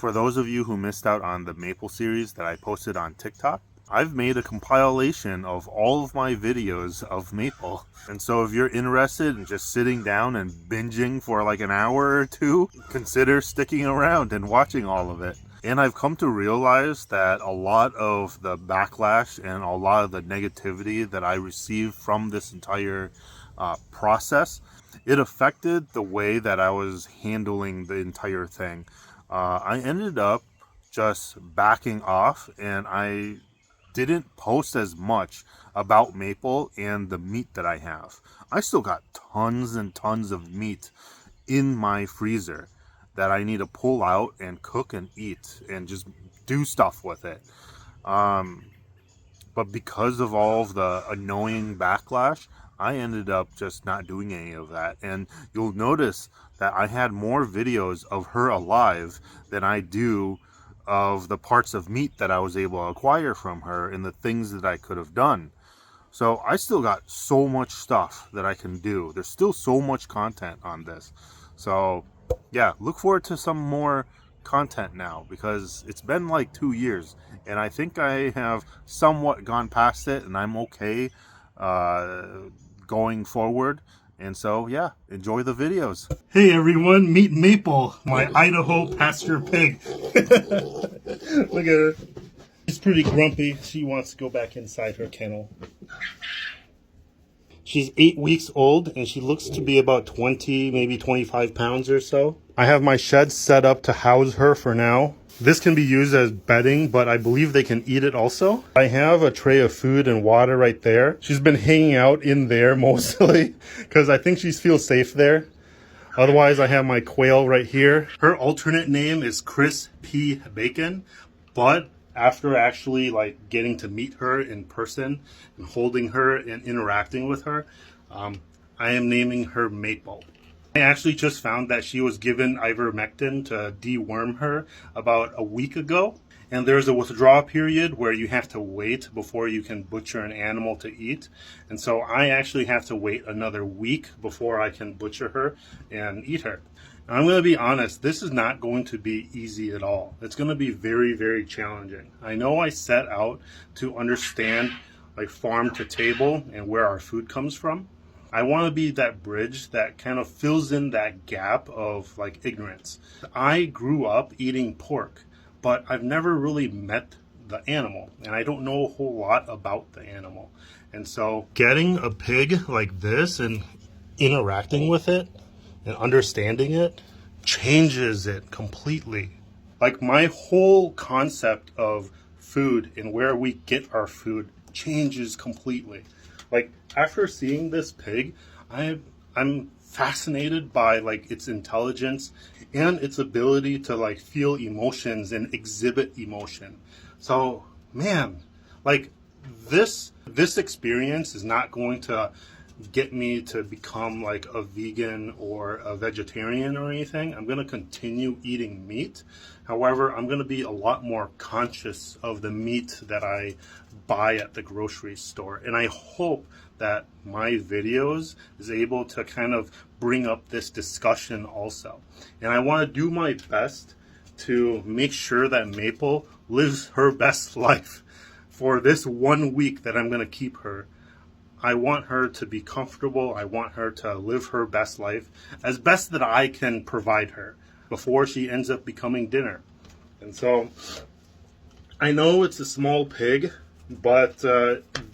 For those of you who missed out on the Maple series that I posted on TikTok, I've made a compilation of all of my videos of Maple. And so if you're interested in just sitting down and binging for like an hour or two, consider sticking around and watching all of it. And I've come to realize that a lot of the backlash and a lot of the negativity that I received from this entire process, it affected the way that I was handling the entire thing. I ended up just backing off, and I didn't post as much about Maple and the meat that I have. I still got tons and tons of meat in my freezer that I need to pull out and cook and eat and just do stuff with it. But because of all of the annoying backlash, I ended up just not doing any of that. And you'll notice that I had more videos of her alive than I do of the parts of meat that I was able to acquire from her and the things that I could have done. So I still got so much stuff that I can do. There's still so much content on this. So yeah, look forward to some more content now, because it's been like 2 years and I think I have somewhat gone past it, and I'm okay going forward. And so yeah, enjoy the videos. Hey everyone, meet Maple, my Idaho pasture pig. Look at her. She's pretty grumpy. She wants to go back inside her kennel. She's 8 weeks old, and she looks to be about 20, maybe 25 pounds or so. I have my shed set up to house her for now. This can be used as bedding, but I believe they can eat it also. I have a tray of food and water right there. She's been hanging out in there mostly because I think she feels safe there. Otherwise, I have my quail right here. Her alternate name is Chris P. Bacon, but after actually like getting to meet her in person and holding her and interacting with her, I am naming her Maple. I actually just found that she was given ivermectin to deworm her about a week ago. And there's a withdrawal period where you have to wait before you can butcher an animal to eat. And so I actually have to wait another week before I can butcher her and eat her. And I'm going to be honest, this is not going to be easy at all. It's going to be very, very challenging. I know I set out to understand like farm to table and where our food comes from. I want to be that bridge that kind of fills in that gap of like ignorance. I grew up eating pork, but I've never really met the animal, and I don't know a whole lot about the animal. And so getting a pig like this and interacting with it and understanding it changes it completely. Like my whole concept of food and where we get our food changes completely. Like after seeing this pig, I'm fascinated by like its intelligence and its ability to like feel emotions and exhibit emotion. So man, like this experience is not going to get me to become like a vegan or a vegetarian or anything. I'm going to continue eating meat. However, I'm going to be a lot more conscious of the meat that I buy at the grocery store. And I hope that my videos is able to kind of bring up this discussion also. And I want to do my best to make sure that Maple lives her best life for this 1 week that I'm going to keep her. I want her to be comfortable. I want her to live her best life as best that I can provide her before she ends up becoming dinner. And so I know it's a small pig, but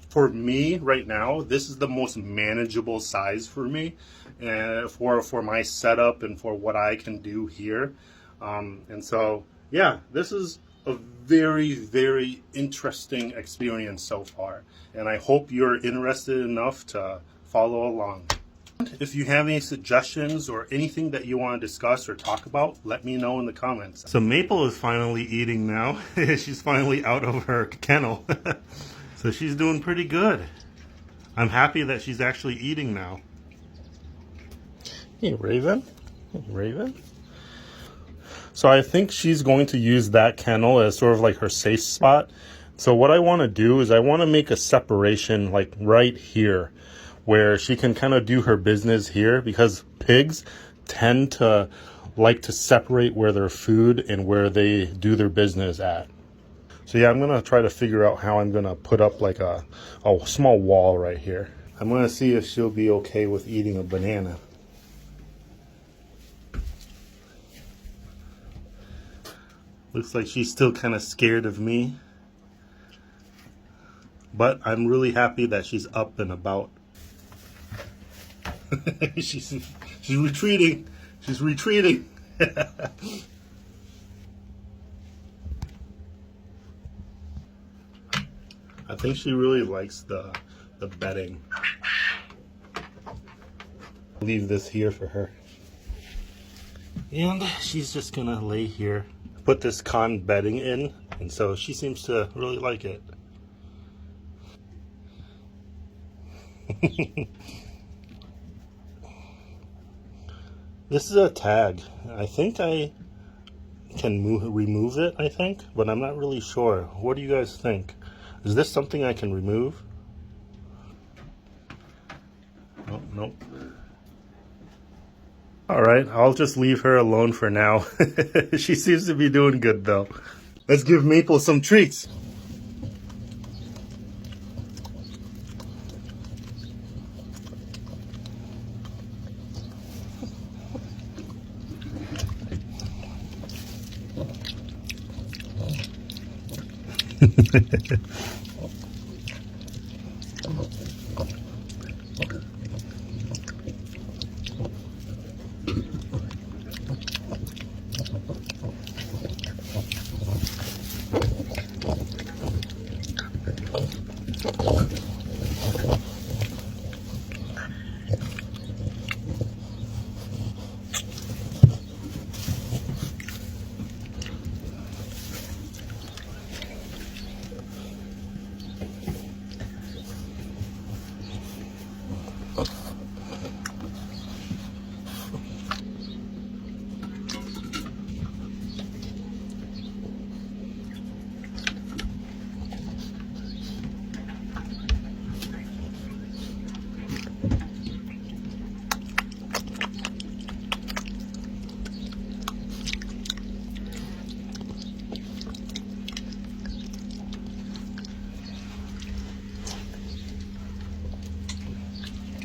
for me right now, this is the most manageable size for me for my setup and for what I can do here. And so, yeah, this is a very, very interesting experience so far. And I hope you're interested enough to follow along. If you have any suggestions or anything that you want to discuss or talk about, let me know in the comments. So Maple is finally eating now. She's finally out of her kennel. So she's doing pretty good. I'm happy that she's actually eating now. Hey, Raven. Hey, Raven. So I think she's going to use that kennel as sort of like her safe spot. So what I want to do is I want to make a separation like right here where she can kind of do her business here, because pigs tend to like to separate where their food and where they do their business at. So yeah, I'm gonna try to figure out how I'm gonna put up like a small wall right here. I'm gonna see if she'll be okay with eating a banana. Looks like she's still kind of scared of me. But I'm really happy that she's up and about. she's retreating. She's retreating. I think she really likes the bedding. Leave this here for her. And she's just gonna lay here. Put this con bedding in, and so she seems to really like it. This is a tag. I think I can remove it, I think, but I'm not really sure. What do you guys think? Is this something I can remove? Oh, nope. All right, I'll just leave her alone for now. She seems to be doing good though. Let's give Maple some treats.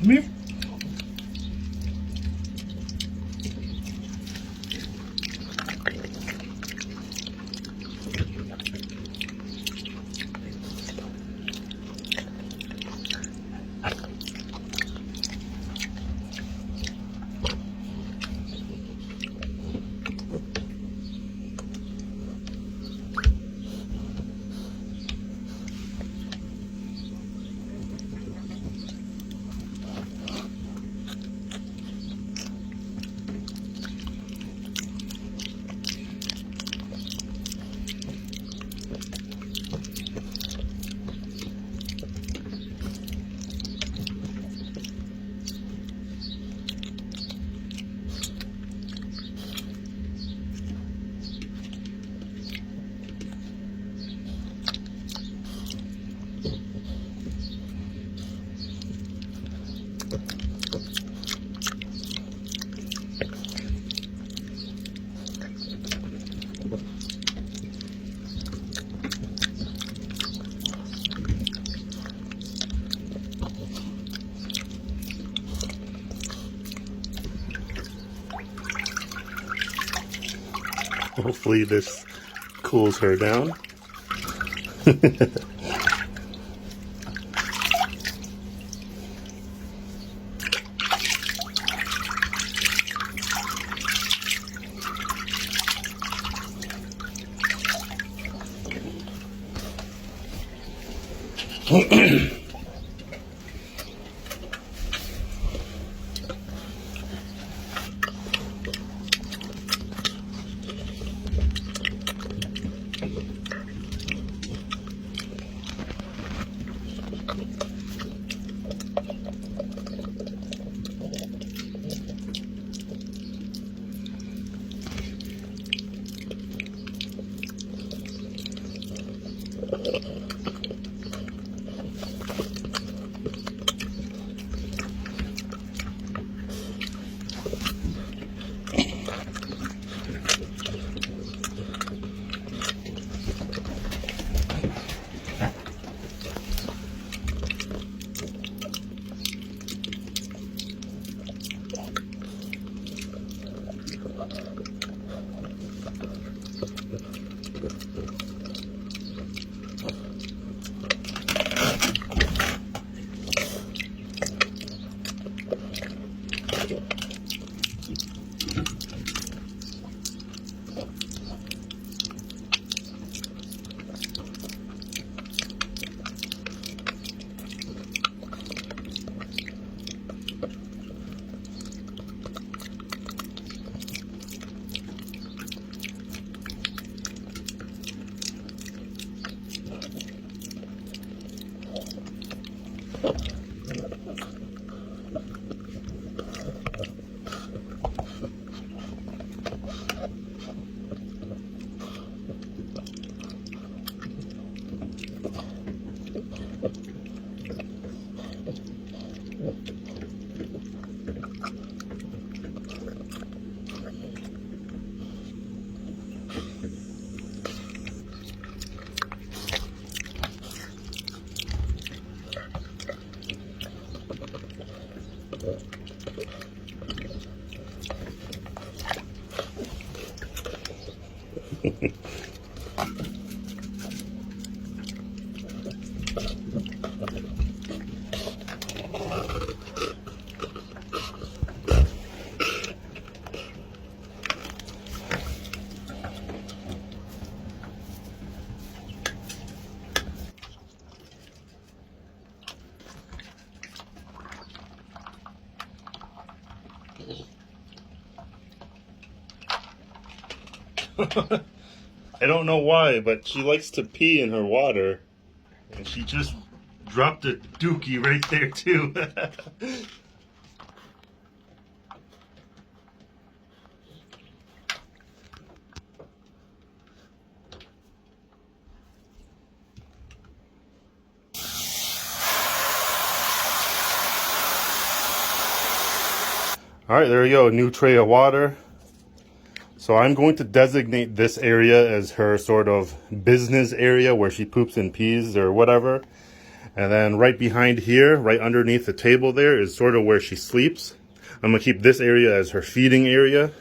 Come here. Hopefully this cools her down. I don't know why, but she likes to pee in her water. And she just dropped a dookie right there too. All right, there we go, a new tray of water. So I'm going to designate this area as her sort of business area where she poops and pees or whatever. And then right behind here, right underneath the table there, is sort of where she sleeps. I'm gonna keep this area as her feeding area.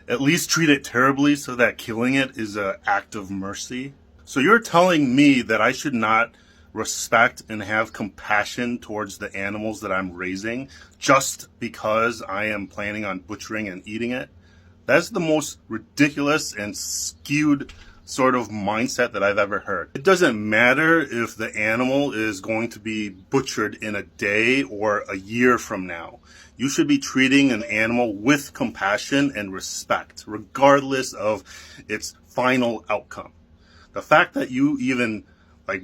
At least treat it terribly so that killing it is an act of mercy. So you're telling me that I should not respect and have compassion towards the animals that I'm raising just because I am planning on butchering and eating it? That's the most ridiculous and skewed sort of mindset that I've ever heard. It doesn't matter if the animal is going to be butchered in a day or a year from now. You should be treating an animal with compassion and respect, regardless of its final outcome. The fact that you even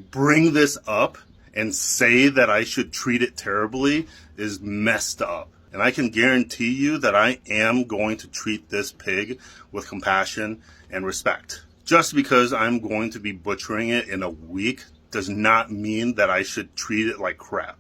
bring this up and say that I should treat it terribly is messed up. And I can guarantee you that I am going to treat this pig with compassion and respect. Just because I'm going to be butchering it in a week does not mean that I should treat it like crap.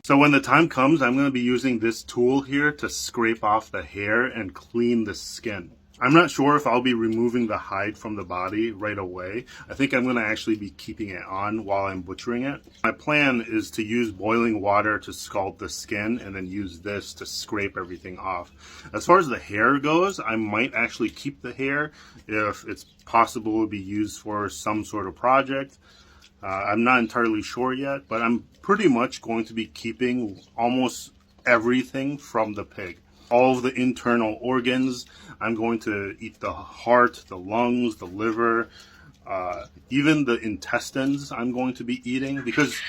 So when the time comes, I'm going to be using this tool here to scrape off the hair and clean the skin. I'm not sure if I'll be removing the hide from the body right away. I think I'm going to actually be keeping it on while I'm butchering it. My plan is to use boiling water to scald the skin and then use this to scrape everything off. As far as the hair goes, I might actually keep the hair if it's possible to be used for some sort of project. I'm not entirely sure yet, but I'm pretty much going to be keeping almost everything from the pig. All of the internal organs. I'm going to eat the heart, the lungs, the liver, even the intestines I'm going to be eating because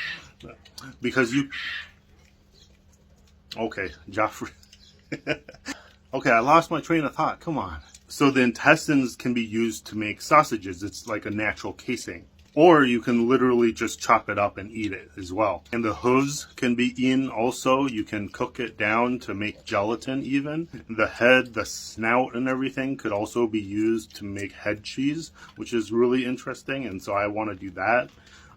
you... Okay, Joffrey. Okay, I lost my train of thought. Come on. So the intestines can be used to make sausages. It's like a natural casing. Or you can literally just chop it up and eat it as well. And the hooves can be eaten also. You can cook it down to make gelatin even. The head, the snout and everything could also be used to make head cheese, which is really interesting. And so I want to do that.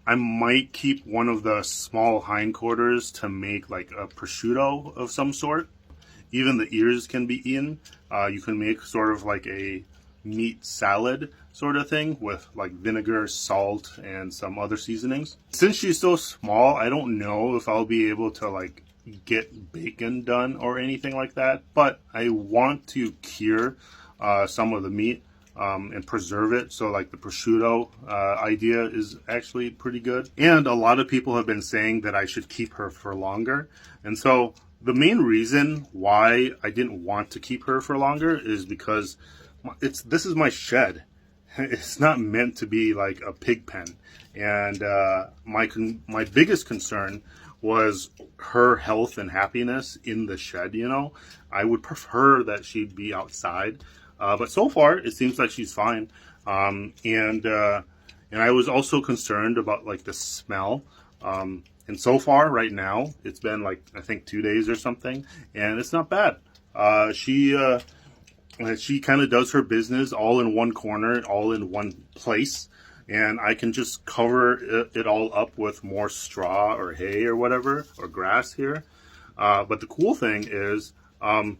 I might keep one of the small hindquarters to make like a prosciutto of some sort. Even the ears can be eaten. You can make sort of like a meat salad sort of thing with like vinegar, salt, and some other seasonings. Since she's so small, I don't know if I'll be able to like get bacon done or anything like that, but I want to cure some of the meat and preserve it. So like the prosciutto idea is actually pretty good. And a lot of people have been saying that I should keep her for longer. And so the main reason why I didn't want to keep her for longer is because this is my shed. It's not meant to be like a pig pen. And my biggest concern was her health and happiness in the shed, you know. I would prefer that she'd be outside. But so far, it seems like she's fine. And I was also concerned about like the smell. And so far, right now, it's been like, I think 2 days or something, and it's not bad. She kind of does her business all in one corner, all in one place, and I can just cover it all up with more straw or hay or whatever, or grass here. But the cool thing is,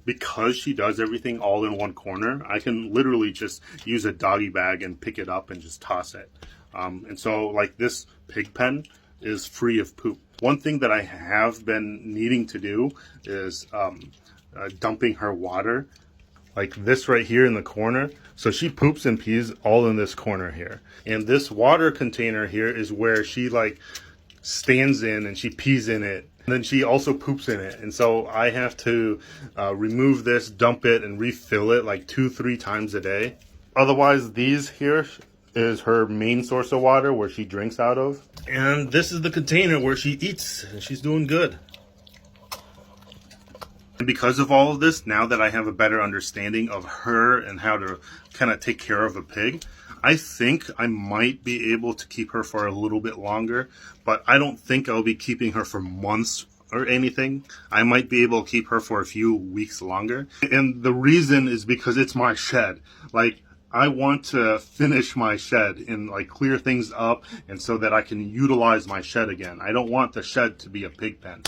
because she does everything all in one corner, I can literally just use a doggy bag and pick it up and just toss it. And so like this pig pen is free of poop. One thing that I have been needing to do is dumping her water, like this right here in the corner. So she poops and pees all in this corner here. And this water container here is where she like stands in and she pees in it. And then she also poops in it. And so I have to remove this, dump it, and refill it like 2-3 times a day. Otherwise, these here is her main source of water where she drinks out of. And this is the container where she eats, and she's doing good. And because of all of this, now that I have a better understanding of her and how to kind of take care of a pig, I think I might be able to keep her for a little bit longer, but I don't think I'll be keeping her for months or anything. I might be able to keep her for a few weeks longer. And the reason is because it's my shed. Like, I want to finish my shed and like clear things up, and so that I can utilize my shed again. I don't want the shed to be a pig pen.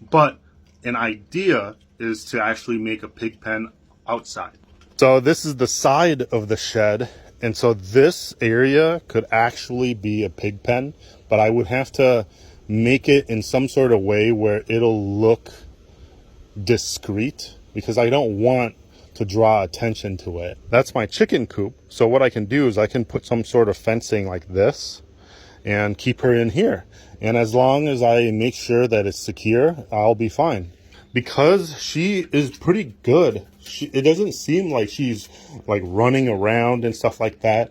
But an idea is to actually make a pig pen outside. So this is the side of the shed, and so this area could actually be a pig pen, but I would have to make it in some sort of way where it'll look discreet, because I don't want to draw attention to it. That's my chicken coop. So what I can do is I can put some sort of fencing like this and keep her in here. And as long as I make sure that it's secure, I'll be fine. Because she is pretty good. It doesn't seem like she's like running around and stuff like that.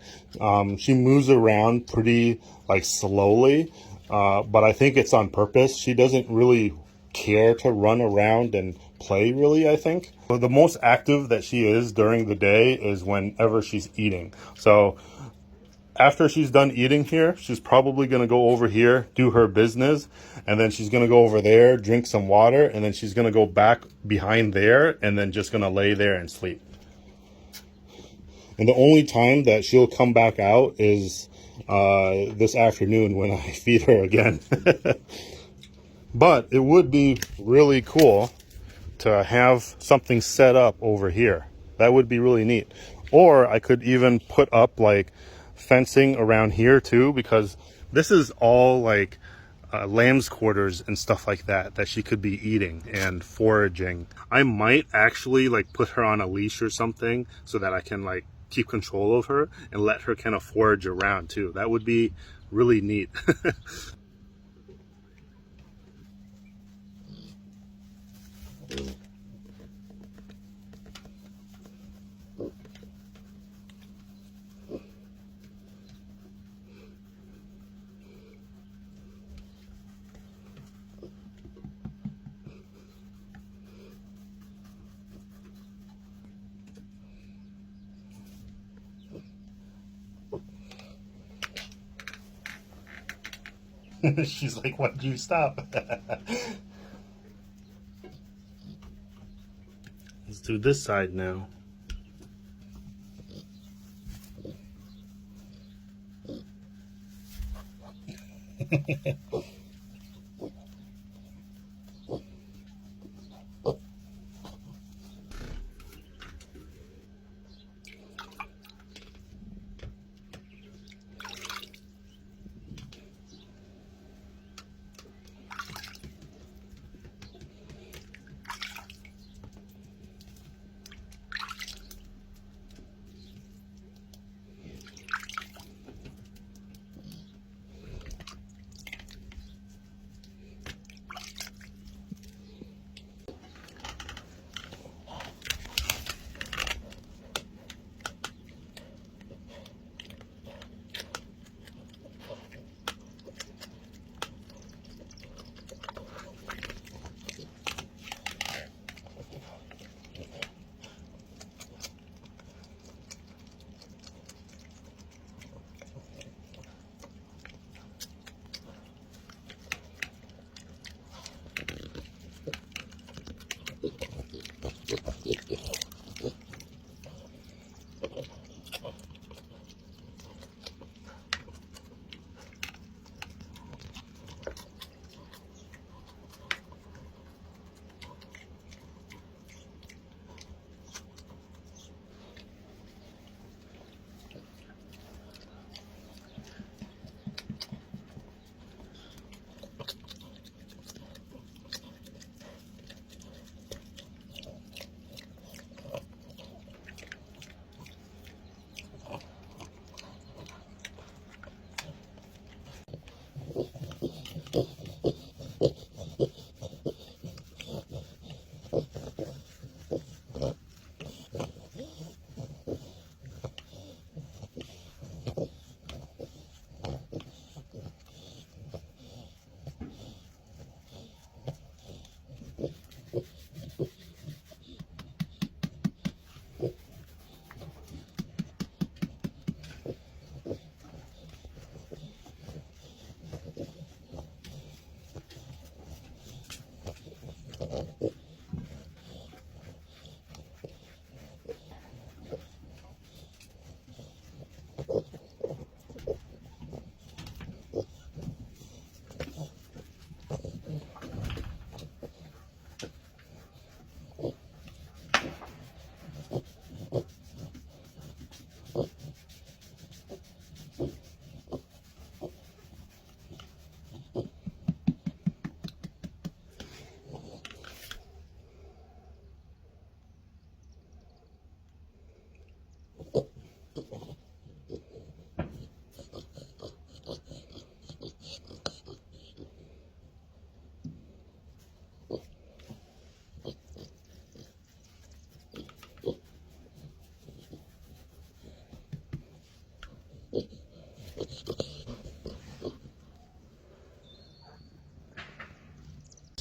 She moves around pretty like slowly, but I think it's on purpose. She doesn't really care to run around and play, really, I think. So the most active that she is during the day is whenever she's eating. So after she's done eating here, she's probably going to go over here, do her business, and then she's going to go over there, drink some water, and then she's going to go back behind there, and then just going to lay there and sleep. And the only time that she'll come back out is this afternoon when I feed her again. But it would be really cool to have something set up over here. That would be really neat. Or I could even put up like fencing around here too, because this is all like lamb's quarters and stuff like that that she could be eating and foraging. I might actually like put her on a leash or something so that I can like keep control of her and let her kind of forage around too. That would be really neat. She's like, why did you stop? Let's do this side now.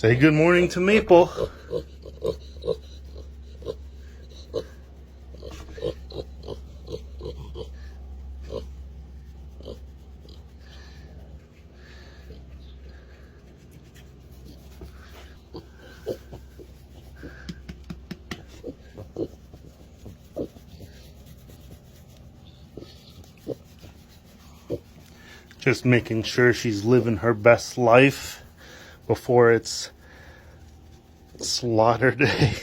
Say good morning to Maple. Just making sure she's living her best life before it's slaughter day.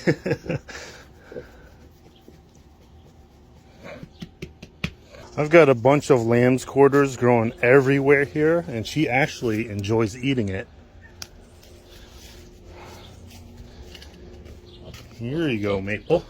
I've got a bunch of lamb's quarters growing everywhere here, and she actually enjoys eating it. Here you go, Maple.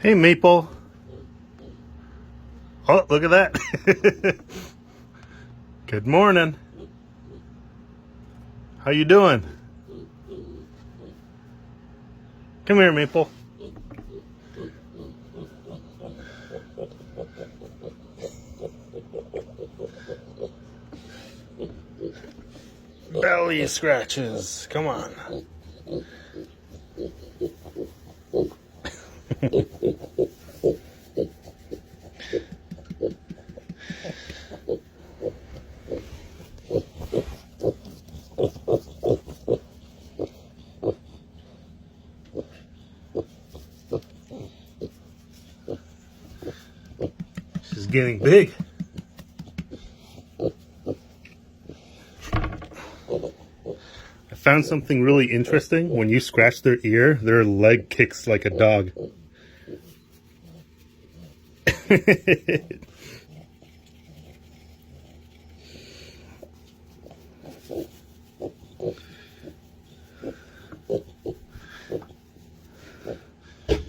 Hey, Maple. Oh, look at that. Good morning. How you doing? Come here, Maple. Belly scratches. Come on. She's getting big. I found something really interesting. When you scratch their ear, their leg kicks like a dog.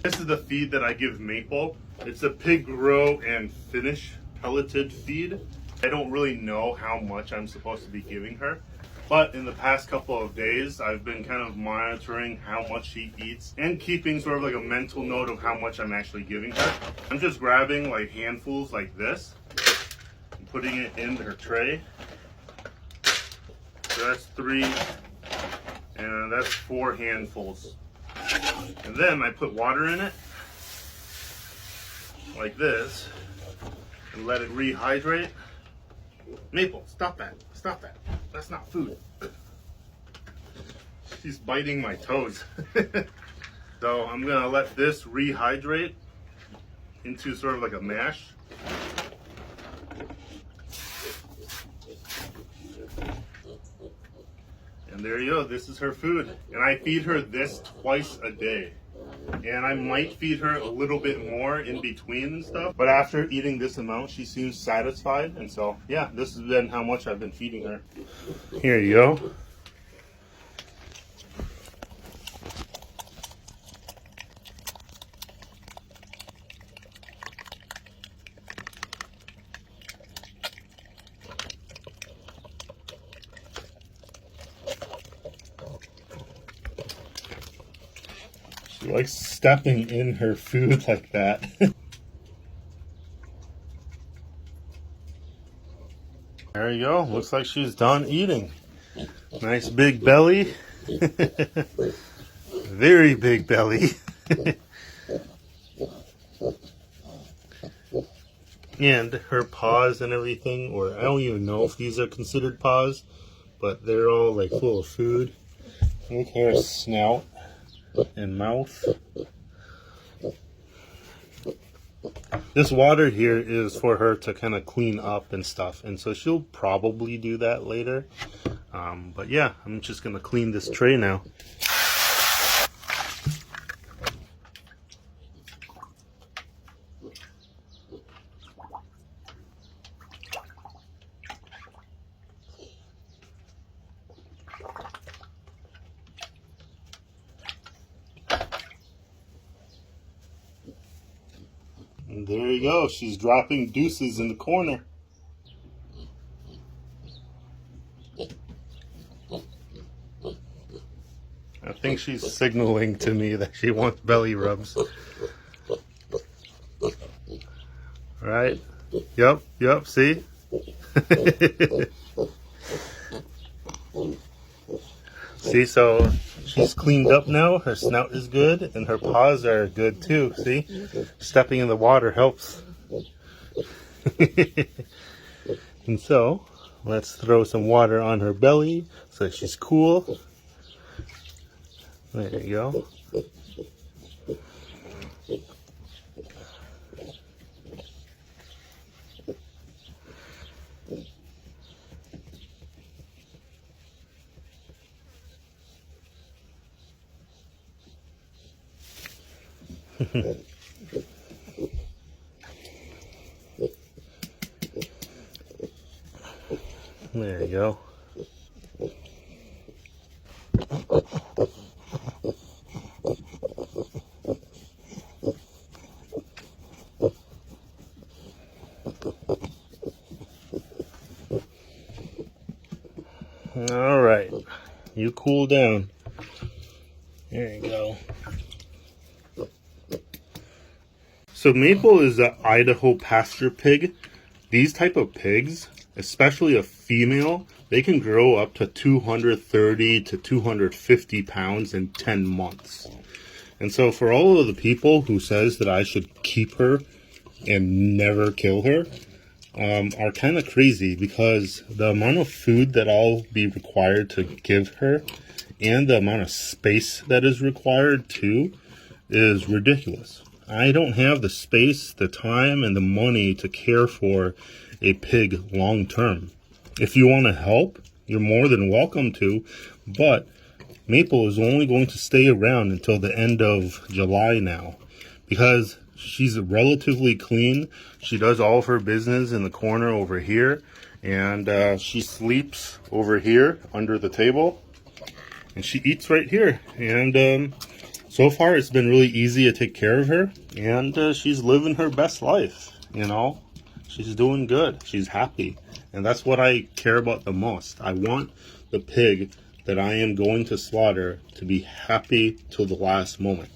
This is the feed that I give Maple. It's a pig row and finish pelleted feed. I don't really know how much I'm supposed to be giving her, but in the past couple of days, I've been kind of monitoring how much she eats and keeping sort of like a mental note of how much I'm actually giving her. I'm just grabbing like handfuls like this and putting it in her tray. So that's 3, and that's 4 handfuls. And then I put water in it, like this, and let it rehydrate. Maple, stop that. Stop that. That's not food. She's biting my toes. So I'm gonna let this rehydrate into sort of like a mash. And there you go, this is her food. And I feed her this twice a day. And I might feed her a little bit more in between and stuff. But after eating this amount, she seems satisfied. And so, yeah, this has been how much I've been feeding her. Here you go. She likes stepping in her food like that. There you go. Looks like she's done eating. Nice big belly. Very big belly. And her paws and everything, or I don't even know if these are considered paws, but they're all like full of food. Look at her snout and mouth. This water here is for her to kind of clean up and stuff, and so she'll probably do that later. But yeah, I'm just gonna clean this tray now. And there you go. She's dropping deuces in the corner. I think she's signaling to me that she wants belly rubs. Right? Yep, see? See, so she's cleaned up now. Her snout is good, and her paws are good too. See? Stepping in the water helps. And so, let's throw some water on her belly so she's cool. There you go. There you go. You cool down. There you go. So Maple is an Idaho pasture pig. These type of pigs, especially a female, they can grow up to 230 to 250 pounds in 10 months. And so for all of the people who says that I should keep her and never kill her, are kind of crazy, because the amount of food that I'll be required to give her and the amount of space that is required too is ridiculous. I don't have the space, the time, and the money to care for a pig long term. If you want to help, you're more than welcome to, but Maple is only going to stay around until the end of July now, because she's relatively clean. She does all of her business in the corner over here, and she sleeps over here under the table, and she eats right here. And so far it's been really easy to take care of her, and she's living her best life, you know. She's doing good. She's happy, and that's what I care about the most. I want the pig that I am going to slaughter to be happy till the last moment.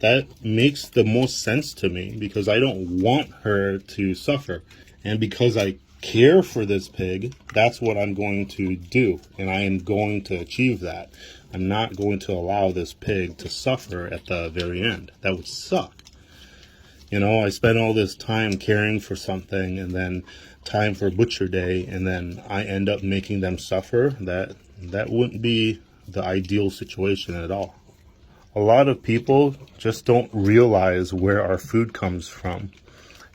That makes the most sense to me, because I don't want her to suffer. And because I care for this pig, that's what I'm going to do. And I am going to achieve that. I'm not going to allow this pig to suffer at the very end. That would suck. You know, I spent all this time caring for something, and then time for butcher day, and then I end up making them suffer. That wouldn't be the ideal situation at all. A lot of people just don't realize where our food comes from.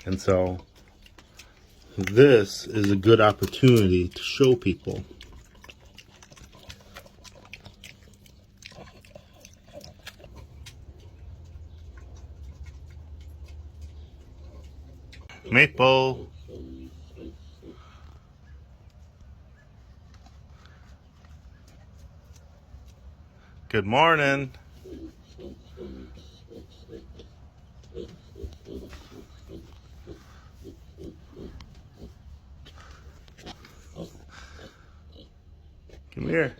And so this is a good opportunity to show people. Maple. Good morning. Come here.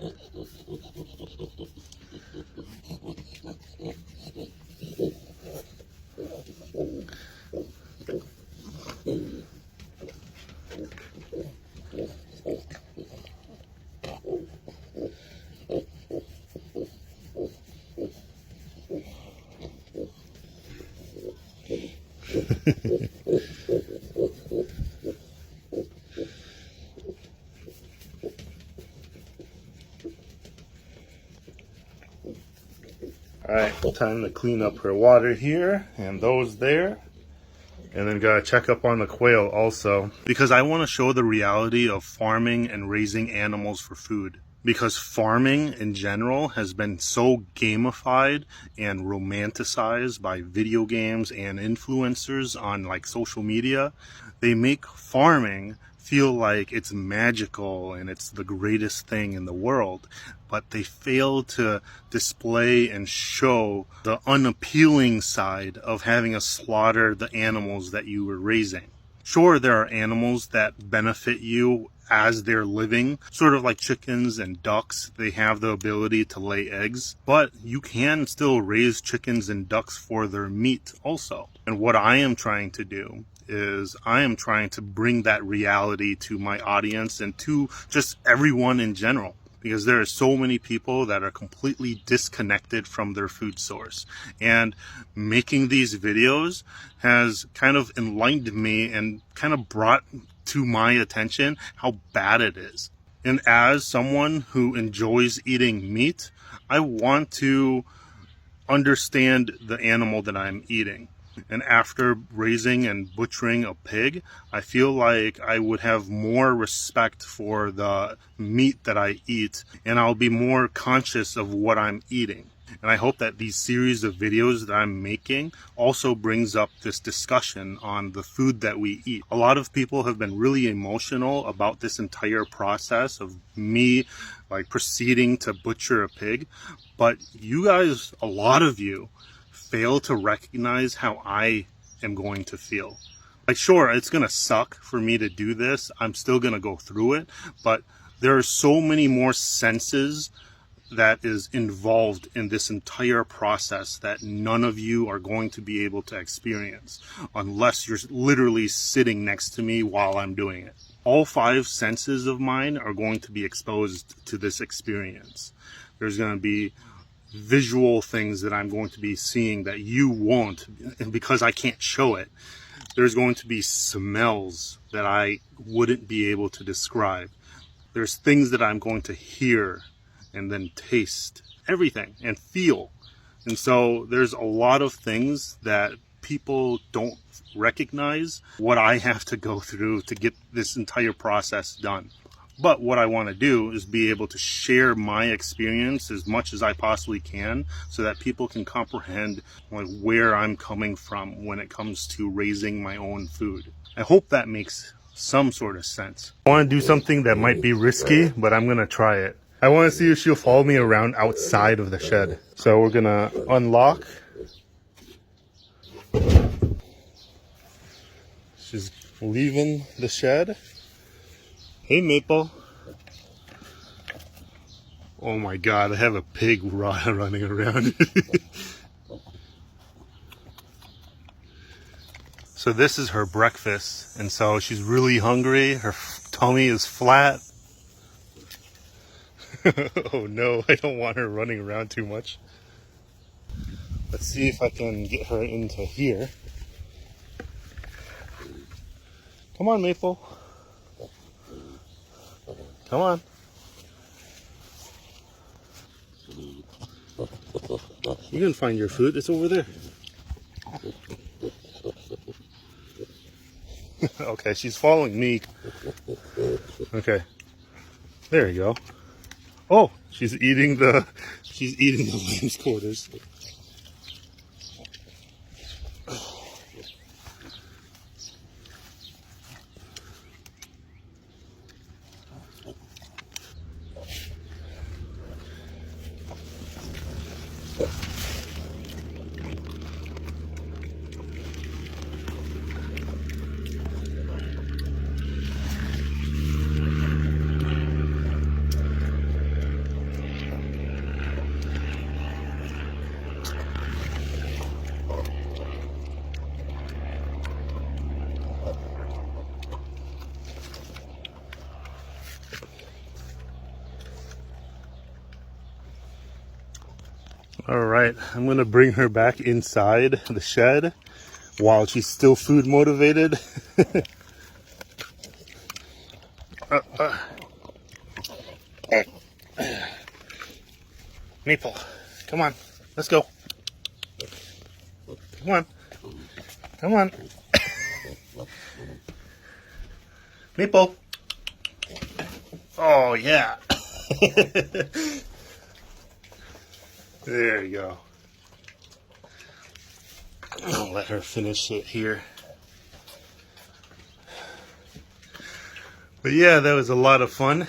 Alright, time to clean up her water here and those there. And then gotta check up on the quail also, because I want to show the reality of farming and raising animals for food. Because farming in general has been so gamified and romanticized by video games and influencers on like social media. They make farming feel like it's magical and it's the greatest thing in the world, but they fail to display and show the unappealing side of having to slaughter the animals that you were raising. Sure, there are animals that benefit you as they're living, sort of like chickens and ducks. They have the ability to lay eggs, but you can still raise chickens and ducks for their meat also. And what I am trying to do is I am trying to bring that reality to my audience and to just everyone in general, because there are so many people that are completely disconnected from their food source. And making these videos has kind of enlightened me and kind of brought to my attention how bad it is. And as someone who enjoys eating meat, I want to understand the animal that I'm eating. And after raising and butchering a pig, I feel like I would have more respect for the meat that I eat, and I'll be more conscious of what I'm eating. And I hope that these series of videos that I'm making also brings up this discussion on the food that we eat. A lot of people have been really emotional about this entire process of me like proceeding to butcher a pig, but you guys, a lot of you, fail to recognize how I am going to feel. Like, sure, it's gonna suck for me to do this. I'm still gonna go through it, but there are so many more senses that is involved in this entire process that none of you are going to be able to experience unless you're literally sitting next to me while I'm doing it. All 5 senses of mine are going to be exposed to this experience. There's going to be visual things that I'm going to be seeing that you won't, and because I can't show it. There's going to be smells that I wouldn't be able to describe. There's things that I'm going to hear and then taste, everything, and feel. And so there's a lot of things that people don't recognize what I have to go through to get this entire process done. But what I want to do is be able to share my experience as much as I possibly can so that people can comprehend like where I'm coming from when it comes to raising my own food. I hope that makes some sort of sense. I want to do something that might be risky, but I'm going to try it. I want to see if she'll follow me around outside of the shed. So we're going to unlock. She's leaving the shed. Hey, Maple. Oh my God, I have a pig running around. So this is her breakfast, and so she's really hungry. Her tummy is flat. Oh no, I don't want her running around too much. Let's see if I can get her into here. Come on, Maple. Come on. You can find your food. It's over there. Okay, she's following me. Okay. There you go. Oh, she's eating the lamb's quarters. All right, I'm gonna bring her back inside the shed while she's still food motivated. Maple, come on, let's go. Come on, come on. Maple. Oh yeah. There you go. I'll let her finish it here. But yeah, that was a lot of fun.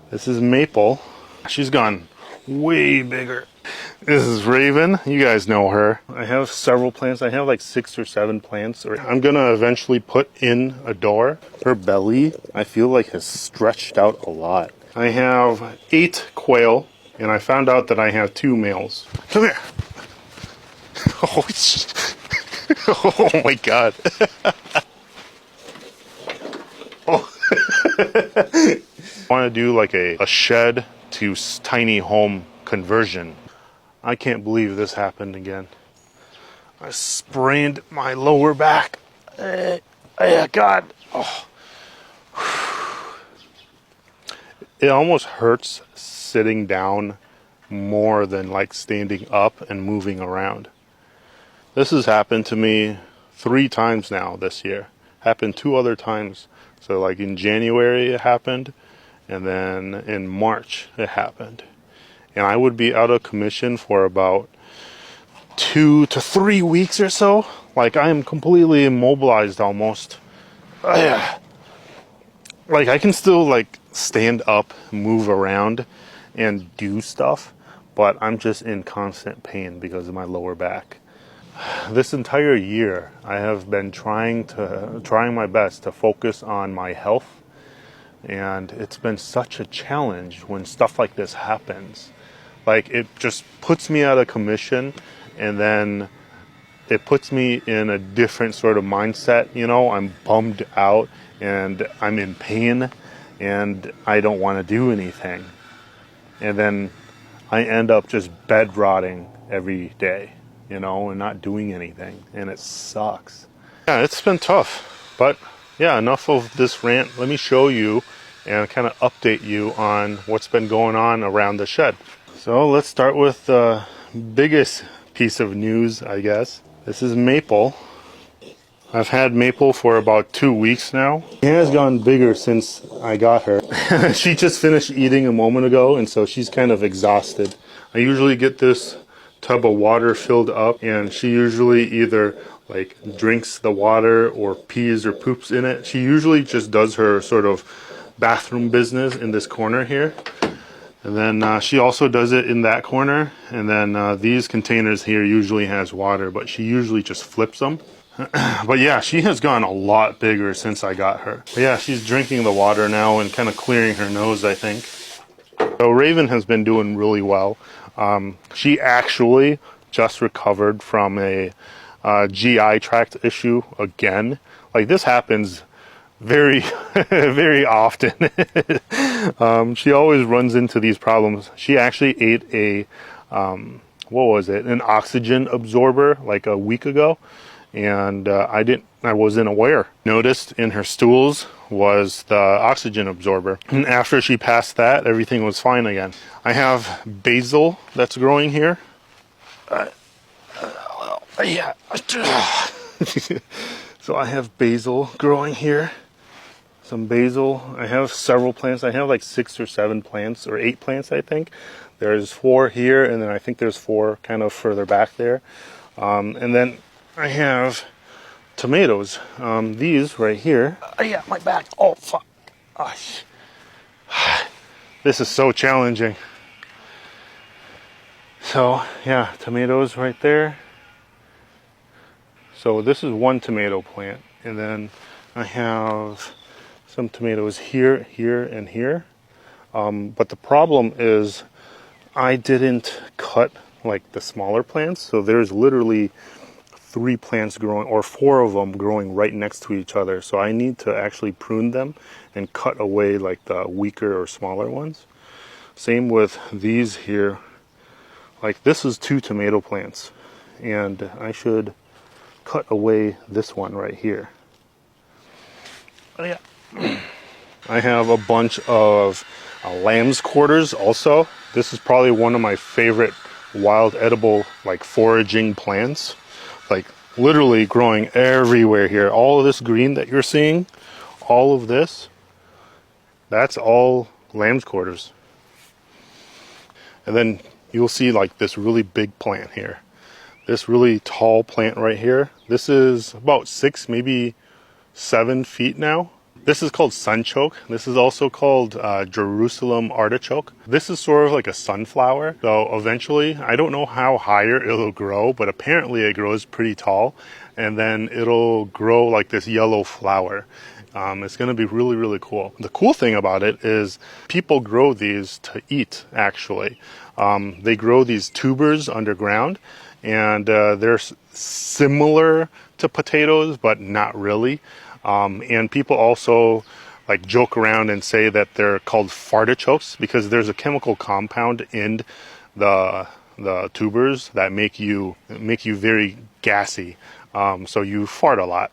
This is Maple. She's gone way bigger. This is Raven. You guys know her. I have several plants. I have like 6 or 7 plants. I'm gonna eventually put in a door. Her belly, I feel like, has stretched out a lot. I have 8 quail, and I found out that I have 2 males. Come here. Oh, oh my god. Oh. I want to do like a shed to tiny home conversion. I can't believe this happened again. I sprained my lower back. God. Oh. It almost hurts sitting down more than like standing up and moving around. This has happened to me 3 times now this year. Happened 2 other times. So like in January it happened, and then in March it happened. And I would be out of commission for about 2 to 3 weeks or so. Like I am completely immobilized almost. Like I can still like stand up, move around, and do stuff, but I'm just in constant pain because of my lower back. This entire year, I have been trying my best to focus on my health, and it's been such a challenge when stuff like this happens. Like it just puts me out of commission, and then it puts me in a different sort of mindset. You know, I'm bummed out and I'm in pain and I don't want to do anything. And then I end up just bed rotting every day, you know, and not doing anything. And it sucks. Yeah, it's been tough. But yeah, enough of this rant. Let me show you and kind of update you on what's been going on around the shed. So let's start with the biggest piece of news, I guess. This is Maple. I've had Maple for about 2 weeks now. She has gotten bigger since I got her. She just finished eating a moment ago, and so she's kind of exhausted. I usually get this tub of water filled up, and she usually either like drinks the water or pees or poops in it. She usually just does her sort of bathroom business in this corner here. And then she also does it in that corner. And then these containers here usually has water, but she usually just flips them. But yeah, she has gone a lot bigger since I got her. But yeah, she's drinking the water now and kind of clearing her nose, I think. So Raven has been doing really well. She actually just recovered from a GI tract issue again. Like this happens very, very often. She always runs into these problems. She actually ate a, what was it? An oxygen absorber like a week ago. And I wasn't aware. Noticed in her stools was the oxygen absorber. And after she passed that, everything was fine again. I have basil that's growing here. Yeah. So I have basil growing here. Some basil. I have several plants. I have like 6 or 7 plants, or 8 plants, I think. There's 4 here, and then I think there's 4 kind of further back there. And then I have tomatoes. These right here. Yeah, my back. Oh, fuck. Oh, this is so challenging. So, yeah, tomatoes right there. So this is one tomato plant. And then I have some tomatoes here, here, and here. But the problem is I didn't cut like the smaller plants. So there's literally 3 plants growing, or 4 of them growing right next to each other. So I need to actually prune them and cut away like the weaker or smaller ones. Same with these here. Like this is 2 tomato plants, and I should cut away this one right here. Oh, yeah. I have a bunch of lamb's quarters also. This is probably one of my favorite wild edible like foraging plants. Like literally growing everywhere here. All of this green that you're seeing, all of this, that's all lamb's quarters. And then you'll see like this really big plant here. This really tall plant right here. This is about 6, maybe 7 feet now. This is called sunchoke. This is also called Jerusalem artichoke. This is sort of like a sunflower. So eventually, I don't know how higher it'll grow, but apparently it grows pretty tall. And then it'll grow like this yellow flower. It's going to be really, really cool. The cool thing about it is people grow these to eat, actually. They grow these tubers underground, and they're similar to potatoes, but not really. And people also like joke around and say that they're called fartichokes because there's a chemical compound in the tubers that make you very gassy. So you fart a lot.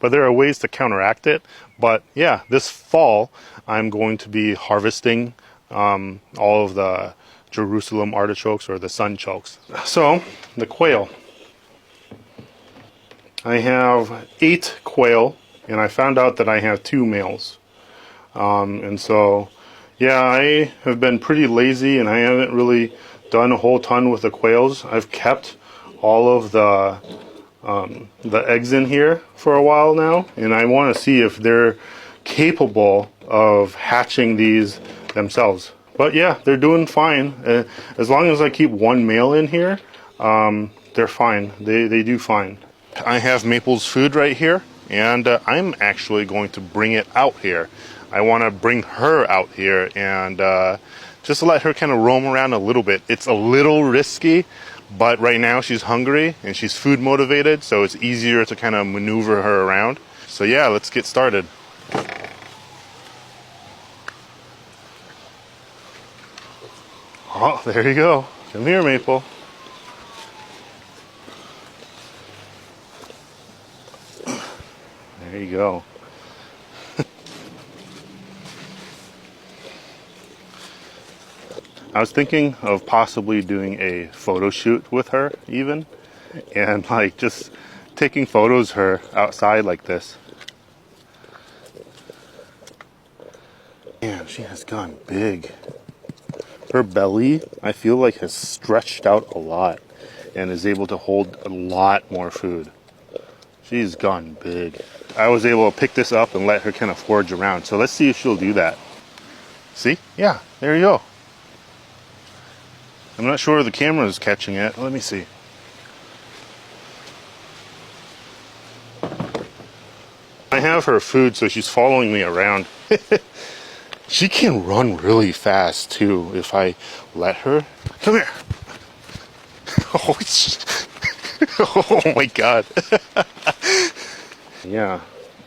But there are ways to counteract it. But yeah, this fall I'm going to be harvesting all of the Jerusalem artichokes or the sunchokes. So the quail. I have 8 quail, and I found out that I have 2 males. And so, yeah, I have been pretty lazy, and I haven't really done a whole ton with the quails. I've kept all of the eggs in here for a while now, and I want to see if they're capable of hatching these themselves. But yeah, they're doing fine. As long as I keep 1 male in here, they're fine. They do fine. I have Maple's food right here, and I'm actually going to bring it out here. I want to bring her out here and just let her kind of roam around a little bit. It's a little risky, but right now she's hungry and she's food motivated, so it's easier to kind of maneuver her around. So yeah, let's get started. Oh, there you go. Come here, Maple. There you go. I was thinking of possibly doing a photo shoot with her even, and like just taking photos of her outside like this. Man, she has gone big. Her belly, I feel like, has stretched out a lot and is able to hold a lot more food. She's gone big. I was able to pick this up and let her kind of forage around. So let's see if she'll do that. See? Yeah, there you go. I'm not sure if the camera is catching it. Let me see. I have her food, so she's following me around. She can run really fast too if I let her. Come here. Oh, oh my God. Yeah,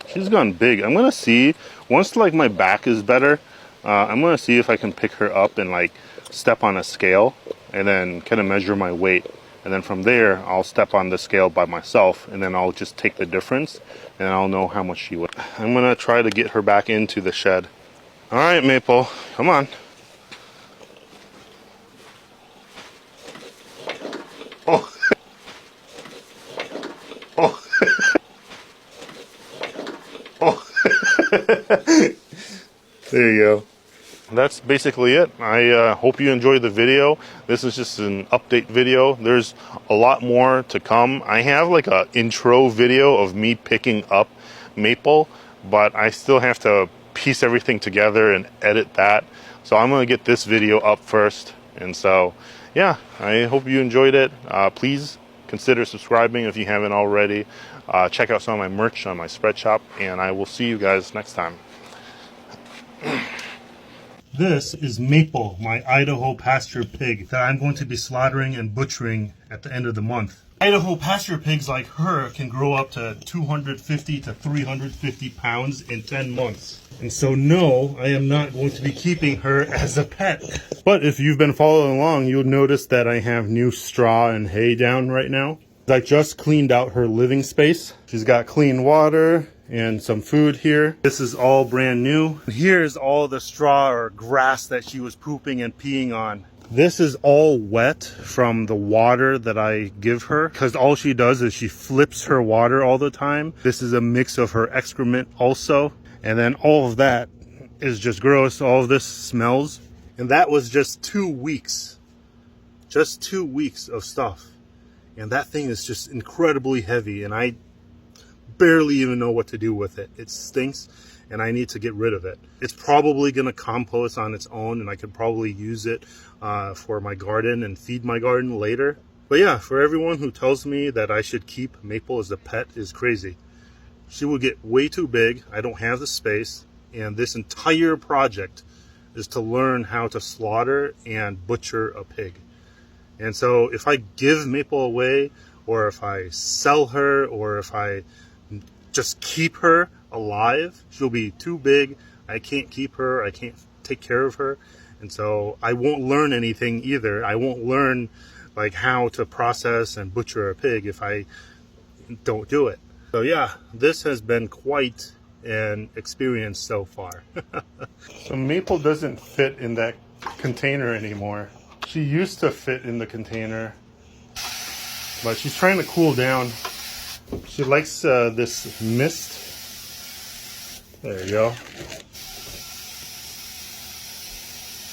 she's gone big. I'm gonna see once like my back is better. I'm gonna see if I can pick her up and like step on a scale and then kind of measure my weight. And then from there, I'll step on the scale by myself, and then I'll just take the difference, and I'll know how much she weighs. I'm gonna try to get her back into the shed. All right, Maple, come on. Oh. Oh. Oh. There you go. That's basically it. I hope you enjoyed the video. This is just an update video. There's a lot more to come. I have like an intro video of me picking up Maple, but I still have to piece everything together and edit that. So I'm gonna get this video up first. And so, yeah, I hope you enjoyed it. Please consider subscribing if you haven't already. Check out some of my merch on my Spreadshop, and I will see you guys next time. This is Maple, my Idaho pasture pig that I'm going to be slaughtering and butchering at the end of the month. Idaho pasture pigs like her can grow up to 250 to 350 pounds in 10 months. And so no, I am not going to be keeping her as a pet. But if you've been following along, you'll notice that I have new straw and hay down right now. I just cleaned out her living space. She's got clean water and some food here. This is all brand new. Here's all the straw or grass that she was pooping and peeing on. This is all wet from the water that I give her, because all she does is she flips her water all the time. This is a mix of her excrement also, and then all of that is just gross. All of this smells, and that was just 2 weeks. Just 2 weeks of stuff, and that thing is just incredibly heavy, and I barely even know what to do with it. It stinks, and I need to get rid of it. It's probably going to compost on its own, and I could probably use it for my garden and feed my garden later. But yeah, for everyone who tells me that I should keep Maple as a pet is crazy. She will get way too big. I don't have the space, and this entire project is to learn how to slaughter and butcher a pig. And so if I give Maple away, or if I sell her, or if I just keep her alive, she'll be too big. I can't keep her. I can't take care of her. And so I won't learn anything either. I won't learn like how to process and butcher a pig if I don't do it. So yeah, this has been quite an experience so far. So Maple doesn't fit in that container anymore. She used to fit in the container, but she's trying to cool down. She likes this mist. There you go.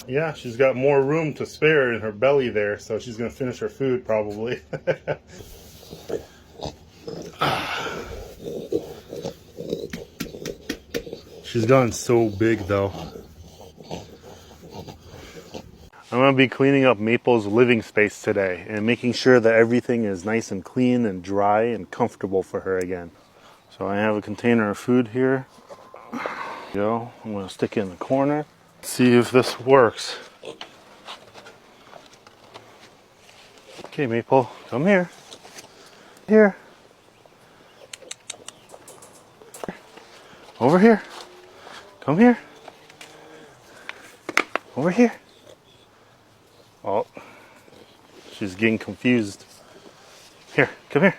Yeah, she's got more room to spare in her belly there, so she's going to finish her food probably. She's gotten so big though. I'm going to be cleaning up Maple's living space today and making sure that everything is nice and clean and dry and comfortable for her again. So I have a container of food here. There you go. I'm going to stick it in the corner. See if this works. Okay, Maple, come here. Here. Over here. Come here. Over here. Oh, she's getting confused. Here, come here.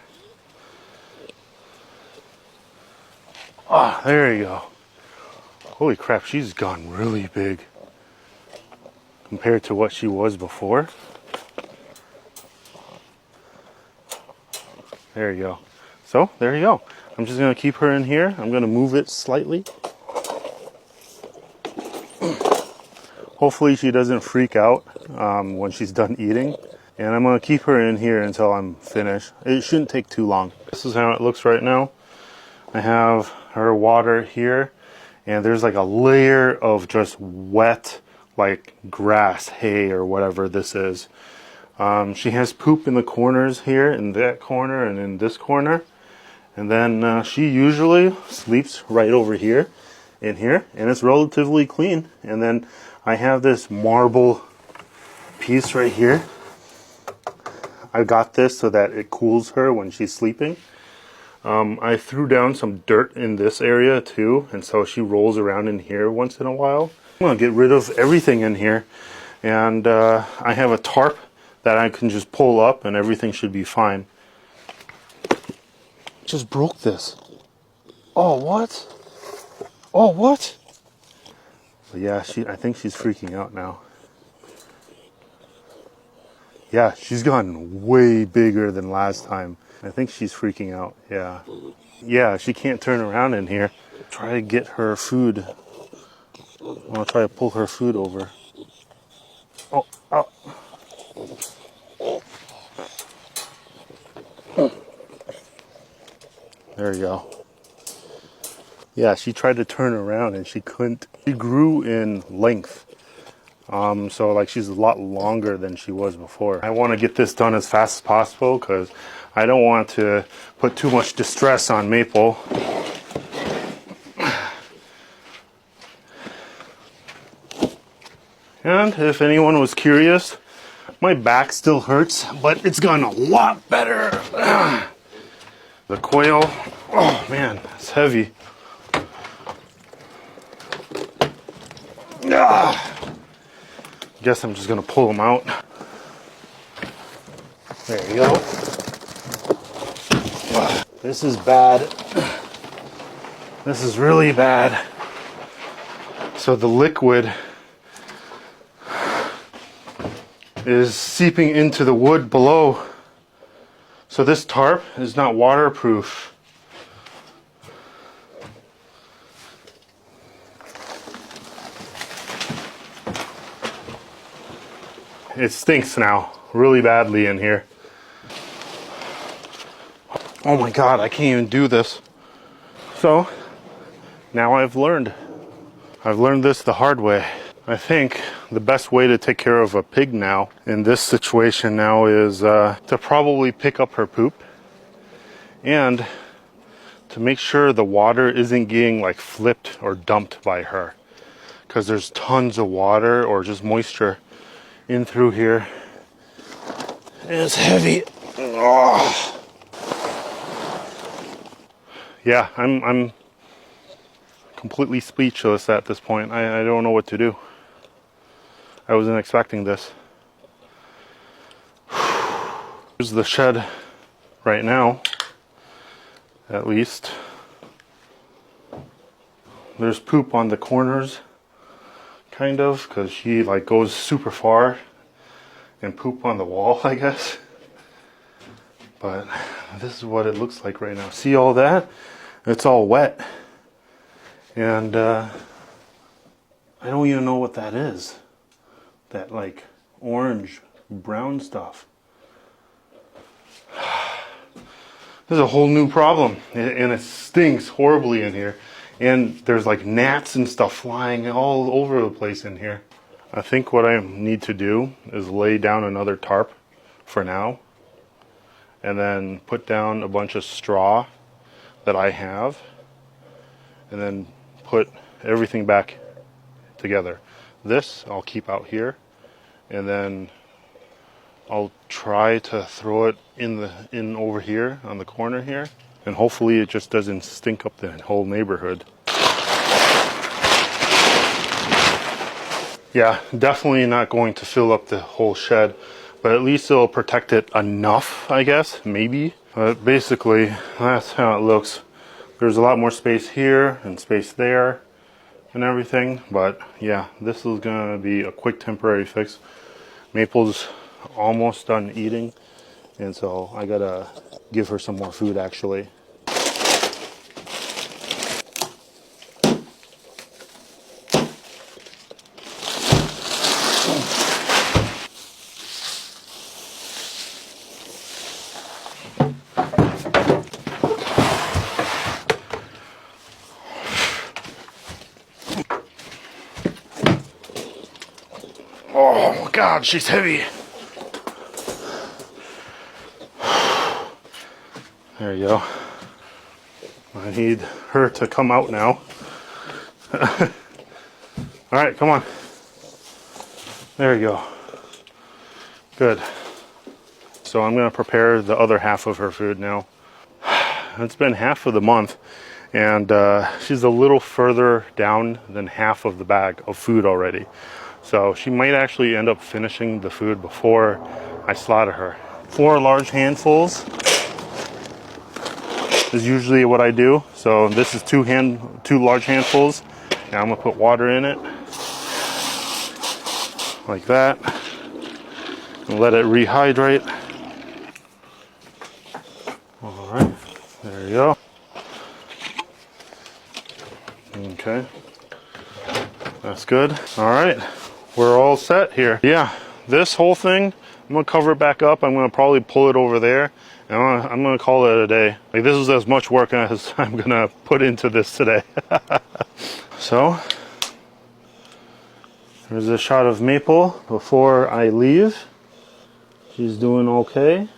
Ah, there you go. Holy crap, she's gone really big compared to what she was before. There you go. So, there you go. I'm just going to keep her in here. I'm going to move it slightly. Hopefully she doesn't freak out when she's done eating. And I'm going to keep her in here until I'm finished. It shouldn't take too long. This is how it looks right now. I have her water here. And there's like a layer of just wet, like grass, hay, or whatever this is. She has poop in the corners here, in that corner, and in this corner. And then she usually sleeps right over here, in here. And it's relatively clean. And then I have this marble piece right here. I got this so that it cools her when she's sleeping. I threw down some dirt in this area too, and so she rolls around in here once in a while. I'm going to get rid of everything in here, and I have a tarp that I can just pull up and everything should be fine. Just broke this. Oh, what? Oh, what? But yeah, I think she's freaking out now. Yeah, she's gotten way bigger than last time. I think she's freaking out, yeah. Yeah, she can't turn around in here. Try to get her food. I'll try to pull her food over. Oh, oh. There you go. Yeah, she tried to turn around and she couldn't. She grew in length. So like she's a lot longer than she was before. I want to get this done as fast as possible because I don't want to put too much distress on Maple. And if anyone was curious, my back still hurts, but it's gotten a lot better. The quail, oh man, it's heavy. Guess I'm just gonna pull them out. There you go. This is bad. This is really bad. So the liquid is seeping into the wood below. So this tarp is not waterproof. It stinks now really badly in here. Oh my God, I can't even do this. So now I've learned this the hard way. I think the best way to take care of a pig now in this situation now is to probably pick up her poop and to make sure the water isn't getting like flipped or dumped by her, because there's tons of water or just moisture in through here and it's heavy. Oh. Yeah, I'm completely speechless at this point. I don't know what to do. I wasn't expecting this. Here's the shed right now, at least. There's poop on the corners, kind of, because she like goes super far and poop on the wall, I guess. But this is what it looks like right now. See all that? It's all wet. And I don't even know what that is. That like orange, brown stuff. This is a whole new problem. And it stinks horribly in here. And there's like gnats and stuff flying all over the place in here. I think what I need to do is lay down another tarp for now. And then put down a bunch of straw that I have. And then put everything back together. This I'll keep out here, and then I'll try to throw it in over here on the corner here, and hopefully it just doesn't stink up the whole neighborhood. Yeah, definitely not going to fill up the whole shed, but at least it'll protect it enough, I guess, maybe. But basically, that's how it looks. There's a lot more space here and space there and everything, but yeah, this is gonna be a quick temporary fix. Maple's almost done eating, and so I gotta give her some more food actually. Oh God, she's heavy. There you go. I need her to come out now. All right, come on. There you go. Good. So I'm gonna prepare the other half of her food now. It's been half of the month, and she's a little further down than half of the bag of food already. So she might actually end up finishing the food before I slaughter her. 4 large handfuls is usually what I do. So this is 2 large handfuls. Now I'm gonna put water in it, like that, and let it rehydrate. All right, there you go. Okay, that's good. All right. We're all set here. Yeah, this whole thing, I'm gonna cover it back up. I'm gonna probably pull it over there, and I'm gonna call it a day. Like, this is as much work as I'm gonna put into this today. So, there's a shot of Maple before I leave. She's doing okay.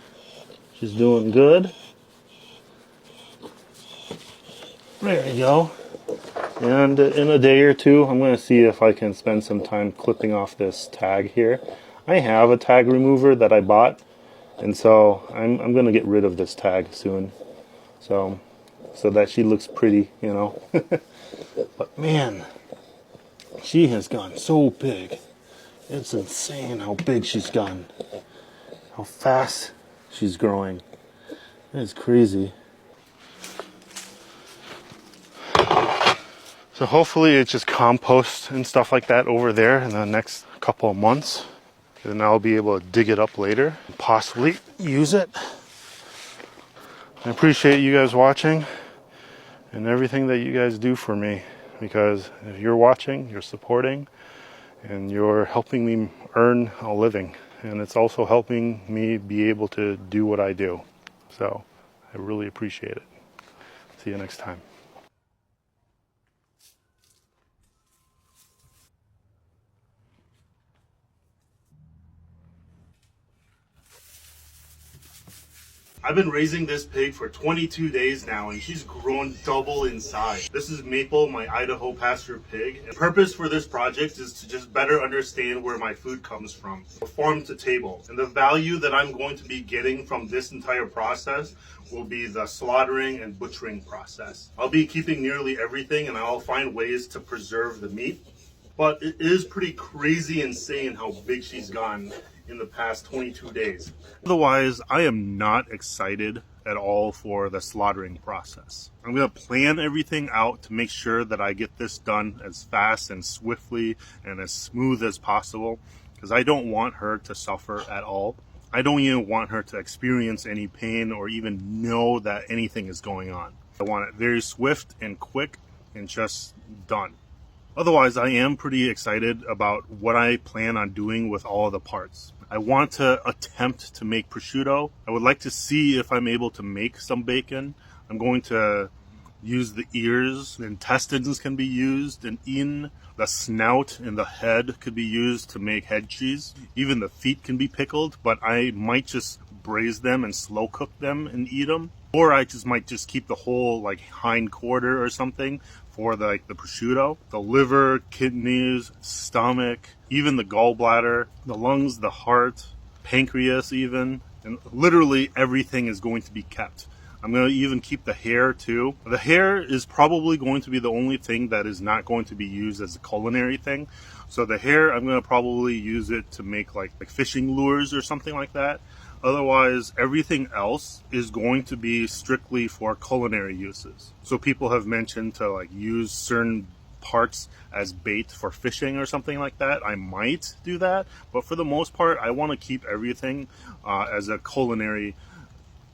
She's doing good. There you go. And in a day or two, I'm going to see if I can spend some time clipping off this tag here. I have a tag remover that I bought, and so I'm going to get rid of this tag soon, so that she looks pretty, you know. But man, she has gotten so big. It's insane how big she's gotten, how fast she's growing. It's crazy. So hopefully it just composts and stuff like that over there in the next couple of months. And I'll be able to dig it up later, possibly use it. I appreciate you guys watching and everything that you guys do for me, because if you're watching, you're supporting, and you're helping me earn a living. And it's also helping me be able to do what I do. So I really appreciate it. See you next time. I've been raising this pig for 22 days now, and she's grown double in size. This is Maple, my Idaho pasture pig. And the purpose for this project is to just better understand where my food comes from, farm to table. And the value that I'm going to be getting from this entire process will be the slaughtering and butchering process. I'll be keeping nearly everything, and I'll find ways to preserve the meat. But it is pretty crazy insane how big she's gotten in the past 22 days. Otherwise, I am not excited at all for the slaughtering process. I'm going to plan everything out to make sure that I get this done as fast and swiftly and as smooth as possible, because I don't want her to suffer at all. I don't even want her to experience any pain or even know that anything is going on. I want it very swift and quick and just done. Otherwise, I am pretty excited about what I plan on doing with all of the parts. I want to attempt to make prosciutto. I would like to see if I'm able to make some bacon. I'm going to use the ears. The intestines can be used and eaten. The snout and the head could be used to make head cheese. Even the feet can be pickled, but I might just braise them and slow cook them and eat them. Or I might just keep the whole like hindquarter or something for the prosciutto. The liver, kidneys, stomach, even the gallbladder, the lungs, the heart, pancreas even, and literally everything is going to be kept. I'm going to even keep the hair too. The hair is probably going to be the only thing that is not going to be used as a culinary thing. So the hair, I'm going to probably use it to make like fishing lures or something like that. Otherwise, everything else is going to be strictly for culinary uses. So people have mentioned to like use certain parts as bait for fishing or something like that. I might do that, but for the most part, I want to keep everything as a culinary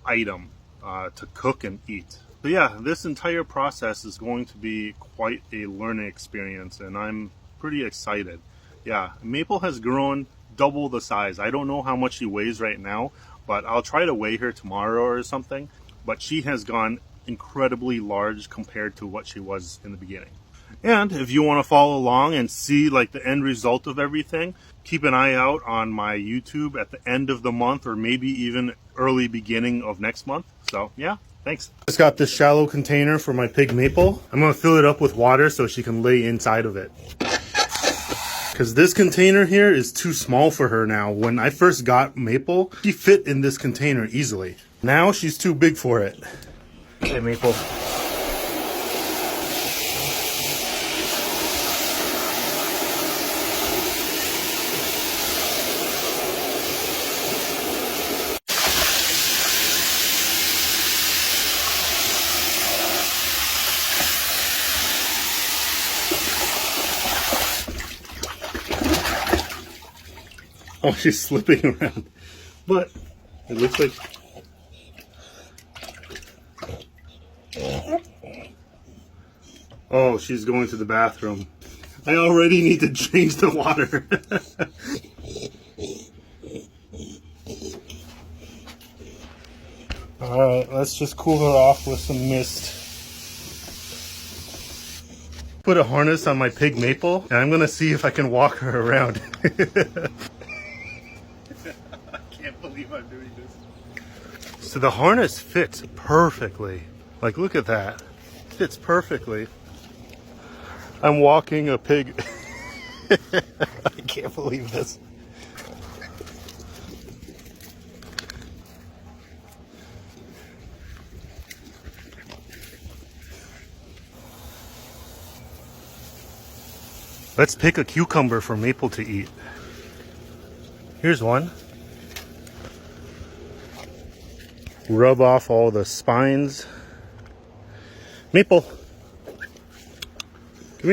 item to cook and eat. So yeah, this entire process is going to be quite a learning experience, and I'm pretty excited. Yeah, Maple has grown double the size. I don't know how much she weighs right now, but I'll try to weigh her tomorrow or something. But she has gone incredibly large compared to what she was in the beginning. And if you want to follow along and see like the end result of everything, keep an eye out on my YouTube at the end of the month, or maybe even early beginning of next month. So yeah, thanks. Just got this shallow container for my pig Maple. I'm going to fill it up with water so she can lay inside of it. Because this container here is too small for her now. When I first got Maple, she fit in this container easily. Now she's too big for it. Okay, Maple. Oh, she's slipping around. But it looks like... Oh, she's going to the bathroom. I already need to change the water. Alright, let's just cool her off with some mist. Put a harness on my pig Maple, and I'm gonna see if I can walk her around. I can't believe I'm doing this. So the harness fits perfectly. Like, look at that. It fits perfectly. I'm walking a pig. I can't believe this. Let's pick a cucumber for Maple to eat. Here's one. Rub off all the spines. Maple, come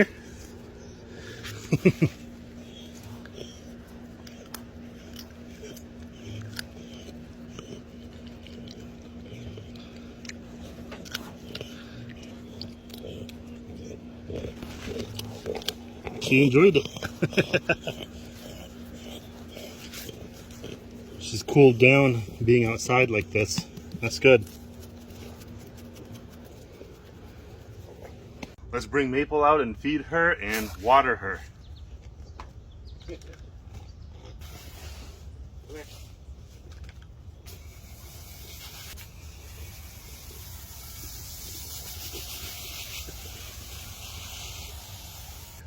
She enjoyed it. She's cooled down being outside like this. That's good. Let's bring Maple out and feed her and water her.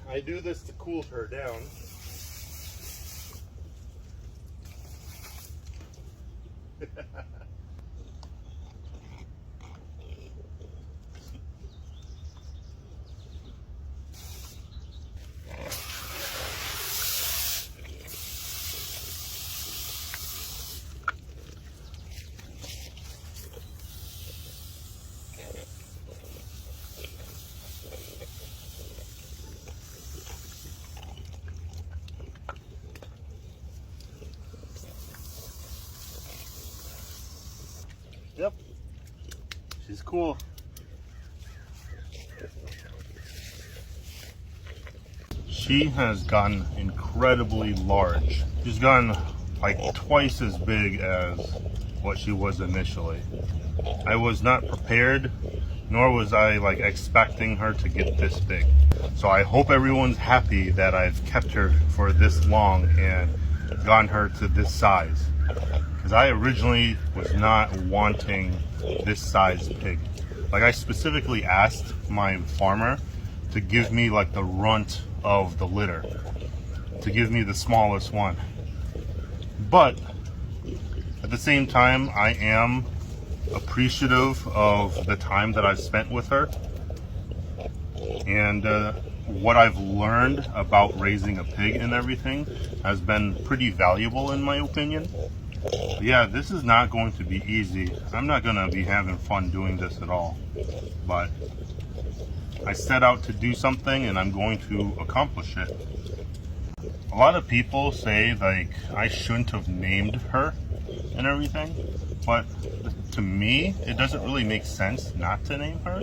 I do this to cool her down. Yep, she's cool. She has gotten incredibly large. She's gotten like twice as big as what she was initially. I was not prepared, nor was I like expecting her to get this big. So I hope everyone's happy that I've kept her for this long and gotten her to this size. Because I originally was not wanting this size pig. Like, I specifically asked my farmer to give me like the runt of the litter, to give me the smallest one. But at the same time, I am appreciative of the time that I've spent with her and what I've learned about raising a pig and everything has been pretty valuable in my opinion. Yeah, this is not going to be easy. I'm not going to be having fun doing this at all. But I set out to do something and I'm going to accomplish it. A lot of people say like I shouldn't have named her and everything. But to me, it doesn't really make sense not to name her.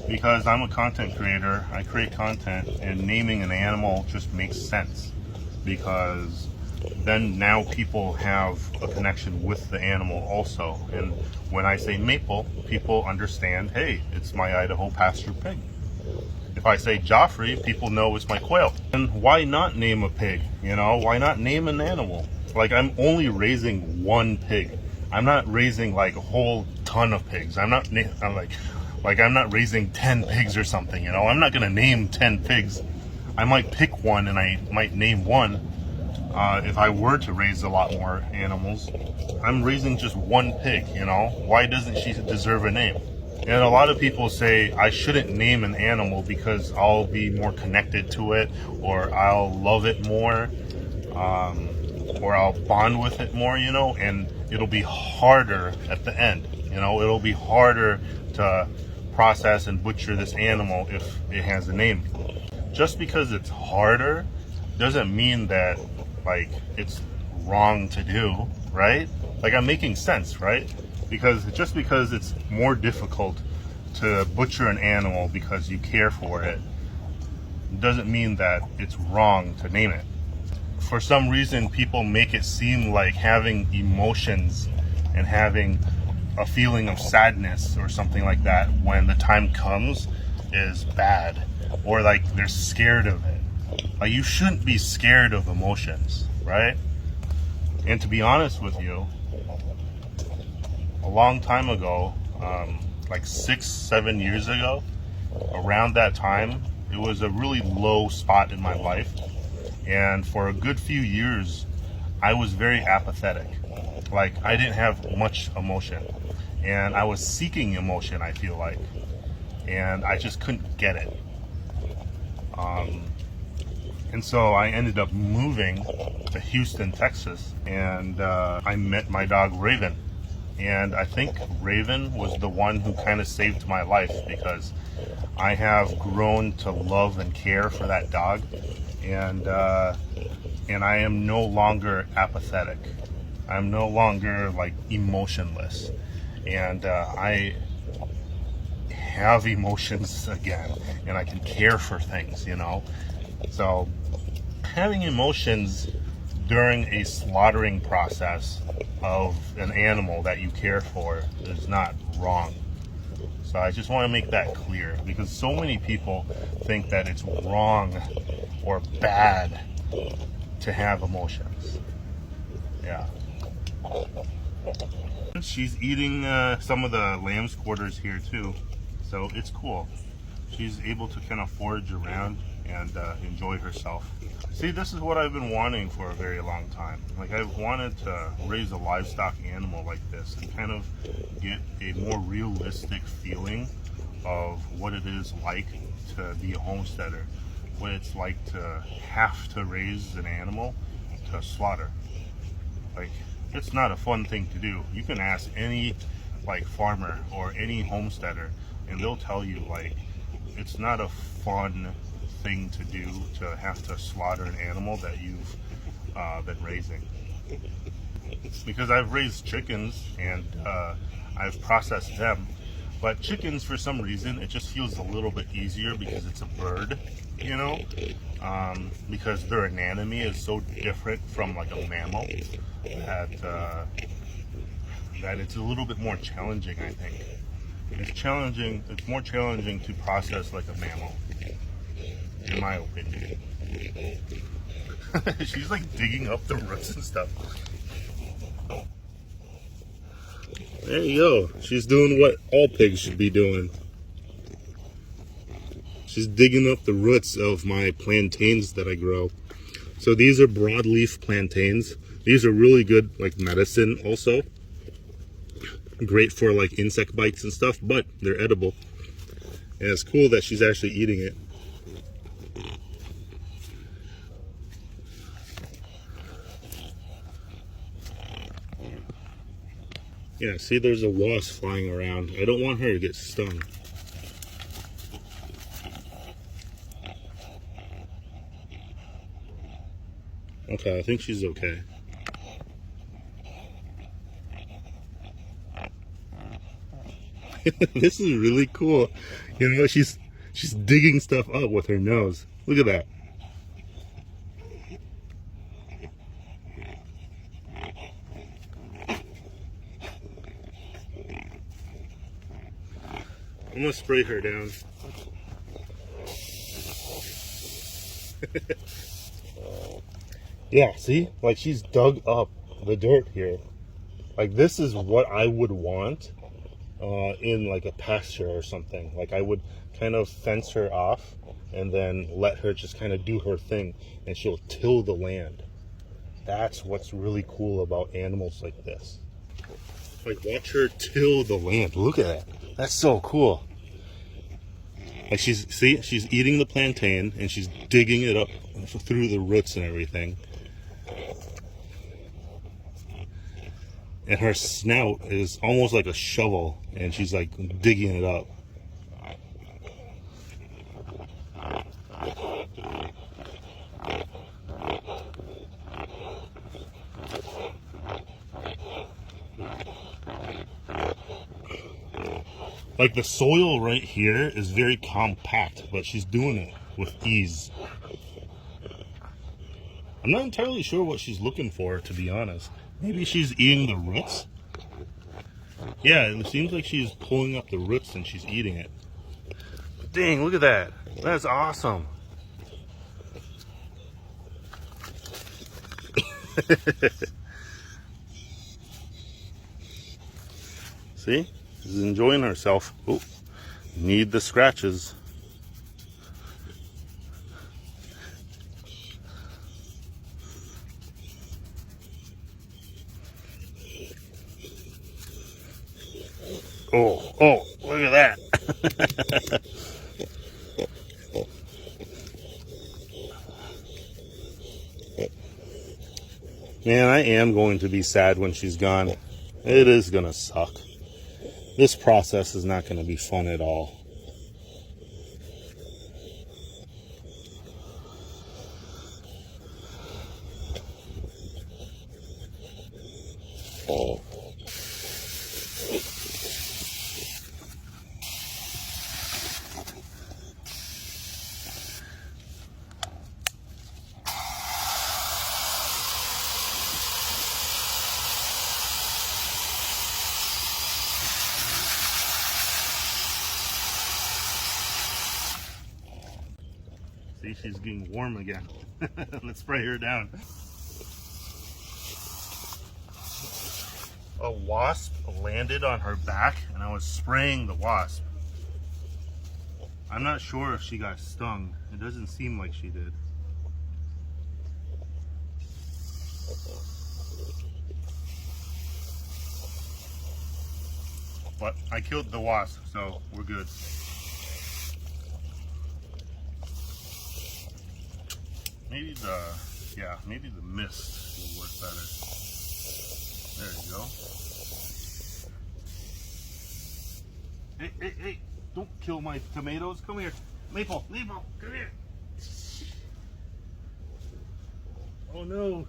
Because I'm a content creator, I create content, and naming an animal just makes sense. Because then now people have a connection with the animal also. And when I say Maple, people understand, hey, it's my Idaho pasture pig. If I say Joffrey, people know it's my quail. And why not name a pig? You know, why not name an animal? Like, I'm only raising one pig. I'm not raising like a whole ton of pigs. I'm not raising 10 pigs or something, you know? I'm not gonna name 10 pigs. I might pick one and I might name one. If I were to raise a lot more animals, I'm raising just one pig, you know? Why doesn't she deserve a name? And a lot of people say I shouldn't name an animal because I'll be more connected to it, or I'll love it more, or I'll bond with it more, you know? And it'll be harder at the end, you know? It'll be harder to process and butcher this animal if it has a name. Just because it's harder doesn't mean that like it's wrong to do, right? Like, I'm making sense, right? Because just because it's more difficult to butcher an animal because you care for it doesn't mean that it's wrong to name it. For some reason, people make it seem like having emotions and having a feeling of sadness or something like that when the time comes is bad, or like they're scared of it. Like, you shouldn't be scared of emotions, right? And to be honest with you, a long time ago, like 6-7 years ago, around that time, it was a really low spot in my life. And for a good few years, I was very apathetic. Like, I didn't have much emotion. And I was seeking emotion, I feel like. And I just couldn't get it. And so I ended up moving to Houston, Texas, and I met my dog Raven. And I think Raven was the one who kind of saved my life, because I have grown to love and care for that dog. and I am no longer apathetic. I'm no longer like emotionless, and I have emotions again, and I can care for things, you know. So having emotions during a slaughtering process of an animal that you care for is not wrong. So I just want to make that clear, because so many people think that it's wrong or bad to have emotions. Yeah. She's eating some of the lamb's quarters here too, so it's cool. She's able to kind of forage around and enjoy herself. See, this is what I've been wanting for a very long time. Like, I've wanted to raise a livestock animal like this and kind of get a more realistic feeling of what it is like to be a homesteader, what it's like to have to raise an animal to slaughter. Like, it's not a fun thing to do. You can ask any like farmer or any homesteader and they'll tell you, like, it's not a fun thing to do to have to slaughter an animal that you've been raising. Because I've raised chickens and I've processed them, but chickens, for some reason, it just feels a little bit easier because it's a bird, you know, because their anatomy is so different from like a mammal that it's a little bit more challenging, I think. It's more challenging to process like a mammal, in my opinion. She's like digging up the roots and stuff. There you go. She's doing what all pigs should be doing. She's digging up the roots of my plantains that I grow. So these are broadleaf plantains. These are really good like medicine also. Great for like insect bites and stuff, but they're edible. And it's cool that she's actually eating it. Yeah, see, there's a wasp flying around. I don't want her to get stung. Okay, I think she's okay. This is really cool. You know, she's digging stuff up with her nose. Look at that. I'm gonna spray her down. Yeah, see? Like, she's dug up the dirt here. Like, this is what I would want in like a pasture or something. Like, I would kind of fence her off and then let her just kind of do her thing, and she'll till the land. That's what's really cool about animals like this. Like, watch her till the land. Look at that. That's so cool. Like, she's eating the plantain and she's digging it up through the roots and everything. And her snout is almost like a shovel, and she's like digging it up. Like, the soil right here is very compact, but she's doing it with ease. I'm not entirely sure what she's looking for, to be honest. Maybe she's eating the roots? Yeah, it seems like she's pulling up the roots and she's eating it. Dang, look at that. That's awesome. See? She's enjoying herself. Oh, need the scratches. Oh, look at that. Man, I am going to be sad when she's gone. It is going to suck. This process is not going to be fun at all. See, she's getting warm again. Let's spray her down. A wasp landed on her back and I was spraying the wasp. I'm not sure if she got stung. It doesn't seem like she did. But I killed the wasp, so we're good. Maybe the mist will work better. There you go. Hey, don't kill my tomatoes. Come here. Maple, come here. Oh no.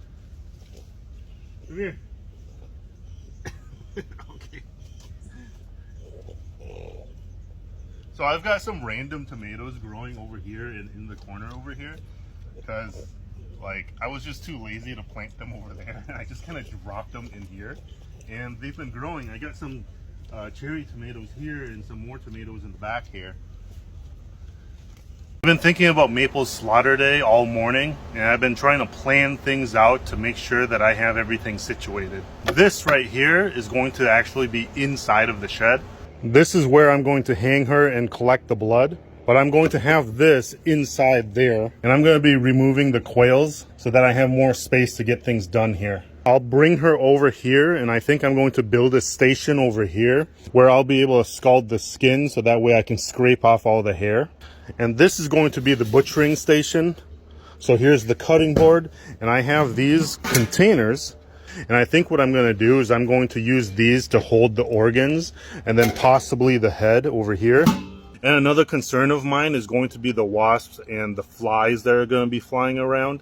Come here. Okay. So I've got some random tomatoes growing over here in the corner over here. Because like I was just too lazy to plant them over there. I just kind of dropped them in here and they've been growing. I got some cherry tomatoes here and some more tomatoes in the back here. I've been thinking about Maple's slaughter day all morning and I've been trying to plan things out to make sure that I have everything situated. This right here is going to actually be inside of the shed. This is where I'm going to hang her and collect the blood. But I'm going to have this inside there, and I'm going to be removing the quails so that I have more space to get things done here. I'll bring her over here, and I think I'm going to build a station over here where I'll be able to scald the skin so that way I can scrape off all the hair. And this is going to be the butchering station. So here's the cutting board, and I have these containers. And I think what I'm going to do is I'm going to use these to hold the organs and then possibly the head over here. And another concern of mine is going to be the wasps and the flies that are going to be flying around.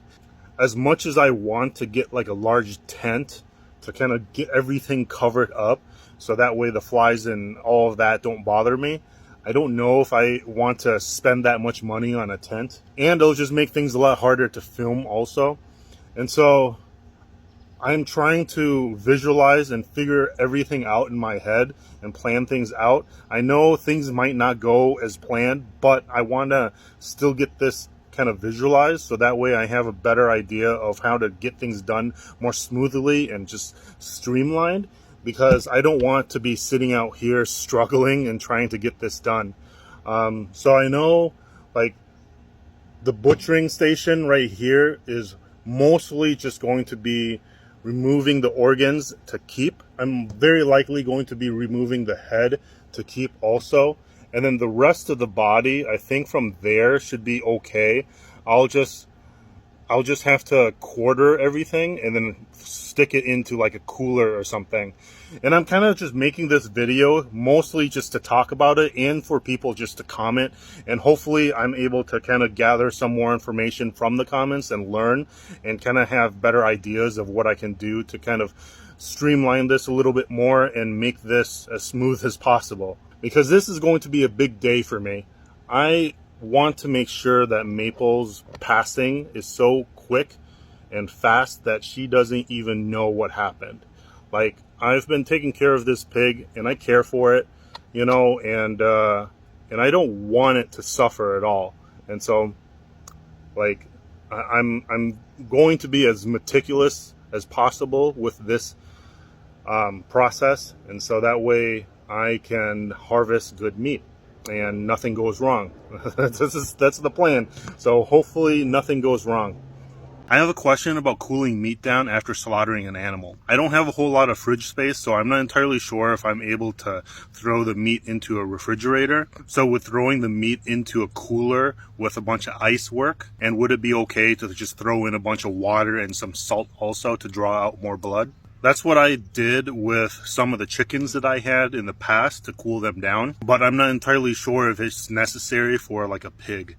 As much as I want to get like a large tent to kind of get everything covered up so that way the flies and all of that don't bother me, I don't know if I want to spend that much money on a tent. And it'll just make things a lot harder to film also. And so I'm trying to visualize and figure everything out in my head and plan things out. I know things might not go as planned, but I want to still get this kind of visualized so that way I have a better idea of how to get things done more smoothly and just streamlined, because I don't want to be sitting out here struggling and trying to get this done. So I know like the butchering station right here is mostly just going to be removing the organs to keep. I'm very likely going to be removing the head to keep also. And then the rest of the body, I think from there should be okay. I'll just have to quarter everything and then stick it into like a cooler or something. And I'm kind of just making this video mostly just to talk about it and for people just to comment. And hopefully I'm able to kind of gather some more information from the comments and learn and kind of have better ideas of what I can do to kind of streamline this a little bit more and make this as smooth as possible. Because this is going to be a big day for me. I want to make sure that Maple's passing is so quick and fast that she doesn't even know what happened. Like, I've been taking care of this pig and I care for it, you know, and I don't want it to suffer at all. And so like I'm going to be as meticulous as possible with this process, and so that way I can harvest good meat and nothing goes wrong. That's the plan. So hopefully nothing goes wrong. I have a question about cooling meat down after slaughtering an animal. I don't have a whole lot of fridge space, so I'm not entirely sure if I'm able to throw the meat into a refrigerator. So would throwing the meat into a cooler with a bunch of ice work? And would it be okay to just throw in a bunch of water and some salt also to draw out more blood? That's what I did with some of the chickens that I had in the past to cool them down, but I'm not entirely sure if it's necessary for like a pig.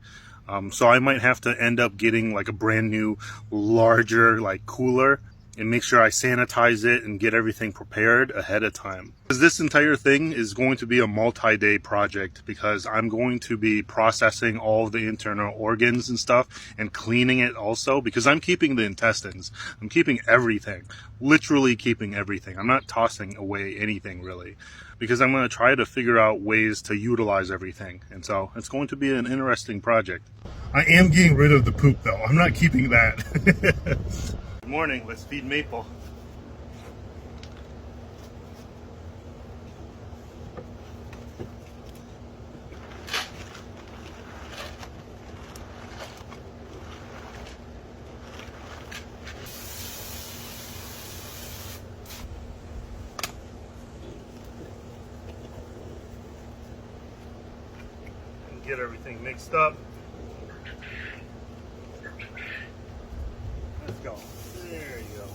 So I might have to end up getting like a brand new, larger like cooler and make sure I sanitize it and get everything prepared ahead of time. Because this entire thing is going to be a multi-day project, because I'm going to be processing all of the internal organs and stuff and cleaning it also, because I'm keeping the intestines. I'm keeping everything, literally keeping everything. I'm not tossing away anything really, because I'm going to try to figure out ways to utilize everything. And so it's going to be an interesting project. I am getting rid of the poop though. I'm not keeping that. Good morning, let's feed Maple. Get everything mixed up. Let's go. There you go.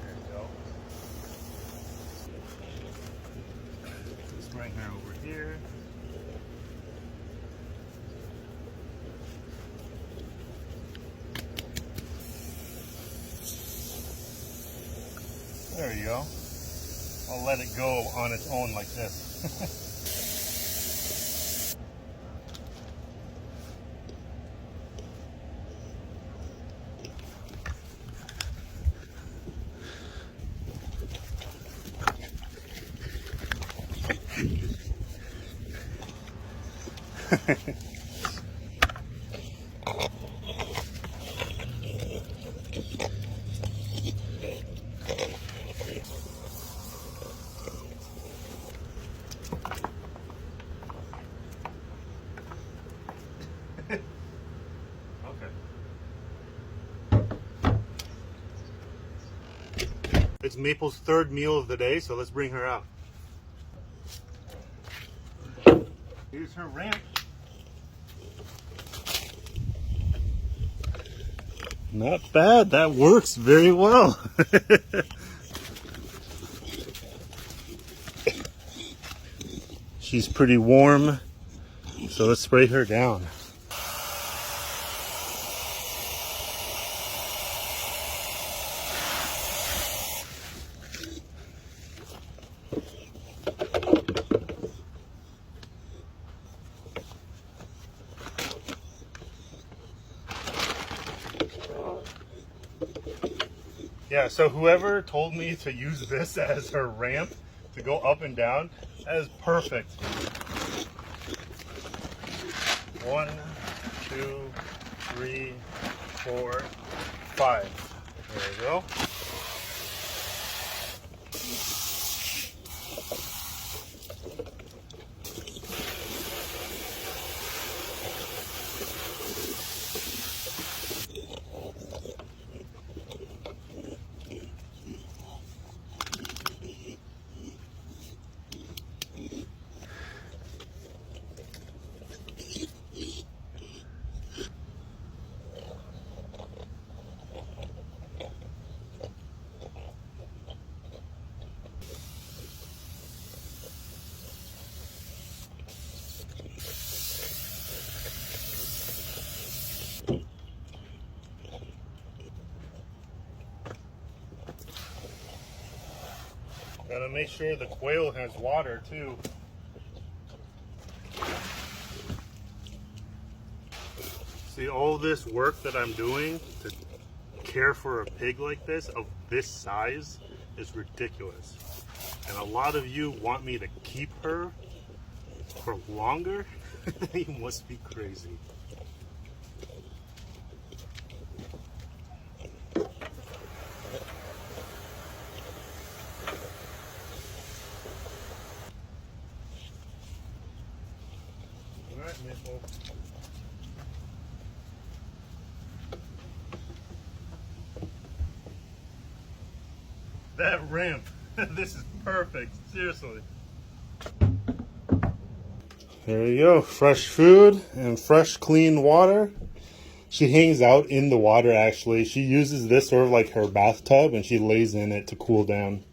There you go. Let's bring her over here. There you go. I'll let it go on its own like this. It's Maple's third meal of the day, so let's bring her out. Here's her ramp. Not bad, that works very well. She's pretty warm, so let's spray her down. Yeah, so whoever told me to use this as her ramp to go up and down, that is perfect. 1, 2, 3, 4, 5. There we go. Gotta make sure the quail has water too. See, all this work that I'm doing to care for a pig like this, of this size, is ridiculous. And a lot of you want me to keep her for longer. You must be crazy. Maple. That ramp, this is perfect, seriously. There you go, fresh food and fresh clean water. She hangs out in the water actually. She uses this sort of like her bathtub and she lays in it to cool down.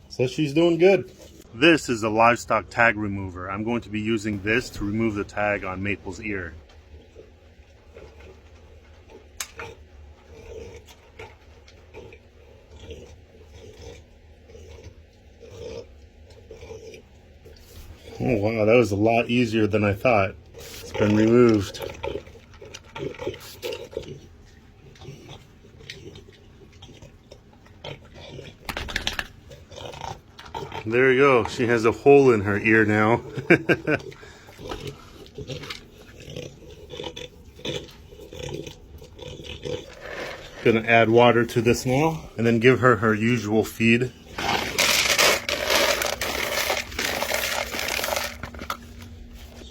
So she's doing good. This is a livestock tag remover. I'm going to be using this to remove the tag on Maple's ear. Oh wow, that was a lot easier than I thought. It's been removed. There you go. She has a hole in her ear now. Gonna add water to this now and then give her her usual feed.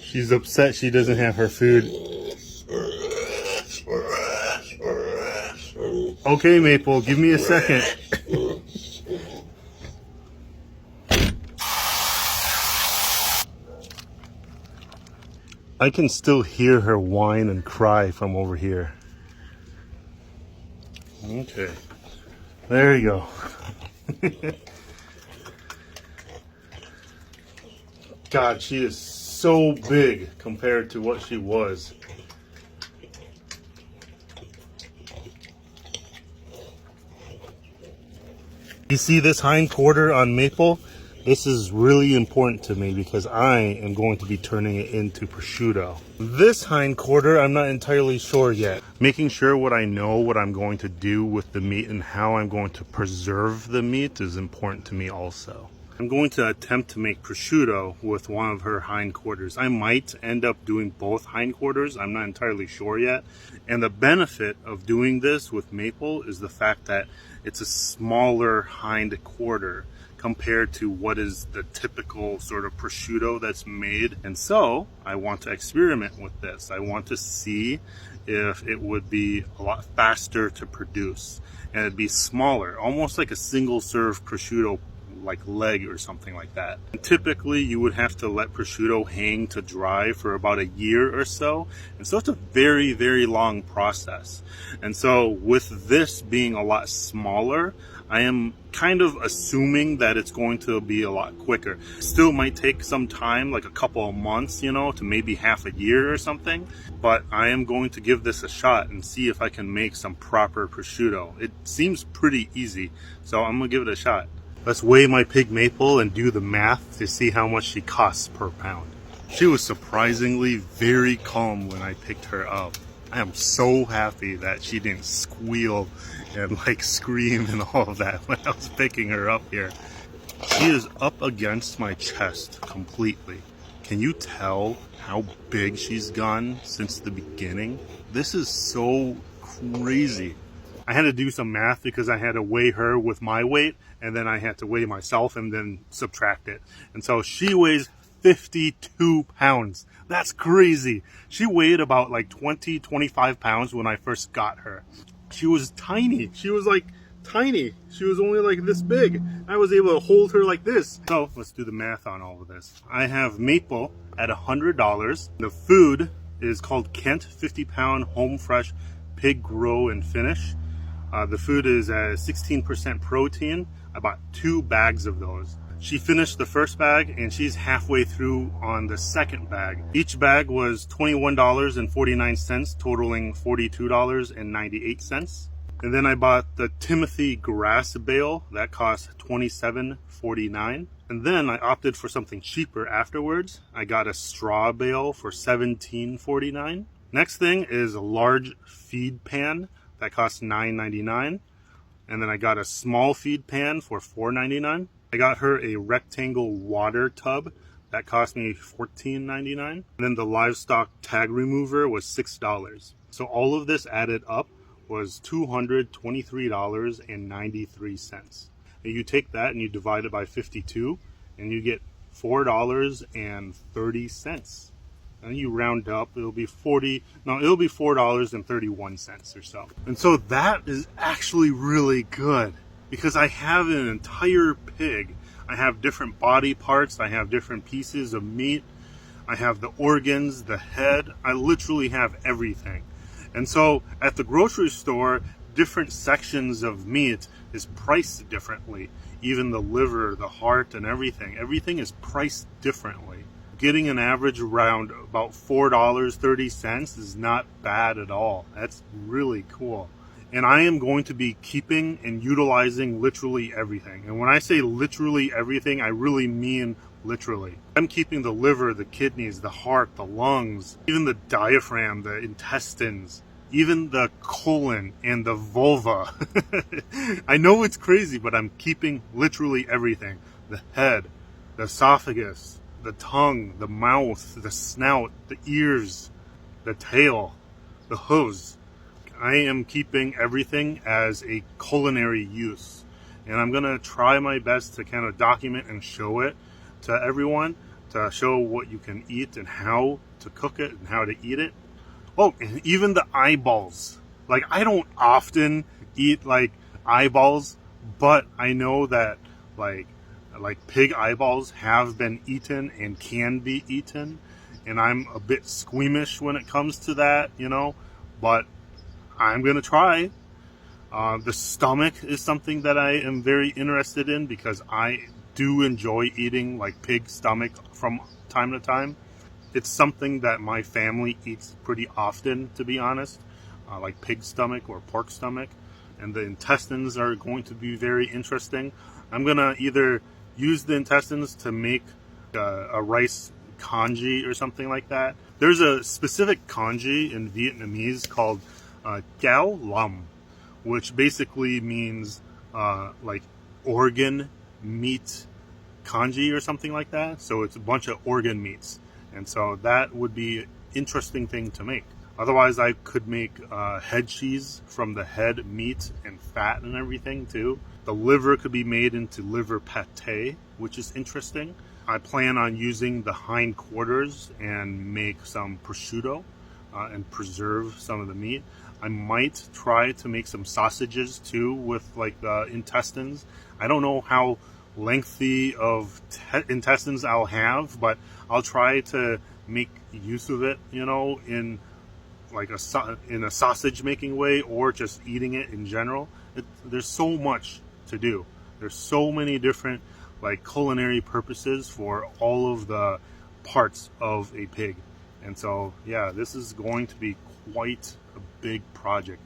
She's upset she doesn't have her food. Okay, Maple, give me a second. I can still hear her whine and cry from over here. Okay, there you go. God, she is so big compared to what she was. You see this hind quarter on Maple? This is really important to me because I am going to be turning it into prosciutto. This hind quarter, I'm not entirely sure yet. Making sure what I know what I'm going to do with the meat and how I'm going to preserve the meat is important to me also. I'm going to attempt to make prosciutto with one of her hindquarters. I might end up doing both hindquarters. I'm not entirely sure yet. And the benefit of doing this with Maple is the fact that it's a smaller hindquarter compared to what is the typical sort of prosciutto that's made. And so I want to experiment with this. I want to see if it would be a lot faster to produce and it'd be smaller, almost like a single serve prosciutto like leg or something like that. And typically you would have to let prosciutto hang to dry for about a year or so, and so it's a very, very long process. And so with this being a lot smaller, I am kind of assuming that it's going to be a lot quicker. Still might take some time, like a couple of months, you know, to maybe half a year or something, but I am going to give this a shot and see if I can make some proper prosciutto. It seems pretty easy, so I'm gonna give it a shot. Let's weigh my pig Maple and do the math to see how much she costs per pound. She was surprisingly very calm when I picked her up. I am so happy that she didn't squeal and like scream and all of that when I was picking her up here. She is up against my chest completely. Can you tell how big she's gone since the beginning? This is so crazy. I had to do some math because I had to weigh her with my weight and then I had to weigh myself and then subtract it. And so she weighs 52 pounds. That's crazy. She weighed about like 20, 25 pounds when I first got her. She was tiny. She was like tiny. She was only like this big. I was able to hold her like this. So let's do the math on all of this. I have Maple at $100. The food is called Kent 50-pound home fresh pig grow and finish. The food is 16% protein. I bought 2 bags of those. She finished the first bag and she's halfway through on the second bag. Each bag was $21.49, totaling $42.98. And then I bought the Timothy grass bale that cost $27.49. And then I opted for something cheaper afterwards. I got a straw bale for $17.49. Next thing is a large feed pan that costs $9.99. And then I got a small feed pan for $4.99. I got her a rectangle water tub that cost me $14.99. And then the livestock tag remover was $6. So all of this added up was $223.93. And you take that and you divide it by 52 and you get $4.30. And you round up, it'll be $4.31 or so. And so that is actually really good because I have an entire pig. I have different body parts, I have different pieces of meat, I have the organs, the head, I literally have everything. And so at the grocery store, different sections of meat is priced differently. Even the liver, the heart, and everything is priced differently. Getting an average around about $4.30 is not bad at all. That's really cool. And I am going to be keeping and utilizing literally everything. And when I say literally everything, I really mean literally. I'm keeping the liver, the kidneys, the heart, the lungs, even the diaphragm, the intestines, even the colon and the vulva. I know it's crazy, but I'm keeping literally everything. The head, the esophagus, the tongue, the mouth, the snout, the ears, the tail, the hooves. I am keeping everything as a culinary use. And I'm going to try my best to kind of document and show it to everyone, to show what you can eat and how to cook it and how to eat it. Oh, and even the eyeballs. Like, I don't often eat like eyeballs, but I know that like pig eyeballs have been eaten and can be eaten. And I'm a bit squeamish when it comes to that, you know, but I'm going to try. The stomach is something that I am very interested in because I do enjoy eating like pig stomach from time to time. It's something that my family eats pretty often, to be honest, like pig stomach or pork stomach. And the intestines are going to be very interesting. I'm going to either use the intestines to make a rice congee or something like that. There's a specific congee in Vietnamese called gao lam, which basically means like organ meat congee or something like that. So it's a bunch of organ meats. And so that would be an interesting thing to make. Otherwise, I could make head cheese from the head meat and fat and everything too. The liver could be made into liver pate, which is interesting. I plan on using the hindquarters and make some prosciutto and preserve some of the meat. I might try to make some sausages too with like the intestines. I don't know how lengthy of intestines I'll have, but I'll try to make use of it, you know, in like a sausage making way or just eating it in general. There's so much to do. There's so many different like culinary purposes for all of the parts of a pig. And so, yeah, this is going to be quite a big project.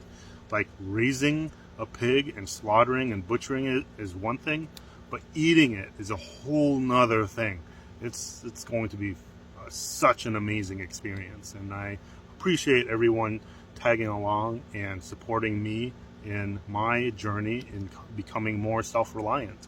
Like raising a pig and slaughtering and butchering it is one thing, but eating it is a whole nother thing. It's going to be such an amazing experience, and I appreciate everyone tagging along and supporting me in my journey in becoming more self-reliant.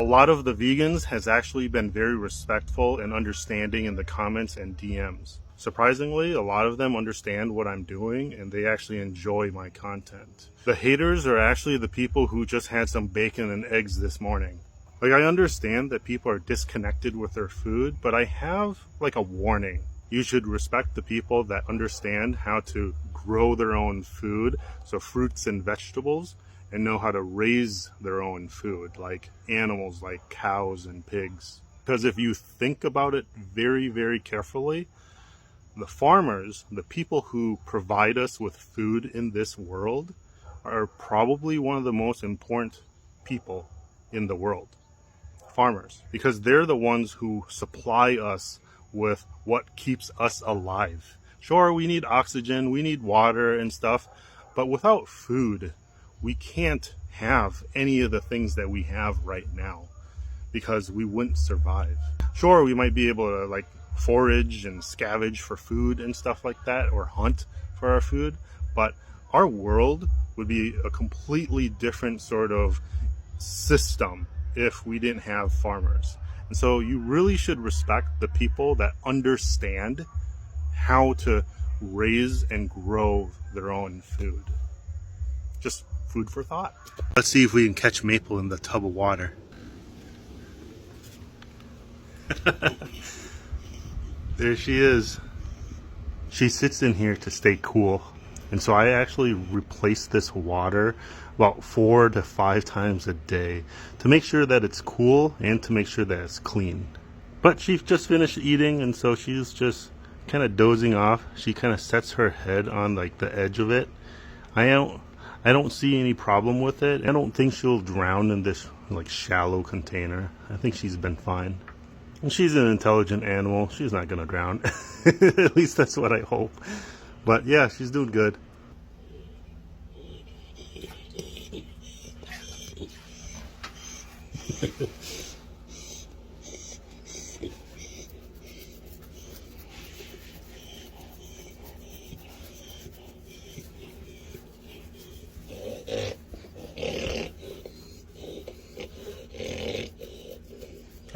A lot of the vegans has actually been very respectful and understanding in the comments and DMs. Surprisingly, a lot of them understand what I'm doing and they actually enjoy my content. The haters are actually the people who just had some bacon and eggs this morning. Like, I understand that people are disconnected with their food, but I have like a warning. You should respect the people that understand how to grow their own food, so fruits and vegetables, and know how to raise their own food, like animals like cows and pigs. Because if you think about it very, very carefully, the farmers, the people who provide us with food in this world, are probably one of the most important people in the world. Farmers, because they're the ones who supply us with what keeps us alive. Sure, we need oxygen, we need water and stuff, but without food, we can't have any of the things that we have right now because we wouldn't survive. Sure, we might be able to like forage and scavenge for food and stuff like that, or hunt for our food, but our world would be a completely different sort of system if we didn't have farmers. And so you really should respect the people that understand how to raise and grow their own food. Just food for thought. Let's see if we can catch Maple in the tub of water. There she is. She sits in here to stay cool. And so I actually replace this water about 4 to 5 times a day to make sure that it's cool and to make sure that it's clean. But she just finished eating, and so she's just kind of dozing off. She kind of sets her head on like the edge of it. I don't see any problem with it. I don't think she'll drown in this like shallow container. I think she's been fine. And she's an intelligent animal. She's not gonna drown. At least that's what I hope. But yeah, she's doing good.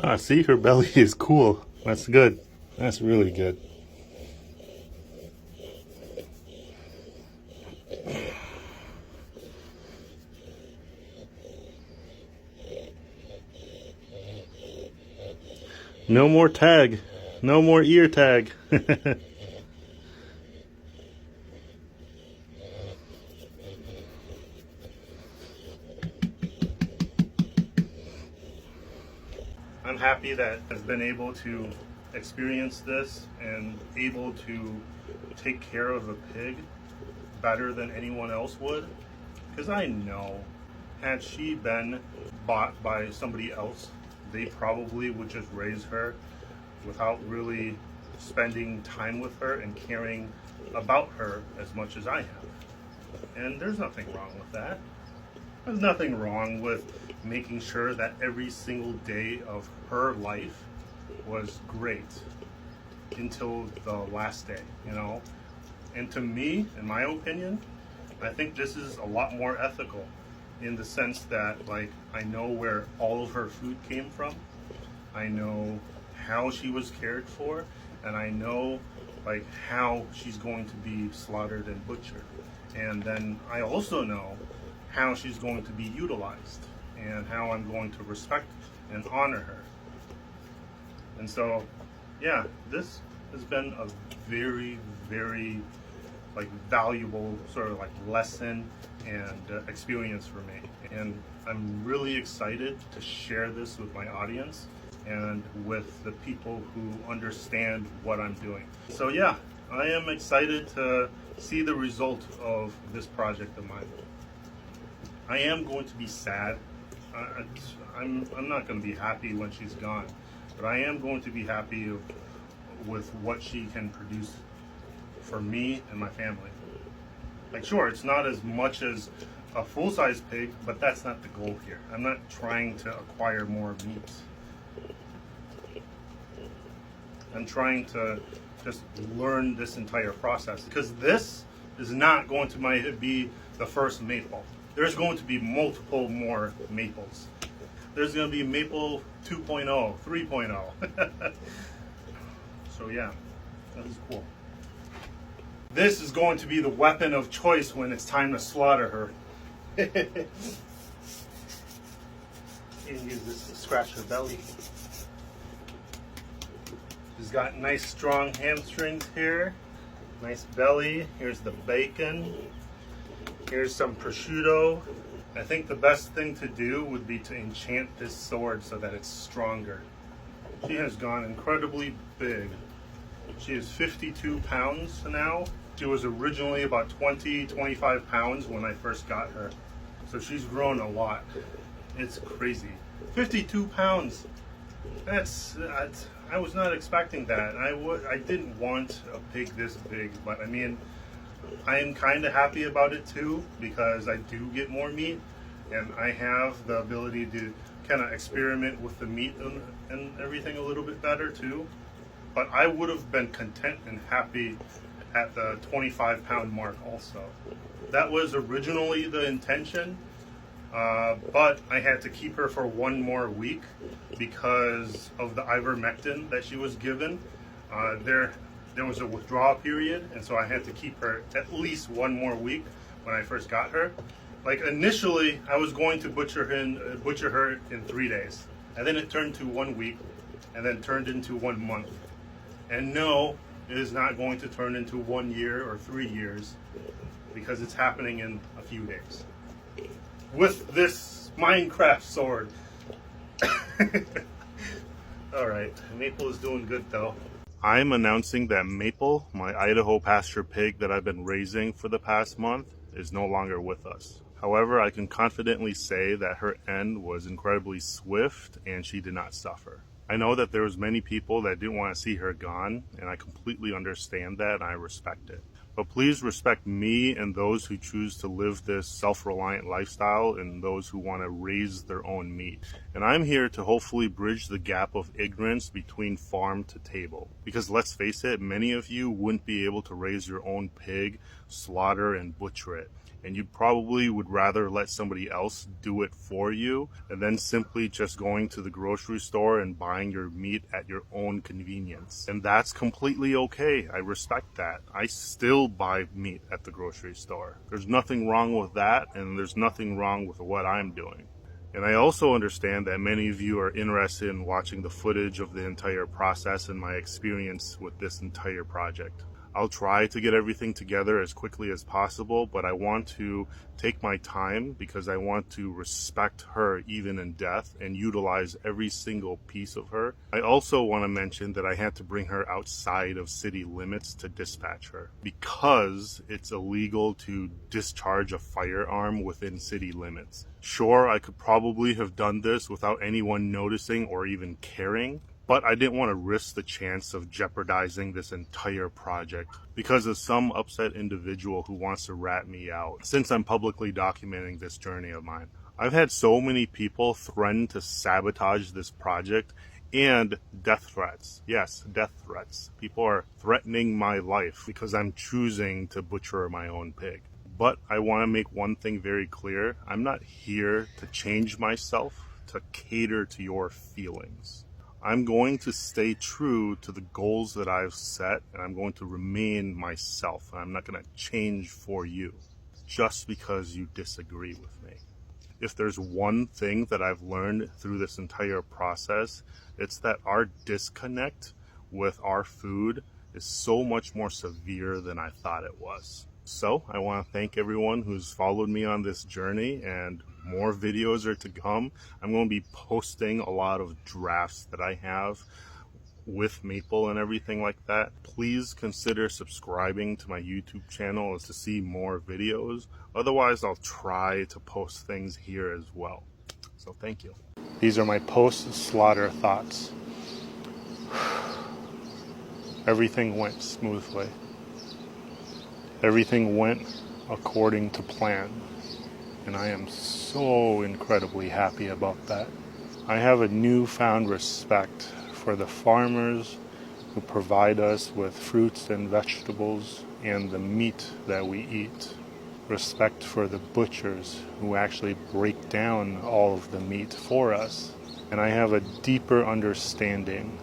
Ah, see, her belly is cool. That's good. That's really good. No more tag. No more ear tag. I'm happy that I've been able to experience this and able to take care of a pig better than anyone else would. Because I know, had she been bought by somebody else, they probably would just raise her without really spending time with her and caring about her as much as I have. And there's nothing wrong with that. There's nothing wrong with making sure that every single day of her life was great until the last day, you know? And to me, in my opinion, I think this is a lot more ethical in the sense that, like, I know where all of her food came from, I know how she was cared for, and I know, like, how she's going to be slaughtered and butchered. And then I also know how she's going to be utilized and how I'm going to respect and honor her. And so, yeah, this has been a very, very, like, valuable sort of like lesson and experience for me. And I'm really excited to share this with my audience and with the people who understand what I'm doing. So yeah, I am excited to see the result of this project of mine. I am going to be sad. I'm not going to be happy when she's gone, but I am going to be happy with what she can produce for me and my family. Like, sure, it's not as much as a full-size pig, but that's not the goal here. I'm not trying to acquire more meat. I'm trying to just learn this entire process, because this is not going to be the first maple. There's going to be multiple more maples. There's going to be maple 2.0, 3.0. So yeah, that is cool. This is going to be the weapon of choice when it's time to slaughter her. And use this to scratch her belly. She's got nice strong hamstrings here. Nice belly. Here's the bacon. Here's some prosciutto. I think the best thing to do would be to enchant this sword so that it's stronger. She has gone incredibly big. She is 52 pounds now. She was originally about 25 pounds when I first got her. So she's grown a lot. It's crazy. 52 pounds. That's I was not expecting that. I didn't want a pig this big, but I mean, I am kind of happy about it too, because I do get more meat and I have the ability to kind of experiment with the meat and everything a little bit better too. But I would have been content and happy at the 25-pound mark also. That was originally the intention, but I had to keep her for one more week because of the ivermectin that she was given. There was a withdrawal period, and so I had to keep her at least one more week when I first got her. Like, initially, I was going to butcher her in 3 days, and then it turned to 1 week, and then turned into 1 month. And no, it is not going to turn into 1 year or 3 years, because it's happening in a few days. With this Minecraft sword. Alright, Maple is doing good though. I'm announcing that Maple, my Idaho pasture pig that I've been raising for the past month, is no longer with us. However, I can confidently say that her end was incredibly swift and she did not suffer. I know that there was many people that didn't want to see her gone, and I completely understand that and I respect it. But please respect me and those who choose to live this self-reliant lifestyle and those who want to raise their own meat. And I'm here to hopefully bridge the gap of ignorance between farm to table. Because let's face it, many of you wouldn't be able to raise your own pig, slaughter, and butcher it. And you probably would rather let somebody else do it for you and then simply just going to the grocery store and buying your meat at your own convenience. And that's completely okay. I respect that. I still buy meat at the grocery store. There's nothing wrong with that, and there's nothing wrong with what I'm doing. And I also understand that many of you are interested in watching the footage of the entire process and my experience with this entire project. I'll try to get everything together as quickly as possible, but I want to take my time because I want to respect her even in death and utilize every single piece of her. I also want to mention that I had to bring her outside of city limits to dispatch her because it's illegal to discharge a firearm within city limits. Sure, I could probably have done this without anyone noticing or even caring, but I didn't want to risk the chance of jeopardizing this entire project because of some upset individual who wants to rat me out since I'm publicly documenting this journey of mine. I've had so many people threaten to sabotage this project and death threats. Yes, death threats. People are threatening my life because I'm choosing to butcher my own pig. But I want to make one thing very clear. I'm not here to change myself to cater to your feelings. I'm going to stay true to the goals that I've set, and I'm going to remain myself. I'm not going to change for you just because you disagree with me. If there's one thing that I've learned through this entire process, it's that our disconnect with our food is so much more severe than I thought it was. So I want to thank everyone who's followed me on this journey, and more videos are to come. I'm going to be posting a lot of drafts that I have with maple and everything like that. Please consider subscribing to my YouTube channel to see more videos. Otherwise, I'll try to post things here as well. So thank you. These are my post-slaughter thoughts. Everything went smoothly. Everything went according to plan, and I am so incredibly happy about that. I have a newfound respect for the farmers who provide us with fruits and vegetables and the meat that we eat. Respect for the butchers who actually break down all of the meat for us. And I have a deeper understanding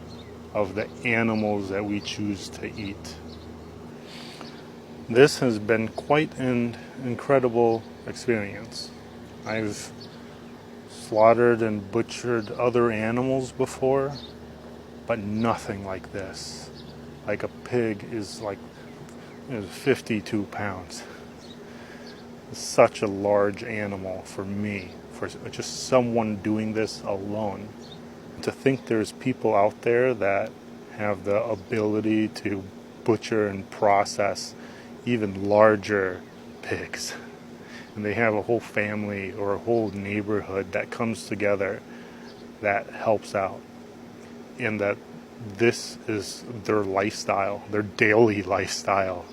of the animals that we choose to eat. This has been quite an incredible experience. I've slaughtered and butchered other animals before, but nothing like this. Like a pig is 52 pounds. It's such a large animal for me, for just someone doing this alone. To think there's people out there that have the ability to butcher and process even larger pigs. And they have a whole family or a whole neighborhood that comes together that helps out. And that this is their lifestyle, their daily lifestyle.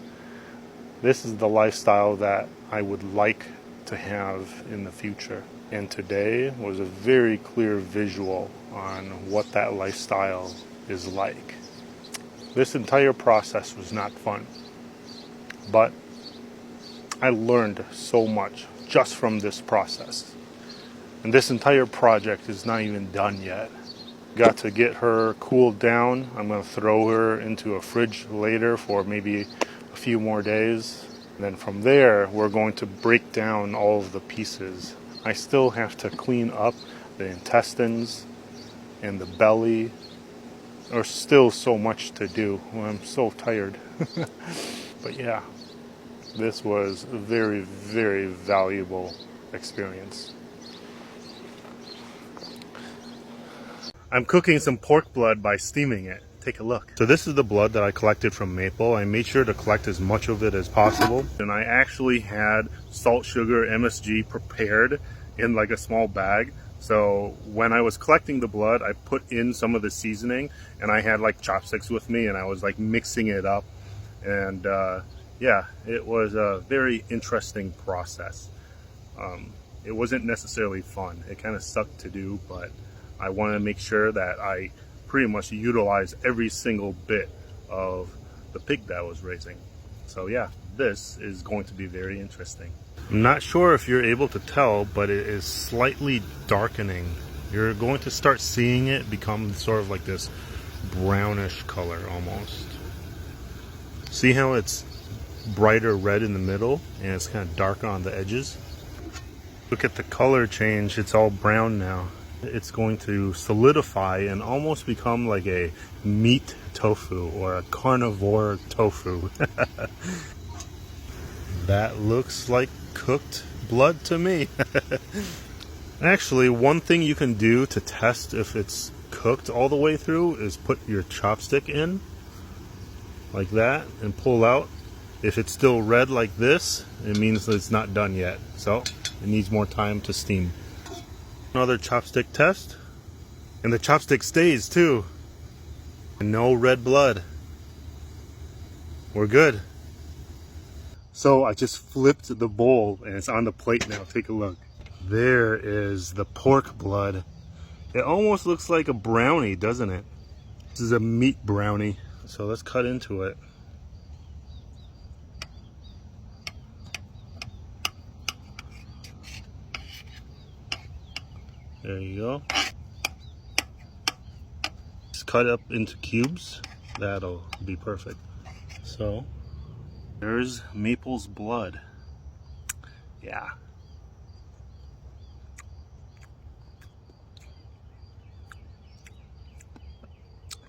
This is the lifestyle that I would like to have in the future. And today was a very clear visual on what that lifestyle is like. This entire process was not fun. But I learned so much just from this process. And this entire project is not even done yet. Got to get her cooled down. I'm going to throw her into a fridge later for maybe a few more days. And then from there, we're going to break down all of the pieces. I still have to clean up the intestines and the belly. There's still so much to do. I'm so tired. But yeah, this was a very, very valuable experience. I'm cooking some pork blood by steaming it. Take a look. So this is the blood that I collected from maple. I made sure to collect as much of it as possible. And I actually had salt, sugar, MSG prepared in like a small bag. So when I was collecting the blood, I put in some of the seasoning, and I had like chopsticks with me, and I was like mixing it up. And yeah, it was a very interesting process. It wasn't necessarily fun. It kind of sucked to do, but I wanted to make sure that I pretty much utilize every single bit of the pig that I was raising. So yeah, this is going to be very interesting. I'm not sure if you're able to tell, but it is slightly darkening. You're going to start seeing it become sort of like this brownish color almost. See how it's brighter red in the middle and it's kind of darker on the edges? Look at the color change, it's all brown now. It's going to solidify and almost become like a meat tofu or a carnivore tofu. That looks like cooked blood to me. Actually, one thing you can do to test if it's cooked all the way through is put your chopstick in like that and pull out. If it's still red like this, it means that it's not done yet. So it needs more time to steam. Another chopstick test. And the chopstick stays too. And no red blood. We're good. So I just flipped the bowl and it's on the plate now. Take a look. There is the pork blood. It almost looks like a brownie, doesn't it? This is a meat brownie. So let's cut into it. There you go. Just cut up into cubes. That'll be perfect. So there's Maple's blood. Yeah.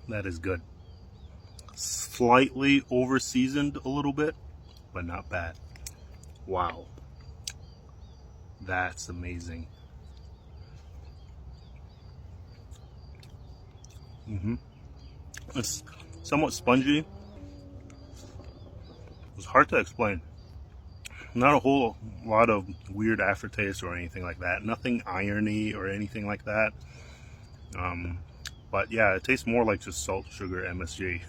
That is good. Slightly over seasoned a little bit, but not bad. Wow. That's amazing. It's somewhat spongy. It's hard to explain. Not a whole lot of weird aftertaste or anything like that. Nothing irony or anything like that. But yeah, it tastes more like just salt, sugar, MSG.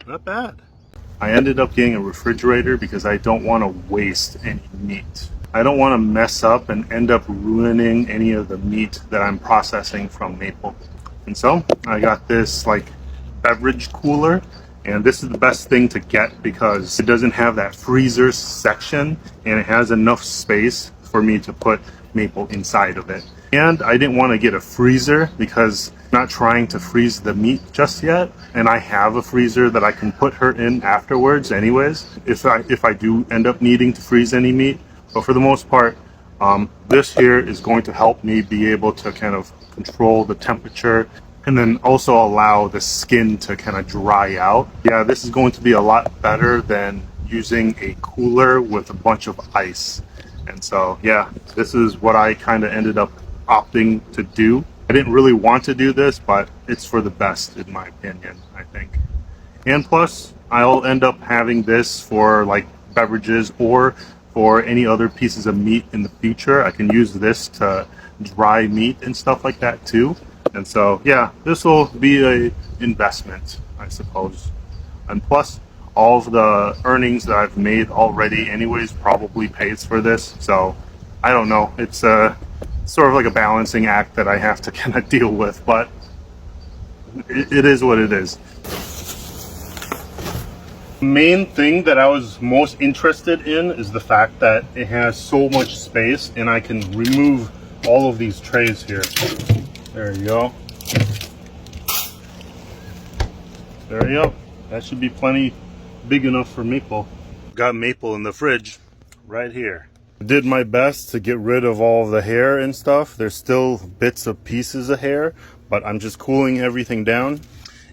Not bad. I ended up getting a refrigerator because I don't want to waste any meat. I don't want to mess up and end up ruining any of the meat that I'm processing from Maple. And so I got this like beverage cooler, and this is the best thing to get because it doesn't have that freezer section and it has enough space for me to put Maple inside of it. And I didn't want to get a freezer because I'm not trying to freeze the meat just yet, and I have a freezer that I can put her in afterwards anyways if I do end up needing to freeze any meat. But for the most part, this here is going to help me be able to kind of control the temperature and then also allow the skin to kind of dry out. Yeah, this is going to be a lot better than using a cooler with a bunch of ice. And so yeah, this is what I kind of ended up opting to do. I didn't really want to do this, but it's for the best in my opinion, I think. And plus, I'll end up having this for like beverages or for any other pieces of meat in the future. I can use this to dry meat and stuff like that too. And so yeah, this will be a investment, I suppose. And plus, all of the earnings that I've made already anyways probably pays for this. So I don't know, it's sort of like a balancing act that I have to kind of deal with, but it is what it is. Main thing that I was most interested in is the fact that it has so much space and I can remove all of these trays here. There you go. There you go. That should be plenty big enough for Maple. Got Maple in the fridge right here. I did my best to get rid of all of the hair and stuff. There's still bits of pieces of hair, but I'm just cooling everything down.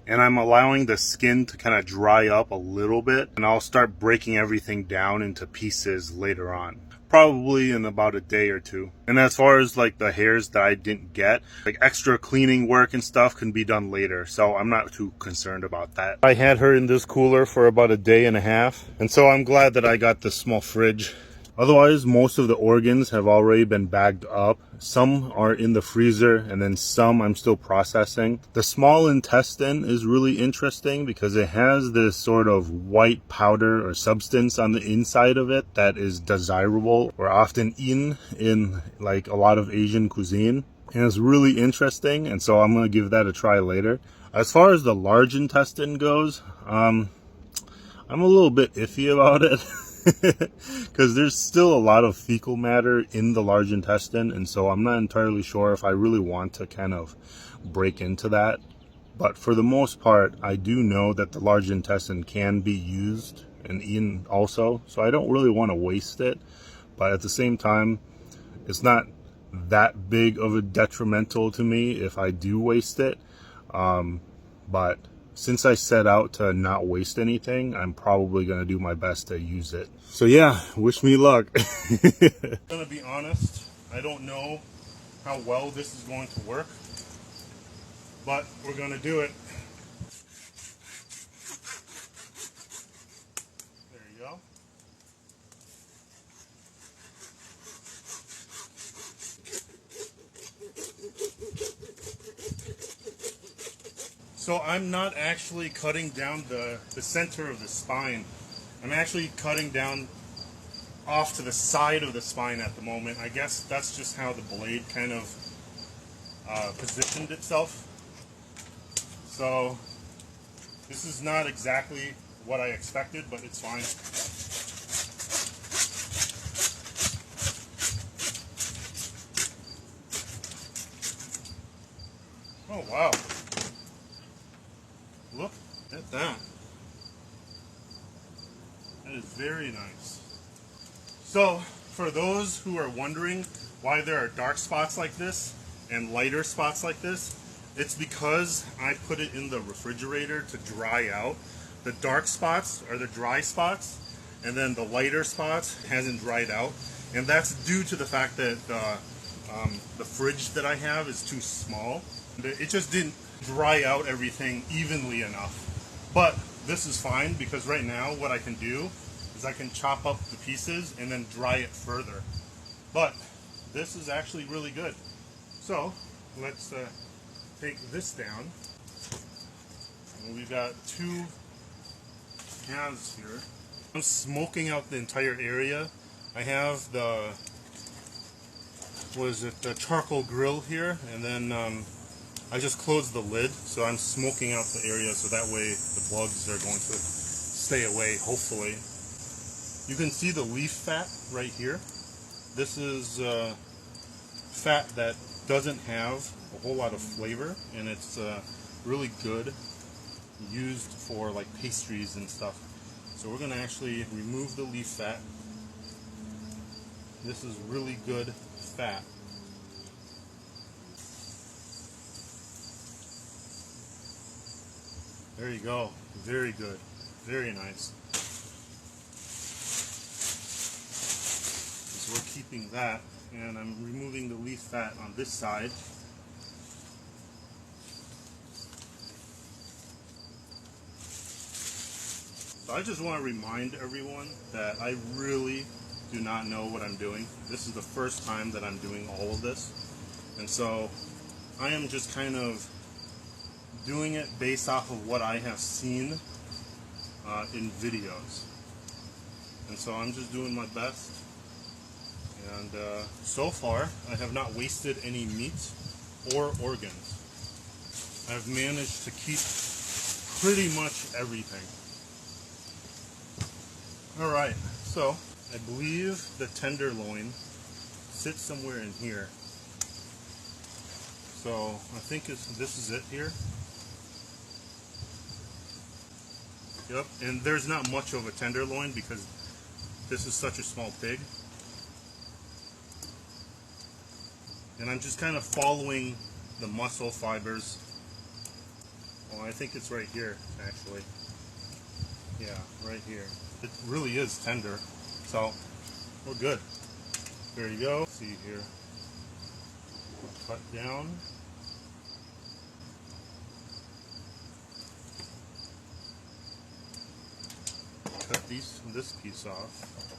And I'm allowing the skin to kind of dry up a little bit, and I'll start breaking everything down into pieces later on, probably in about a day or two. And as far as like the hairs that I didn't get, like extra cleaning work and stuff can be done later, so I'm not too concerned about that. I had her in this cooler for about a day and a half, and so I'm glad that I got this small fridge. Otherwise, most of the organs have already been bagged up. Some are in the freezer, and then some I'm still processing. The small intestine is really interesting because it has this sort of white powder or substance on the inside of it that is desirable or often eaten in like a lot of Asian cuisine. And it's really interesting, and so I'm going to give that a try later. As far as the large intestine goes, I'm a little bit iffy about it. Because there's still a lot of fecal matter in the large intestine, and so I'm not entirely sure if I really want to kind of break into that. But for the most part, I do know that the large intestine can be used and eaten also, so I don't really want to waste it. But at the same time, it's not that big of a detrimental to me if I do waste it. But since I set out to not waste anything, I'm probably going to do my best to use it. So yeah, wish me luck. I'm going to be honest, I don't know how well this is going to work, but we're going to do it. There you go. So I'm not actually cutting down the center of the spine. I'm actually cutting down off to the side of the spine at the moment. I guess that's just how the blade kind of positioned itself. So this is not exactly what I expected, but it's fine. Oh wow. Look at that. That is very nice. So, for those who are wondering why there are dark spots like this and lighter spots like this, it's because I put it in the refrigerator to dry out. The dark spots are the dry spots, and then the lighter spots hasn't dried out. And that's due to the fact that the fridge that I have is too small. It just didn't dry out everything evenly enough. But this is fine because right now what I can do is I can chop up the pieces and then dry it further. But this is actually really good. So let's take this down. And we've got two halves here. I'm smoking out the entire area. I have the charcoal grill here, and then I just closed the lid, so I'm smoking out the area so that way the bugs are going to stay away, hopefully. You can see the leaf fat right here. This is fat that doesn't have a whole lot of flavor, and it's really good, used for like pastries and stuff. So we're going to actually remove the leaf fat. This is really good fat. There you go. Very good. Very nice. So we're keeping that, and I'm removing the leaf fat on this side. So I just want to remind everyone that I really do not know what I'm doing. This is the first time that I'm doing all of this. And so I am just kind of doing it based off of what I have seen in videos. And so I'm just doing my best. And so far, I have not wasted any meat or organs. I've managed to keep pretty much everything. Alright, so I believe the tenderloin sits somewhere in here. So I think this is it here. Yep, and there's not much of a tenderloin because this is such a small pig. And I'm just kind of following the muscle fibers. Well, I think it's right here, actually. Yeah, right here. It really is tender, so we're good. There you go. Let's see here. Cut down. Cut this piece off.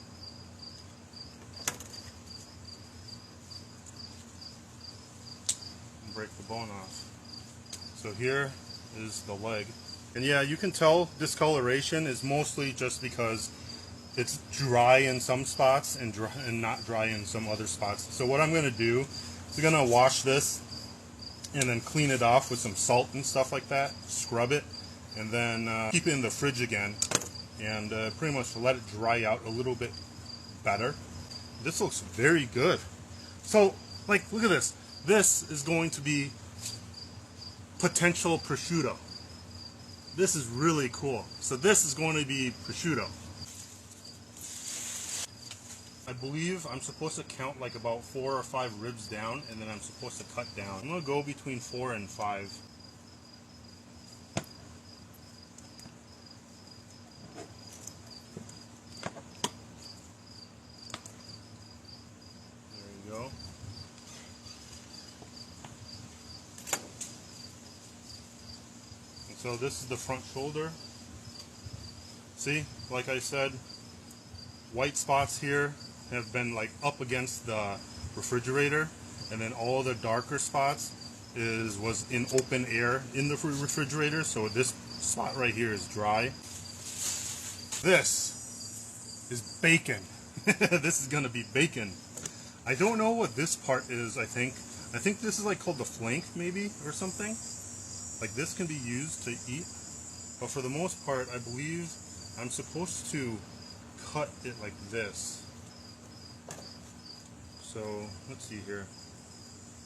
break the bone off. So here is the leg. And yeah, you can tell discoloration is mostly just because it's dry in some spots and not dry in some other spots. So what I'm going to do is I'm going to wash this and then clean it off with some salt and stuff like that, scrub it, and then keep it in the fridge again and pretty much let it dry out a little bit better. This looks very good. So, like, look at this. This is going to be potential prosciutto. This is really cool. So this is going to be prosciutto. I believe I'm supposed to count like about 4 or 5 ribs down, and then I'm supposed to cut down. I'm going to go between 4 and 5. There you go. And so this is the front shoulder. See, like I said, white spots here have been like up against the refrigerator, and then all the darker spots was in open air in the refrigerator, so this spot right here is dry. This is bacon. This is gonna be bacon. I don't know what this part is. I think this is like called the flank maybe or something. Like this can be used to eat, but for the most part I believe I'm supposed to cut it like this. So let's see here.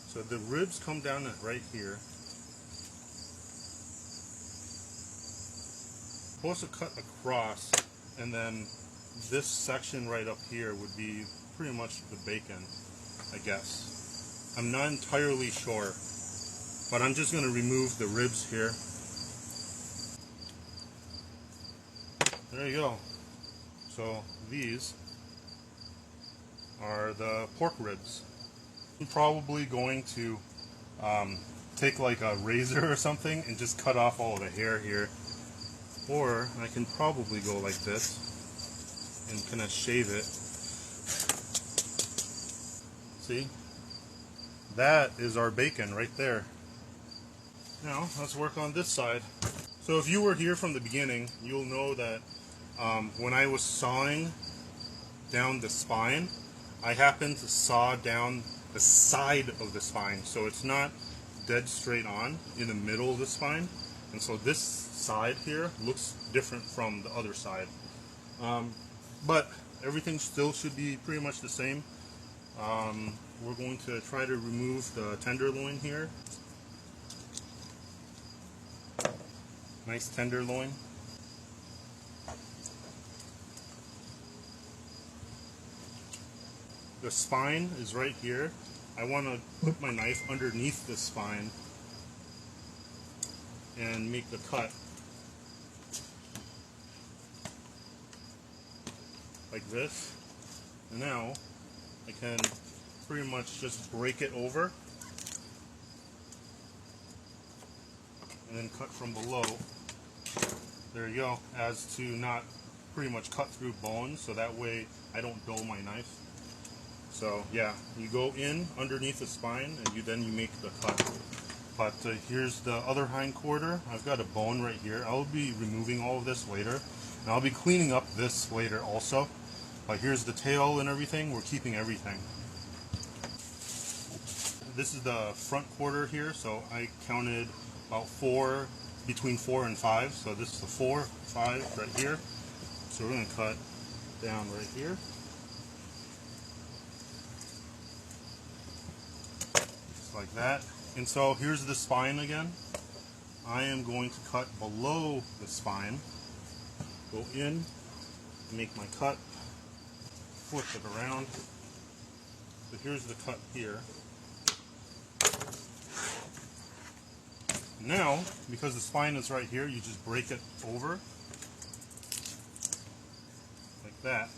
So the ribs come down right here. Supposed to cut across, and then this section right up here would be pretty much the bacon, I guess. I'm not entirely sure, but I'm just going to remove the ribs here. There you go. So these are the pork ribs. I'm probably going to take like a razor or something and just cut off all the hair here. Or I can probably go like this and kind of shave it. See? That is our bacon right there. Now let's work on this side. So if you were here from the beginning, you'll know that when I was sawing down the spine, I happened to saw down the side of the spine, so it's not dead straight on in the middle of the spine, and so this side here looks different from the other side, but everything still should be pretty much the same. We're going to try to remove the tenderloin here. Nice tenderloin. The spine is right here. I want to put my knife underneath the spine and make the cut like this. And now I can pretty much just break it over and then cut from below. There you go, as to not pretty much cut through bone, so that way I don't dull my knife. So yeah, you go in underneath the spine and then you make the cut. But here's the other hindquarter. I've got a bone right here. I'll be removing all of this later, and I'll be cleaning up this later also. But here's the tail and everything. We're keeping everything. This is the front quarter here, so I counted about between 4 and 5. So this is the 4, 5 right here. So we're going to cut down right here. Like that. And so here's the spine again. I am going to cut below the spine, go in, make my cut, flip it around. So here's the cut here. Now, because the spine is right here, you just break it over like that.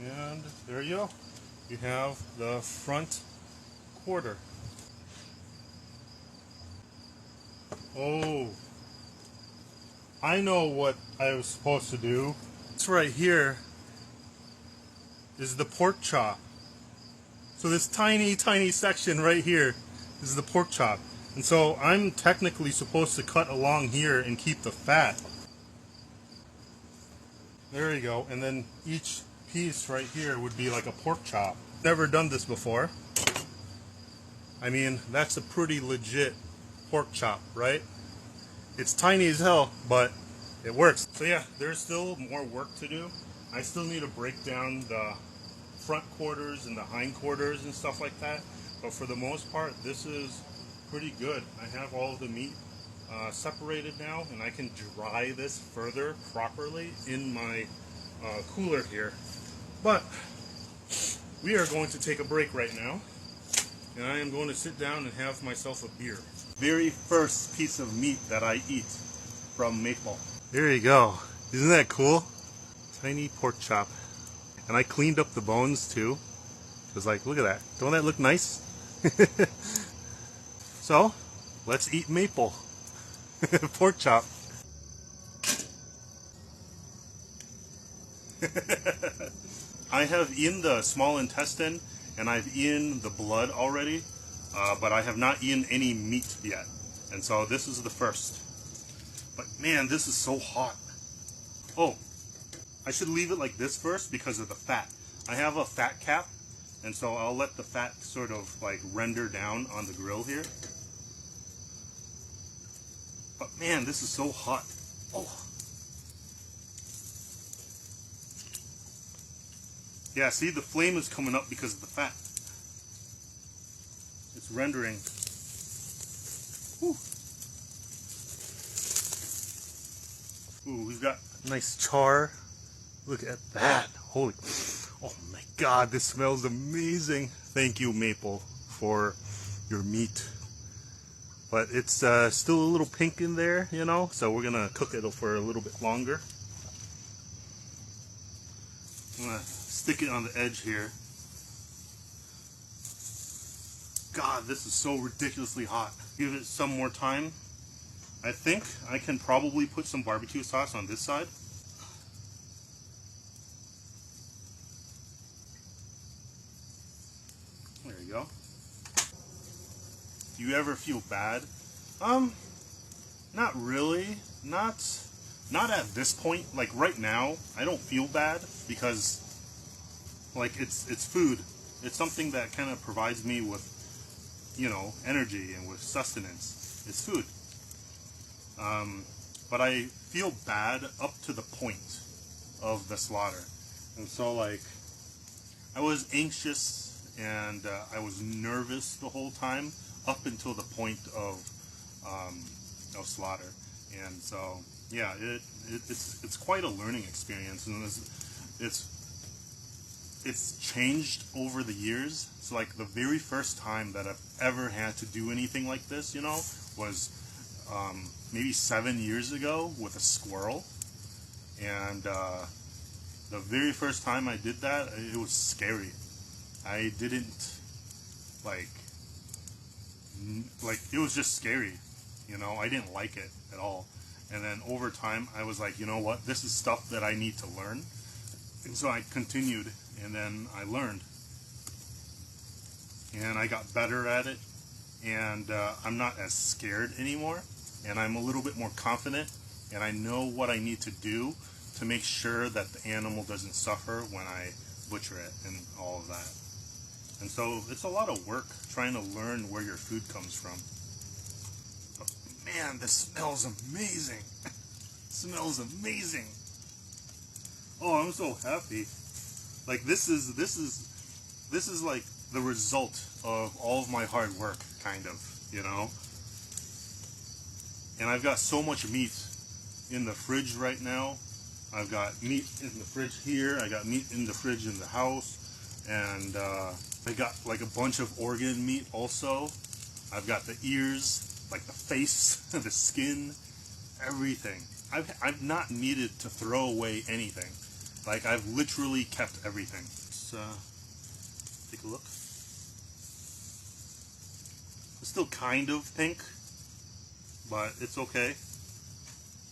And there you go. You have the front quarter. Oh, I know what I was supposed to do. This right here is the pork chop. So this tiny, tiny section right here is the pork chop. And so I'm technically supposed to cut along here and keep the fat. There you go. And then each piece right here would be like a pork chop. Never done this before. I mean, that's a pretty legit pork chop, right? It's tiny as hell, but it works. So yeah, there's still more work to do. I still need to break down the front quarters and the hind quarters and stuff like that. But for the most part, this is pretty good. I have all of the meat separated now, and I can dry this further properly in my cooler here. But we are going to take a break right now, and I am going to sit down and have myself a beer. Very first piece of meat that I eat from Maple. There you go. Isn't that cool? Tiny pork chop. And I cleaned up the bones too. It was like, look at that. Don't that look nice? So, let's eat Maple. Pork chop. I have eaten the small intestine and I've eaten the blood already, but I have not eaten any meat yet. And so this is the first. But man, this is so hot. Oh, I should leave it like this first because of the fat. I have a fat cap, and so I'll let the fat sort of like render down on the grill here. But man, this is so hot. Oh. Yeah, see, the flame is coming up because of the fat. It's rendering. Whew. Ooh, we've got nice char. Look at that. Holy. Oh my God, this smells amazing. Thank you, Maple, for your meat. But it's still a little pink in there, you know, so we're gonna cook it for a little bit longer. I'm gonna stick it on the edge here. God, this is so ridiculously hot. Give it some more time. I think I can probably put some barbecue sauce on this side. There you go. Do you ever feel bad? Not really. Not at this point. Like right now, I don't feel bad because like it's food. It's something that kind of provides me with, you know, energy and with sustenance. It's food. But I feel bad up to the point of the slaughter. And so like I was anxious and I was nervous the whole time up until the point of slaughter. And so yeah, it's quite a learning experience, and it's changed over the years. So like the very first time that I've ever had to do anything like this, you know, was maybe 7 years ago with a squirrel. And the very first time I did that, it was scary. I didn't like it was just scary, you know. I didn't like it at all. And then over time I was like, you know what, this is stuff that I need to learn. And so I continued, and then I learned, and I got better at it, and I'm not as scared anymore, and I'm a little bit more confident, and I know what I need to do to make sure that the animal doesn't suffer when I butcher it and all of that. And so it's a lot of work trying to learn where your food comes from. But man, this smells amazing. It smells amazing. Oh, I'm so happy. Like this is like the result of all of my hard work, kind of, you know. And I've got so much meat in the fridge right now. I've got meat in the fridge here. I got meat in the fridge in the house, and I got like a bunch of organ meat also. I've got the ears, like the face, the skin, everything. I've not needed to throw away anything. Like I've literally kept everything. Let's take a look. It's still kind of pink, but it's okay.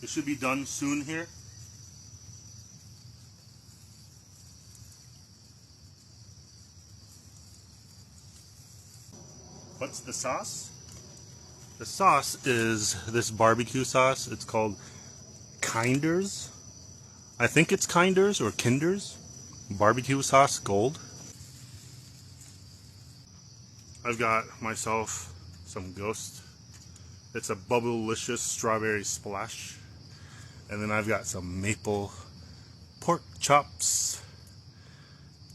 It should be done soon here. What's the sauce? The sauce is this barbecue sauce. It's called Kinders. I think it's Kinders or Kinders. Barbecue sauce gold. I've got myself some Ghost. It's a bubblicious strawberry splash. And then I've got some maple pork chops.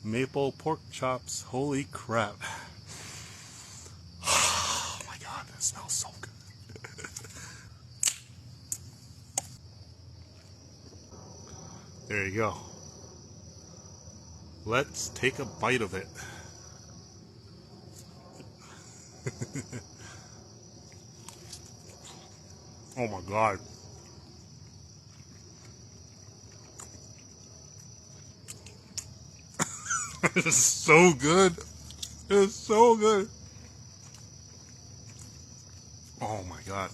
Maple pork chops. Holy crap. Oh my god, that smells so good. There you go. Let's take a bite of it. Oh my god. It's so good. It's so good. Oh my god.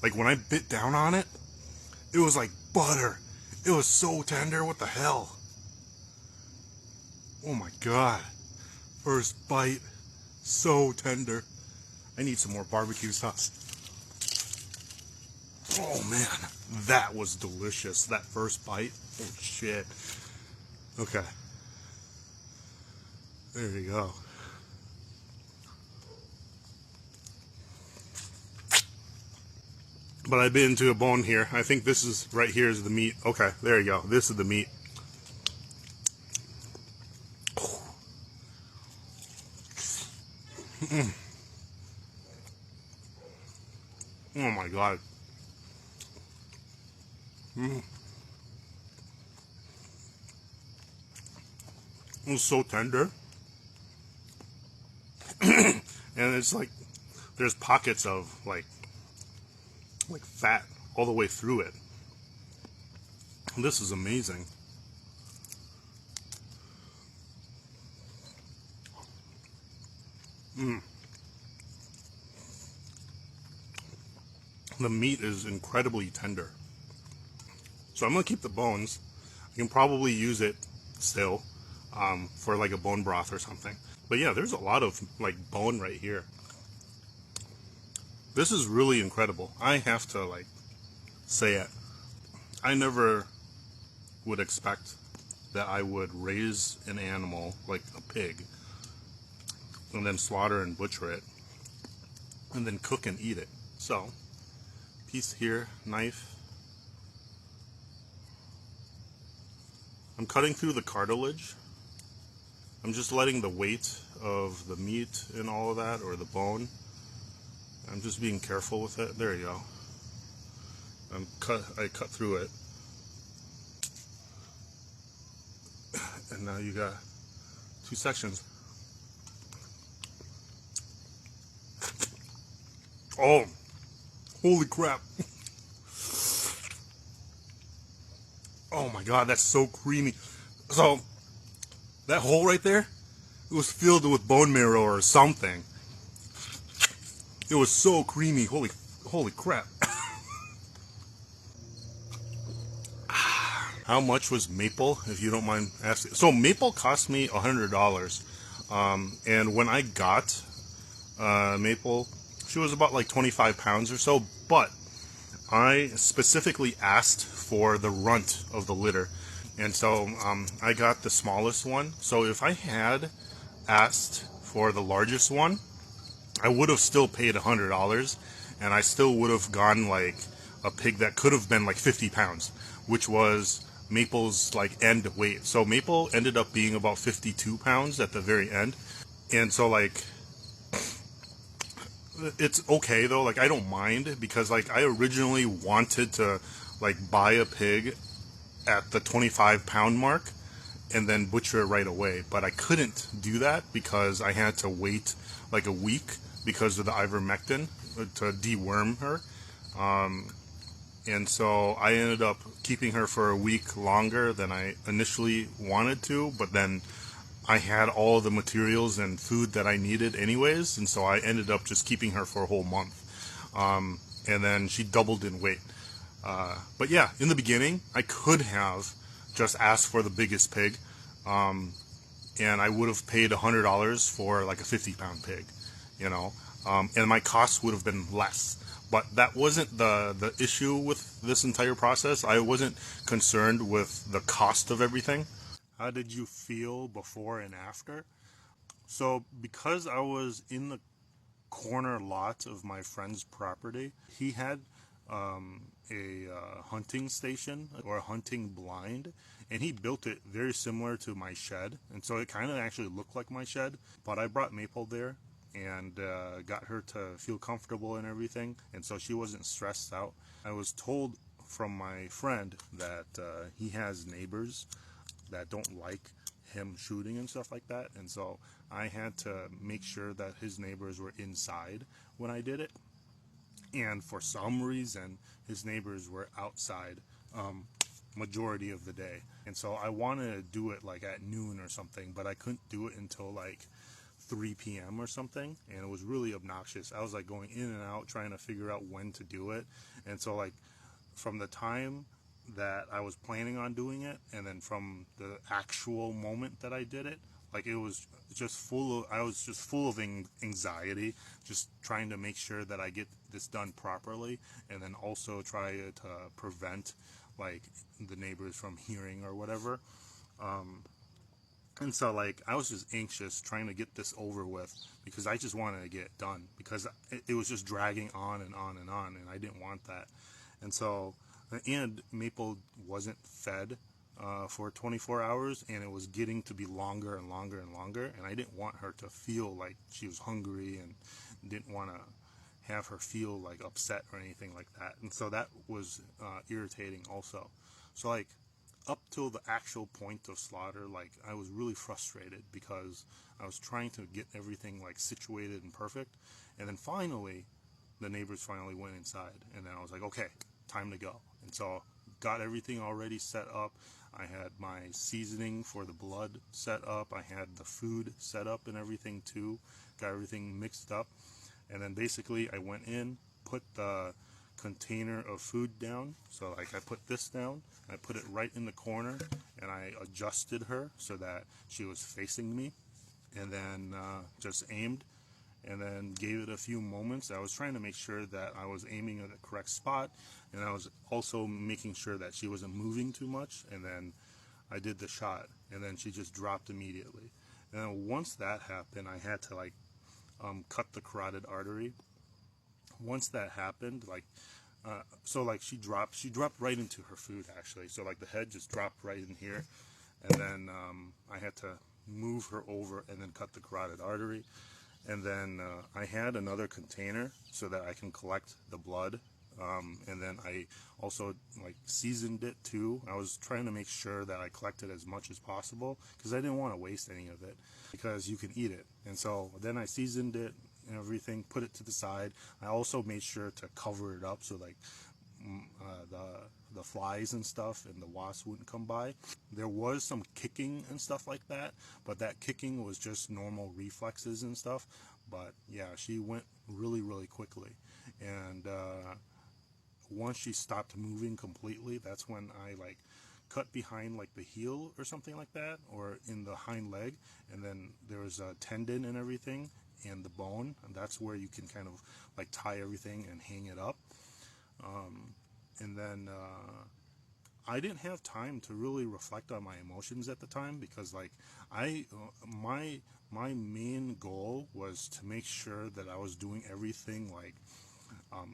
Like when I bit down on it, it was like butter. It was so tender. What the hell? Oh my god. First bite. So tender. I need some more barbecue sauce. Oh man. That was delicious. That first bite. Oh shit. Okay. There you go. But I bit into a bone here. I think this is right here is the meat. Okay, there you go. This is the meat. Oh my god. It was so tender. And it's like there's pockets of like fat all the way through it. This is amazing. The meat is incredibly tender. So I'm gonna keep the bones. I can probably use it still for like a bone broth or something. But yeah, there's a lot of like bone right here. This is really incredible. I have to like say it. I never would expect that I would raise an animal like a pig and then slaughter and butcher it and then cook and eat it. So, piece here, knife. I'm cutting through the cartilage. I'm just letting the weight of the meat and all of that, or the bone. I'm just being careful with it. There you go. I cut through it. And now you got two sections. Oh, holy crap. Oh my god, that's so creamy. So, that hole right there, it was filled with bone marrow or something. It was so creamy. Holy crap. How much was maple, if you don't mind asking? So maple cost me $100. And when I got maple, she was about like 25 pounds or so, but I specifically asked for the runt of the litter. And so I got the smallest one. So if I had asked for the largest one, I would have still paid $100, and I still would have gone like a pig that could have been like 50 pounds, which was Maple's like end weight. So Maple ended up being about 52 pounds at the very end. And so like, it's okay though. Like I don't mind, because like I originally wanted to like buy a pig at the 25 pound mark and then butcher it right away. But I couldn't do that because I had to wait like a week because of the ivermectin to deworm her. And so I ended up keeping her for a week longer than I initially wanted to, but then I had all the materials and food that I needed anyways, and so I ended up just keeping her for a whole month. And then she doubled in weight. But yeah, in the beginning, I could have just asked for the biggest pig, and I would have paid $100 for like a 50-pound pig, you know, and my costs would have been less. But that wasn't the issue with this entire process. I wasn't concerned with the cost of everything. How did you feel before and after? So, because I was in the corner lot of my friend's property, he had a hunting station or a hunting blind, and he built it very similar to my shed, and so it kind of actually looked like my shed. But I brought Maple there and got her to feel comfortable and everything, and so she wasn't stressed out. I was told from my friend that he has neighbors that don't like him shooting and stuff like that, and so I had to make sure that his neighbors were inside when I did it, and for some reason his neighbors were outside majority of the day, and so I wanted to do it like at noon or something, but I couldn't do it until like 3 p.m. or something, and it was really obnoxious. I was like going in and out trying to figure out when to do it, and so like from the time that I was planning on doing it, and then from the actual moment that I did it, like it was just full of, I was just full of anxiety, just trying to make sure that I get this done properly, and then also try to prevent like the neighbors from hearing or whatever. And so like I was just anxious trying to get this over with because I just wanted to get it done because it was just dragging on and on and on, and I didn't want that. And so, and Maple wasn't fed for 24 hours, and it was getting to be longer and longer and longer, and I didn't want her to feel like she was hungry, and didn't want to have her feel like upset or anything like that. And so that was irritating also. So like up till the actual point of slaughter, like I was really frustrated because I was trying to get everything like situated and perfect, and then finally the neighbors finally went inside, and then I was like, okay, time to go. And so got everything already set up. I had my seasoning for the blood set up, I had the food set up and everything too, got everything mixed up, and then basically I went in, put the container of food down. So like I put this down, I put it right in the corner, and I adjusted her so that she was facing me, and then just aimed, and then gave it a few moments. I was trying to make sure that I was aiming at the correct spot, and I was also making sure that she wasn't moving too much, and then I did the shot, and then she just dropped immediately. And then once that happened, I had to like cut the carotid artery. Once that happened, like so like she dropped right into her food actually. So like the head just dropped right in here, and then I had to move her over and then cut the carotid artery. And then I had another container so that I can collect the blood, and then I also like seasoned it too. I was trying to make sure that I collected as much as possible because I didn't want to waste any of it because you can eat it. And so then I seasoned it and everything, put it to the side. I also made sure to cover it up so like the flies and stuff and the wasps wouldn't come by. There was some kicking and stuff like that, but that kicking was just normal reflexes and stuff. But yeah, she went really, really quickly. And once she stopped moving completely, that's when I like cut behind like the heel or something like that, or in the hind leg, and then there was a tendon and everything and the bone, and that's where you can kind of like tie everything and hang it up. And then I didn't have time to really reflect on my emotions at the time because like my main goal was to make sure that I was doing everything like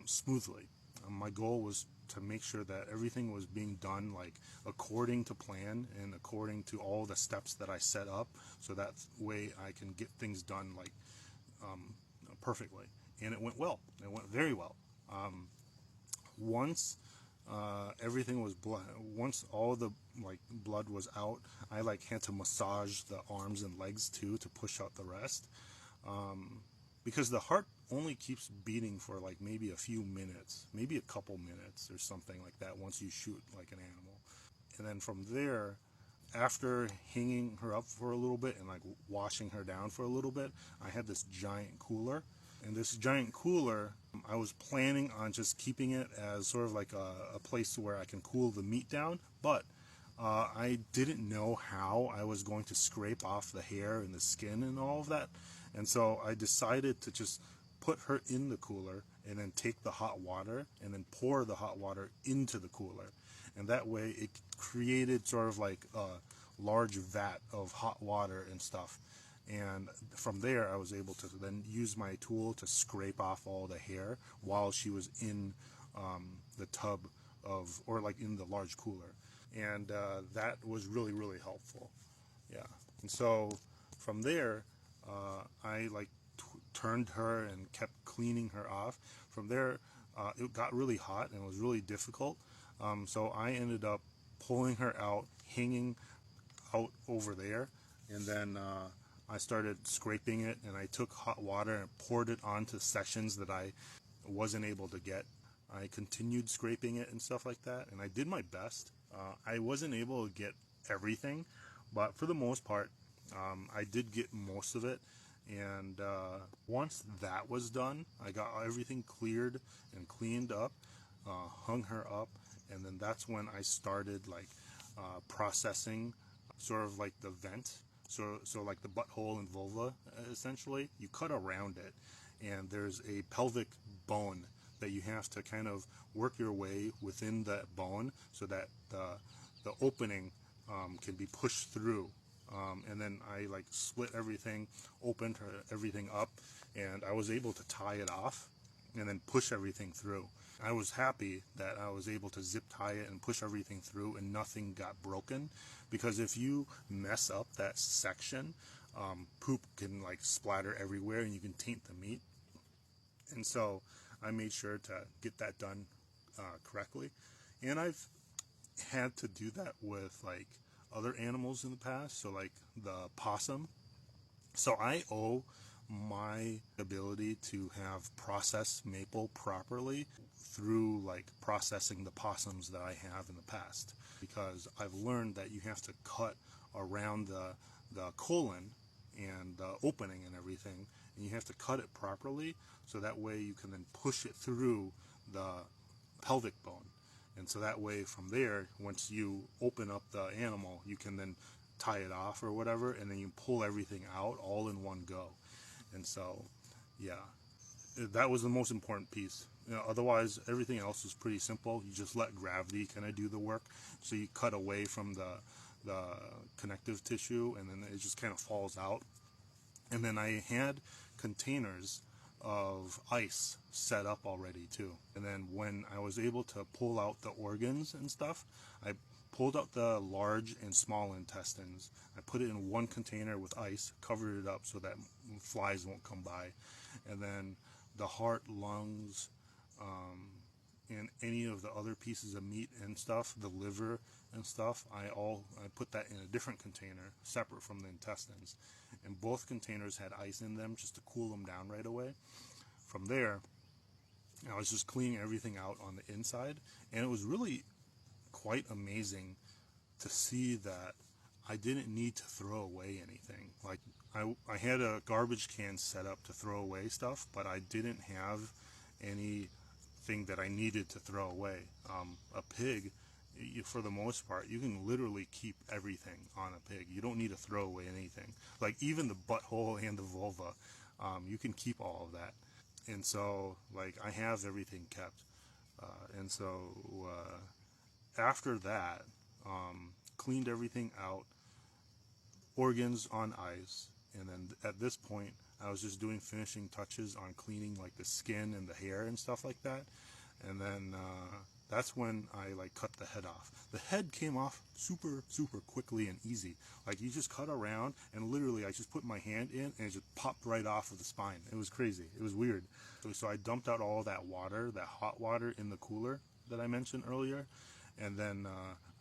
smoothly. My goal was to make sure that everything was being done like according to plan and according to all the steps that I set up, so that way I can get things done like perfectly. And it went well. It went very well. Once everything was blood, once all the like blood was out, I like had to massage the arms and legs too to push out the rest, because the heart only keeps beating for like maybe a few minutes, maybe a couple minutes or something like that once you shoot like an animal. And then from there, after hanging her up for a little bit and like washing her down for a little bit, I had this giant cooler, And this giant cooler, I was planning on just keeping it as sort of like a place where I can cool the meat down, but I didn't know how I was going to scrape off the hair and the skin and all of that. And so I decided to just put her in the cooler and then take the hot water and then pour the hot water into the cooler. And that way it created sort of like a large vat of hot water and stuff. And from there, I was able to then use my tool to scrape off all the hair while she was in the tub or like in the large cooler. And that was really, really helpful. Yeah. And so from there, I like turned her and kept cleaning her off. From there, it got really hot and it was really difficult. So I ended up pulling her out, hanging out over there, and then I started scraping it, and I took hot water and poured it onto sections that I wasn't able to get. I continued scraping it and stuff like that, and I did my best. I wasn't able to get everything, but for the most part, I did get most of it. And once that was done, I got everything cleared and cleaned up, hung her up, and then that's when I started like processing sort of like the vent. So like the butthole and vulva, essentially, you cut around it, and there's a pelvic bone that you have to kind of work your way within that bone so that the opening can be pushed through. And then I like split everything, opened everything up, and I was able to tie it off and then push everything through. I was happy that I was able to zip tie it and push everything through and nothing got broken, because if you mess up that section, poop can like splatter everywhere and you can taint the meat. And so I made sure to get that done correctly. And I've had to do that with like other animals in the past, so like the possum. So I owe my ability to have processed maple properly through like processing the possums that I have in the past, because I've learned that you have to cut around the colon and the opening and everything, and you have to cut it properly so that way you can then push it through the pelvic bone. And so that way from there, once you open up the animal, you can then tie it off or whatever, and then you pull everything out all in one go. And so, yeah, that was the most important piece. Otherwise, everything else is pretty simple. You just let gravity kind of do the work. So you cut away from the connective tissue, and then it just kind of falls out. And then I had containers of ice set up already too. And then when I was able to pull out the organs and stuff, I pulled out the large and small intestines. I put it in one container with ice, covered it up so that flies won't come by. And then the heart, lungs, and any of the other pieces of meat and stuff, the liver and stuff, I put that in a different container, separate from the intestines. And both containers had ice in them just to cool them down right away. From there, I was just cleaning everything out on the inside, and it was really quite amazing to see that I didn't need to throw away anything. Like I had a garbage can set up to throw away stuff, but I didn't have anything that I needed to throw away. A pig, for the most part, you can literally keep everything on a pig. You don't need to throw away anything. Like even the butthole and the vulva, you can keep all of that. And so like I have everything kept. And so after that, cleaned everything out, organs on ice, and then at this point I was just doing finishing touches on cleaning like the skin and the hair and stuff like that. And then that's when I like cut the head off. The head came off super quickly and easy. Like you just cut around and literally I just put my hand in and it just popped right off of the spine. It was crazy. It was weird. So I dumped out all that water, that hot water, in the cooler that I mentioned earlier, and then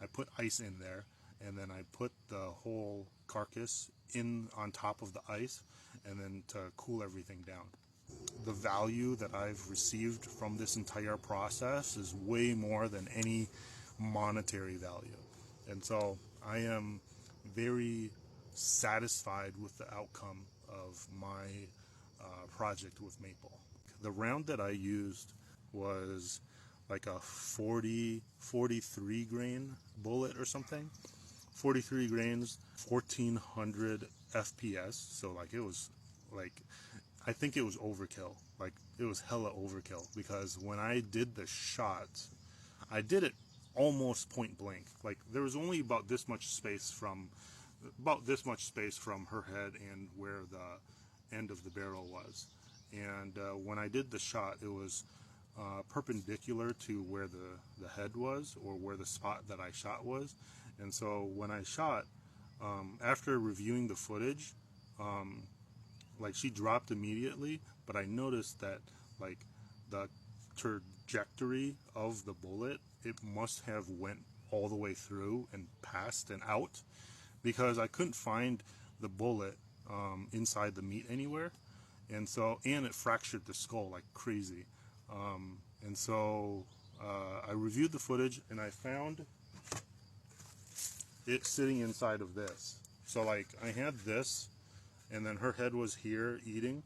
I put ice in there, and then I put the whole carcass in on top of the ice, and then to cool everything down. The value that I've received from this entire process is way more than any monetary value. And so I am very satisfied with the outcome of my project with maple. The round that I used was like a 43 grain bullet or something. 43 grains, 1400 FPS. So like it was like, I think it was overkill. Like it was hella overkill, because when I did the shot, I did it almost point blank. Like there was only about this much space from her head and where the end of the barrel was. And when I did the shot, it was perpendicular to where the head was, or where the spot that I shot was. And so when I shot, after reviewing the footage, like she dropped immediately, but I noticed that like the trajectory of the bullet, it must have went all the way through and past and out, because I couldn't find the bullet inside the meat anywhere. And so, and it fractured the skull like crazy. And so I reviewed the footage and I found it sitting inside of this. So like I had this, and then her head was here eating,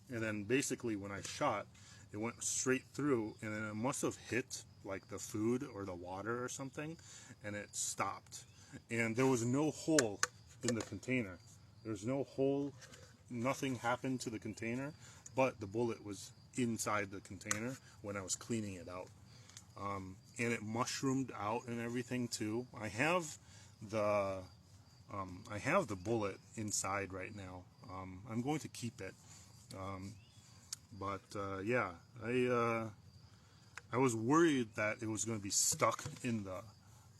and then basically when I shot, it went straight through, and then it must have hit like the food or the water or something, and it stopped. And there was no hole in the container. There's no hole, nothing happened to the container, but the bullet was inside the container when I was cleaning it out. And it mushroomed out and everything too. I have the bullet inside right now. I'm going to keep it. Yeah, I was worried that it was going to be stuck in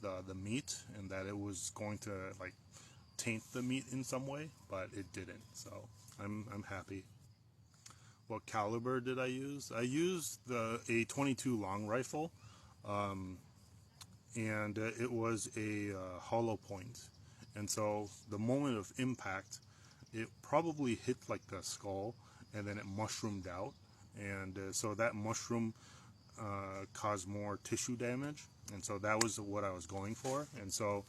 the meat, and that it was going to like taint the meat in some way, but it didn't. So I'm happy. What caliber did I use? I used a 22 long rifle, and it was a hollow point. And so the moment of impact, it probably hit like the skull, and then it mushroomed out. And so that mushroom caused more tissue damage. And so that was what I was going for. And so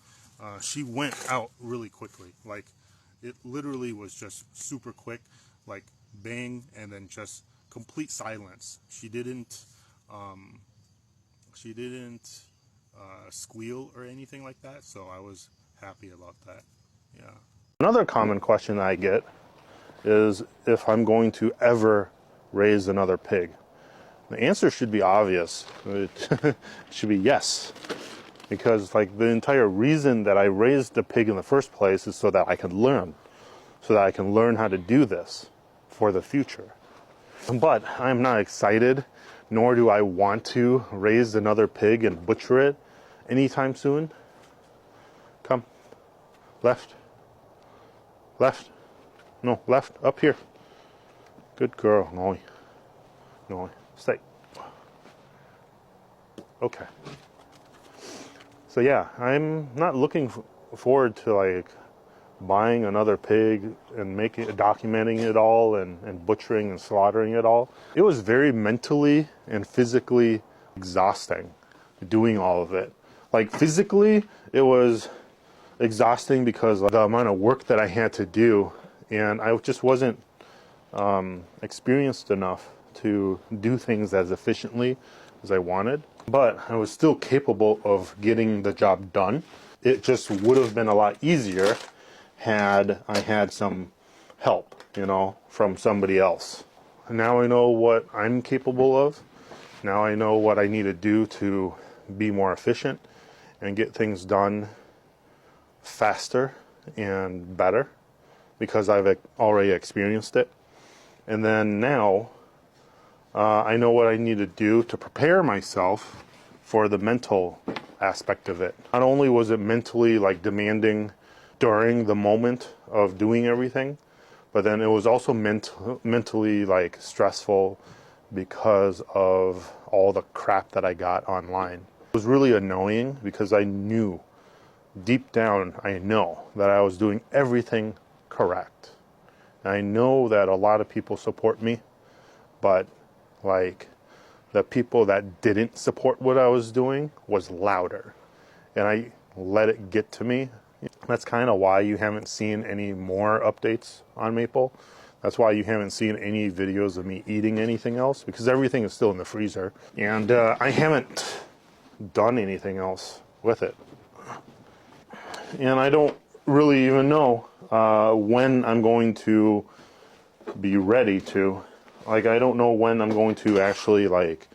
she went out really quickly. Like it literally was just super quick, like bang, and then just complete silence. She didn't squeal or anything like that. So I was happy about that. Yeah. Another common question I get is if I'm going to ever raise another pig. The answer should be obvious. It should be yes. Because like the entire reason that I raised the pig in the first place is so that I can learn. So that I can learn how to do this for the future. But I'm not excited, nor do I want to raise another pig and butcher it anytime soon. Come. Left. Left. No, left. Up here. Good girl. No. No. Stay. Okay. So yeah, I'm not looking forward to like buying another pig and documenting it all and butchering and slaughtering it all. It was very mentally and physically exhausting doing all of it. Like physically, it was exhausting because of the amount of work that I had to do, and I just wasn't experienced enough to do things as efficiently as I wanted. But I was still capable of getting the job done. It just would have been a lot easier had I had some help, from somebody else. Now I know what I'm capable of. Now I know what I need to do to be more efficient and get things done faster and better, because I've already experienced it. And then now I know what I need to do to prepare myself for the mental aspect of it. Not only was it mentally like demanding during the moment of doing everything, but then it was also mentally like stressful because of all the crap that I got online. It was really annoying because I knew deep down, I know that I was doing everything correct. And I know that a lot of people support me, but like the people that didn't support what I was doing was louder, and I let it get to me. That's kind of why you haven't seen any more updates on Maple. That's why you haven't seen any videos of me eating anything else, because everything is still in the freezer. And I haven't done anything else with it. And I don't really even know when I'm going to be ready to. Like, I don't know when I'm going to actually, like,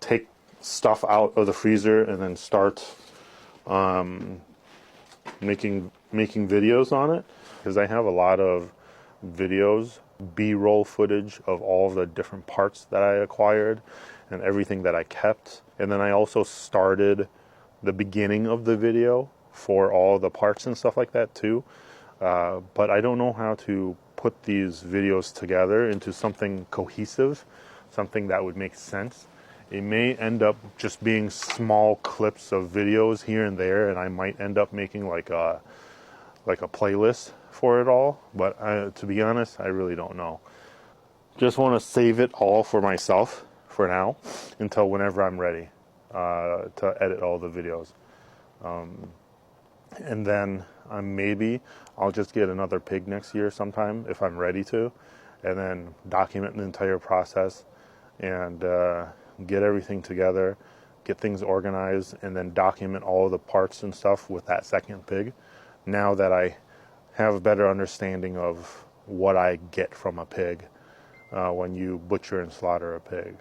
take stuff out of the freezer and then start making videos on it. Because I have a lot of videos, B-roll footage of all the different parts that I acquired and everything that I kept. And then I also started the beginning of the video for all the parts and stuff like that too. But I don't know how to put these videos together into something cohesive, something that would make sense. It may end up just being small clips of videos here and there, and I might end up making like a playlist for it all. But to be honest, I really don't know. Just want to save it all for myself for now until whenever I'm ready to edit all the videos. And then maybe I'll just get another pig next year sometime if I'm ready to, and then document the entire process and get everything together, get things organized, and then document all the parts and stuff with that second pig. Now that I have a better understanding of what I get from a pig when you butcher and slaughter a pig.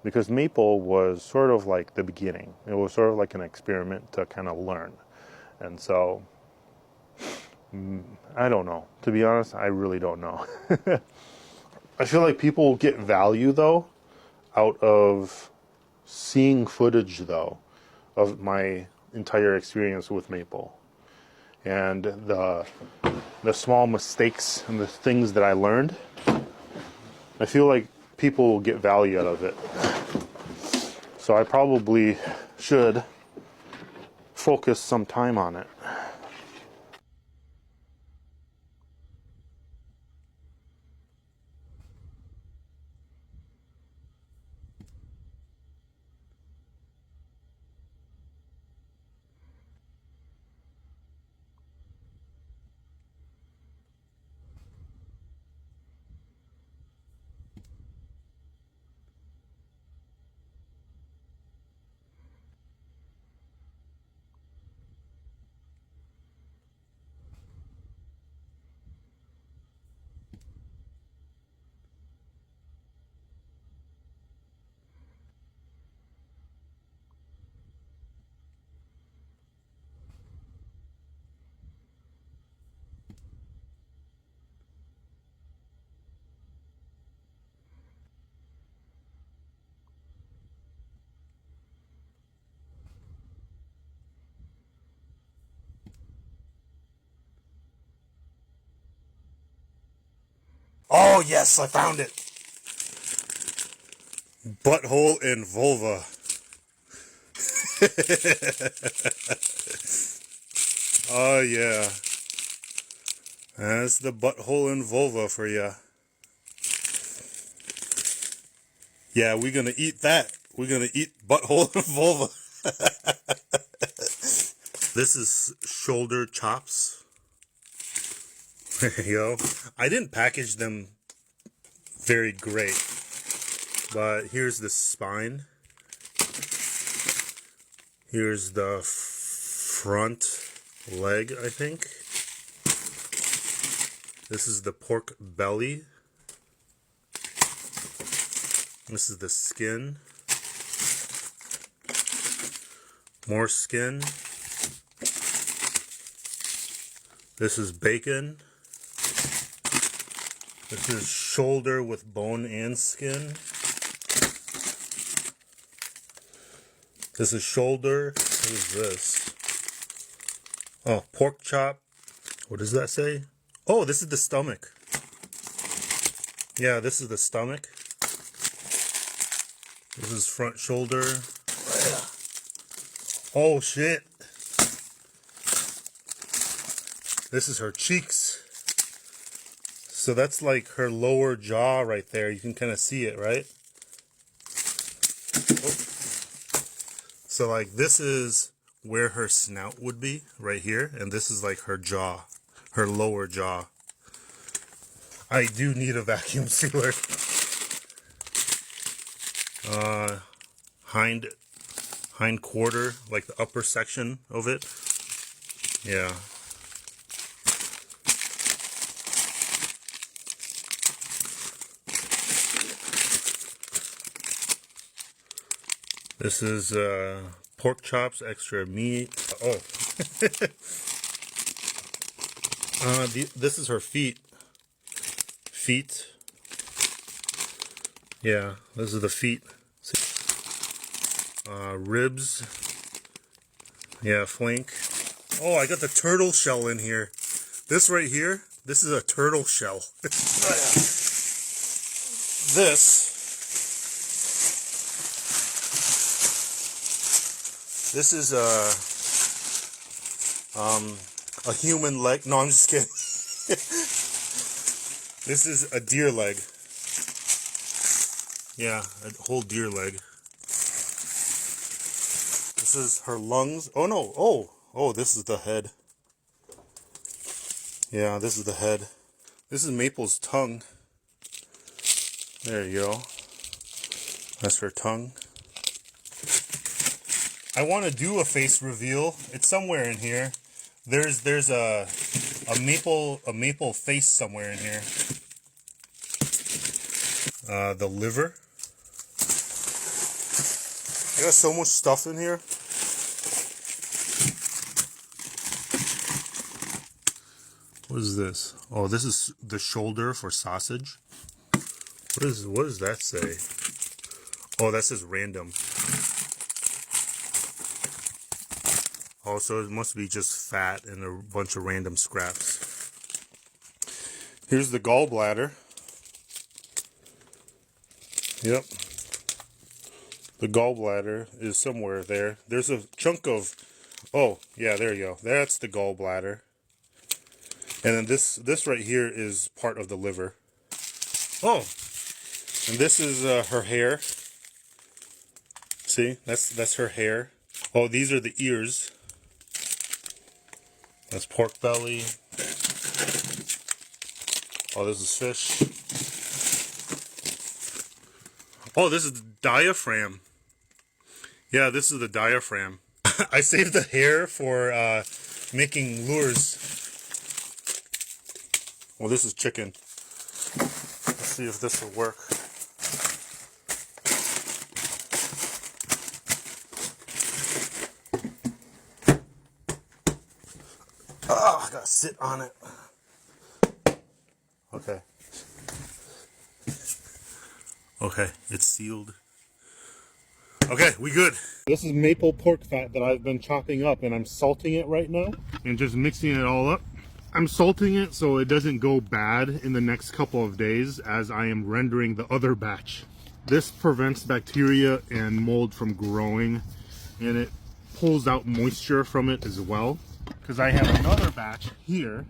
Because maple was sort of like the beginning. It was sort of like an experiment to kind of learn. And so, I don't know. To be honest, I really don't know. I feel like people get value, though, out of seeing footage, though, of my entire experience with maple. And the small mistakes and the things that I learned, I feel like people will get value out of it. So I probably should focus some time on it. Oh yes, I found it. Butthole and vulva. Oh yeah. That's the butthole and vulva for ya. Yeah, we're gonna eat that. We're gonna eat butthole and vulva. This is shoulder chops. There you go. I didn't package them very great, but here's the spine. Here's the front leg, I think. This is the pork belly. This is the skin. More skin. This is bacon. This is shoulder with bone and skin. This is shoulder. What is this? Oh, pork chop. What does that say? Oh, this is the stomach. Yeah, this is the stomach. This is front shoulder. Oh, shit. This is her cheeks. So that's like her lower jaw right there. You can kind of see it, right? Oh. So like this is where her snout would be, right here. And this is like her jaw, her lower jaw. I do need a vacuum sealer. Hind quarter, like the upper section of it. Yeah. This is pork chops, extra meat. Oh. This is her feet. Yeah, this is the feet. Ribs. Yeah, flank. Oh, I got the turtle shell in here. This right here, this is a turtle shell. This is a human leg. No, I'm just kidding. This is a deer leg. Yeah, a whole deer leg. This is her lungs. Oh no, oh, this is the head. Yeah, this is the head. This is Maple's tongue. There you go. That's her tongue. I want to do a face reveal. It's somewhere in here. There's a maple face somewhere in here. The liver. I got so much stuff in here. What is this? Oh, this is the shoulder for sausage. What does that say? Oh, that says random. Oh, so it must be just fat and a bunch of random scraps. Here's the gallbladder. Yep. The gallbladder is somewhere there. There's a chunk of... Oh, yeah, there you go. That's the gallbladder. And then this right here is part of the liver. Oh! And this is her hair. See? That's her hair. Oh, these are the ears. That's pork belly. Oh, this is fish. Oh, this is the diaphragm. Yeah, this is the diaphragm. I saved the hair for making lures. Well, this is chicken. Let's see if this will work. Oh, I gotta sit on it. Okay. Okay, it's sealed. Okay, we good. This is maple pork fat that I've been chopping up, and I'm salting it right now and just mixing it all up. I'm salting it so it doesn't go bad in the next couple of days as I am rendering the other batch. This prevents bacteria and mold from growing, and it pulls out moisture from it as well. Because I have another batch here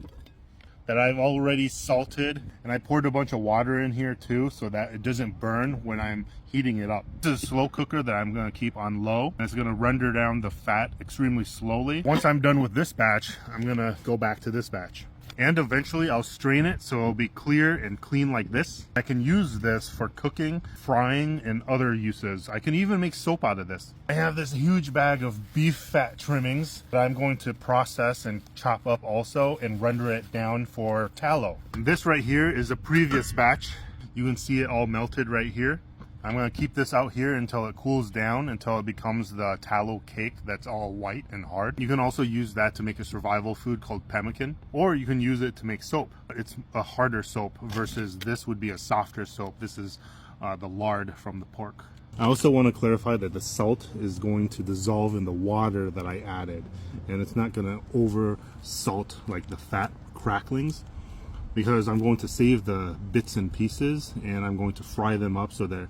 that I've already salted, and I poured a bunch of water in here too so that it doesn't burn when I'm heating it up. This is a slow cooker that I'm going to keep on low, and it's going to render down the fat extremely slowly. Once I'm done with this batch, I'm going to go back to this batch. And eventually I'll strain it so it'll be clear and clean like this. I can use this for cooking, frying, and other uses. I can even make soap out of this. I have this huge bag of beef fat trimmings that I'm going to process and chop up also and render it down for tallow. And this right here is a previous batch. You can see it all melted right here. I'm going to keep this out here until it cools down, until it becomes the tallow cake that's all white and hard. You can also use that to make a survival food called pemmican, or you can use it to make soap. It's a harder soap versus this would be a softer soap. This is the lard from the pork. I also want to clarify that the salt is going to dissolve in the water that I added, and it's not going to over salt like the fat cracklings, because I'm going to save the bits and pieces and I'm going to fry them up so they're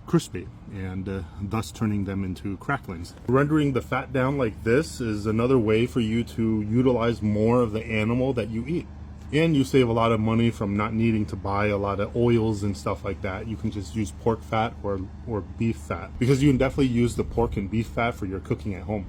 crispy, and thus turning them into cracklings. Rendering the fat down like this is another way for you to utilize more of the animal that you eat. And you save a lot of money from not needing to buy a lot of oils and stuff like that. You can just use pork fat or beef fat, because you can definitely use the pork and beef fat for your cooking at home.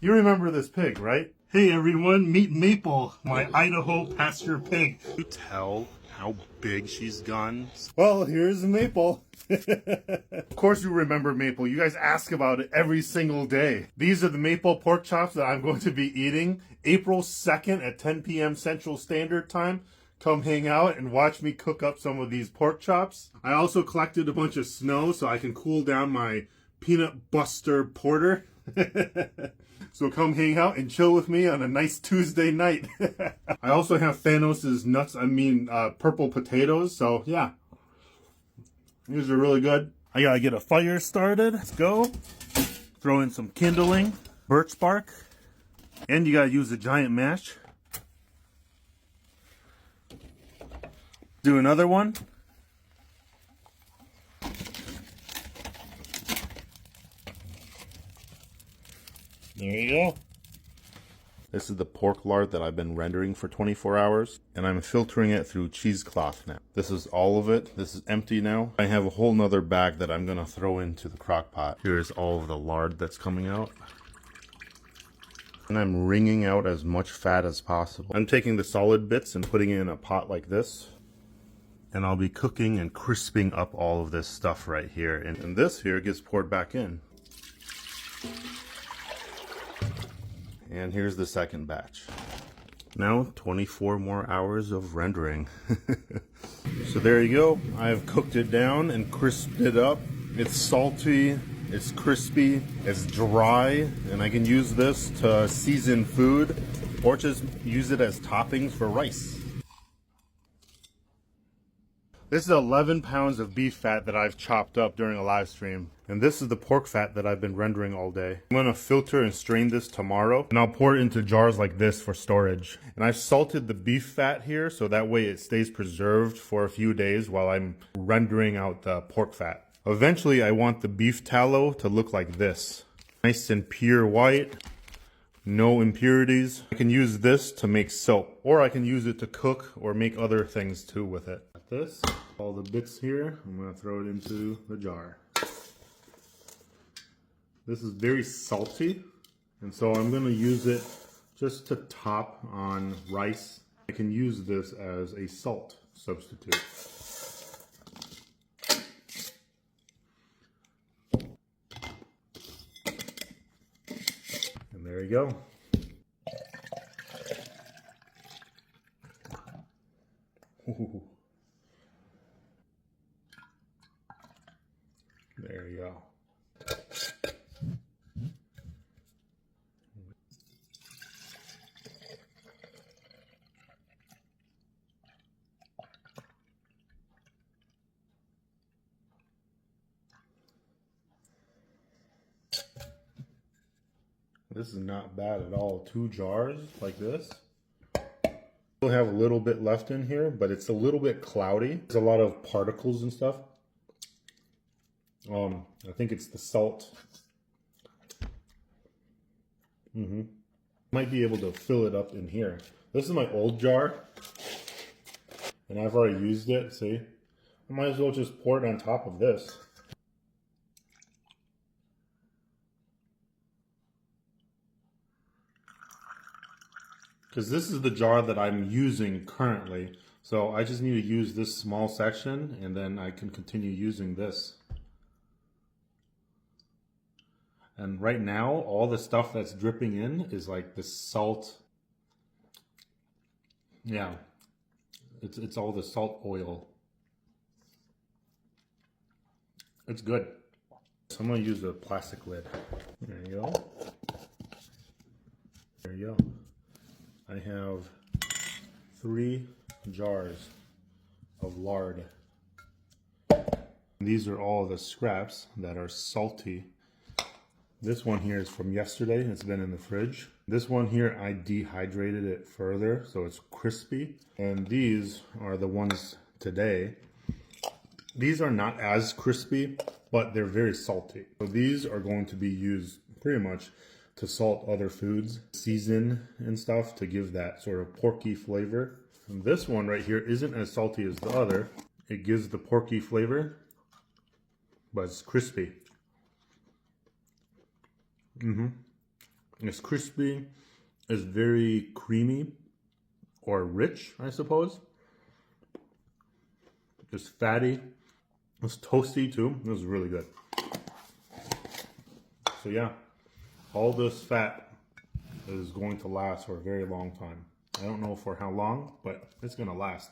You remember this pig, right? Hey everyone, meet Maple, my Idaho pasture pig. You tell how big she's gone. Well, here's Maple. Of course you remember Maple. You guys ask about it every single day. These are the maple pork chops that I'm going to be eating April 2nd at 10 p.m. Central Standard Time. Come hang out and watch me cook up some of these pork chops. I also collected a bunch of snow so I can cool down my peanut buster porter. So come hang out and chill with me on a nice Tuesday night. I also have Thanos's purple potatoes. So yeah, these are really good. I gotta get a fire started. Let's go. Throw in some kindling, birch bark, and you gotta use a giant mash. Do another one. There you go. This is the pork lard that I've been rendering for 24 hours, and I'm filtering it through cheesecloth now. This is all of it. This is empty now. I have a whole nother bag that I'm gonna throw into the crock pot. Here's all of the lard that's coming out. And I'm wringing out as much fat as possible. I'm taking the solid bits and putting it in a pot like this. And I'll be cooking and crisping up all of this stuff right here. And this here gets poured back in. And here's the second batch. Now 24 more hours of rendering. So there you go. I have cooked it down and crisped it up. It's salty, it's crispy, it's dry, and I can use this to season food or just use it as toppings for rice. This is 11 pounds of beef fat that I've chopped up during a live stream. And this is the pork fat that I've been rendering all day. I'm gonna filter and strain this tomorrow, and I'll pour it into jars like this for storage. And I've salted the beef fat here, so that way it stays preserved for a few days while I'm rendering out the pork fat. Eventually, I want the beef tallow to look like this. Nice and pure white, no impurities. I can use this to make soap, or I can use it to cook or make other things too with it. This, all the bits here, I'm going to throw it into the jar. This is very salty, and so I'm going to use it just to top on rice. I can use this as a salt substitute. And there you go. Ooh. There you go. This is not bad at all. 2 jars like this. Still have a little bit left in here, but it's a little bit cloudy. There's a lot of particles and stuff. I think it's the salt. Might be able to fill it up in here. This is my old jar, and I've already used it, see? I might as well just pour it on top of this. Because this is the jar that I'm using currently. So I just need to use this small section, and then I can continue using this. And right now, all the stuff that's dripping in is like the salt. Yeah, it's all the salt oil. It's good. So I'm gonna use a plastic lid. There you go. There you go. I have 3 jars of lard. These are all the scraps that are salty. This one here is from yesterday. It's been in the fridge. This one here, I dehydrated it further, so it's crispy. And these are the ones today. These are not as crispy, but they're very salty. So these are going to be used pretty much to salt other foods, season and stuff to give that sort of porky flavor. And this one right here isn't as salty as the other. It gives the porky flavor, but it's crispy. It's crispy, it's very creamy or rich, I suppose. It's fatty. It's toasty too. It was really good. So yeah, all this fat is going to last for a very long time. I don't know for how long, but it's gonna last.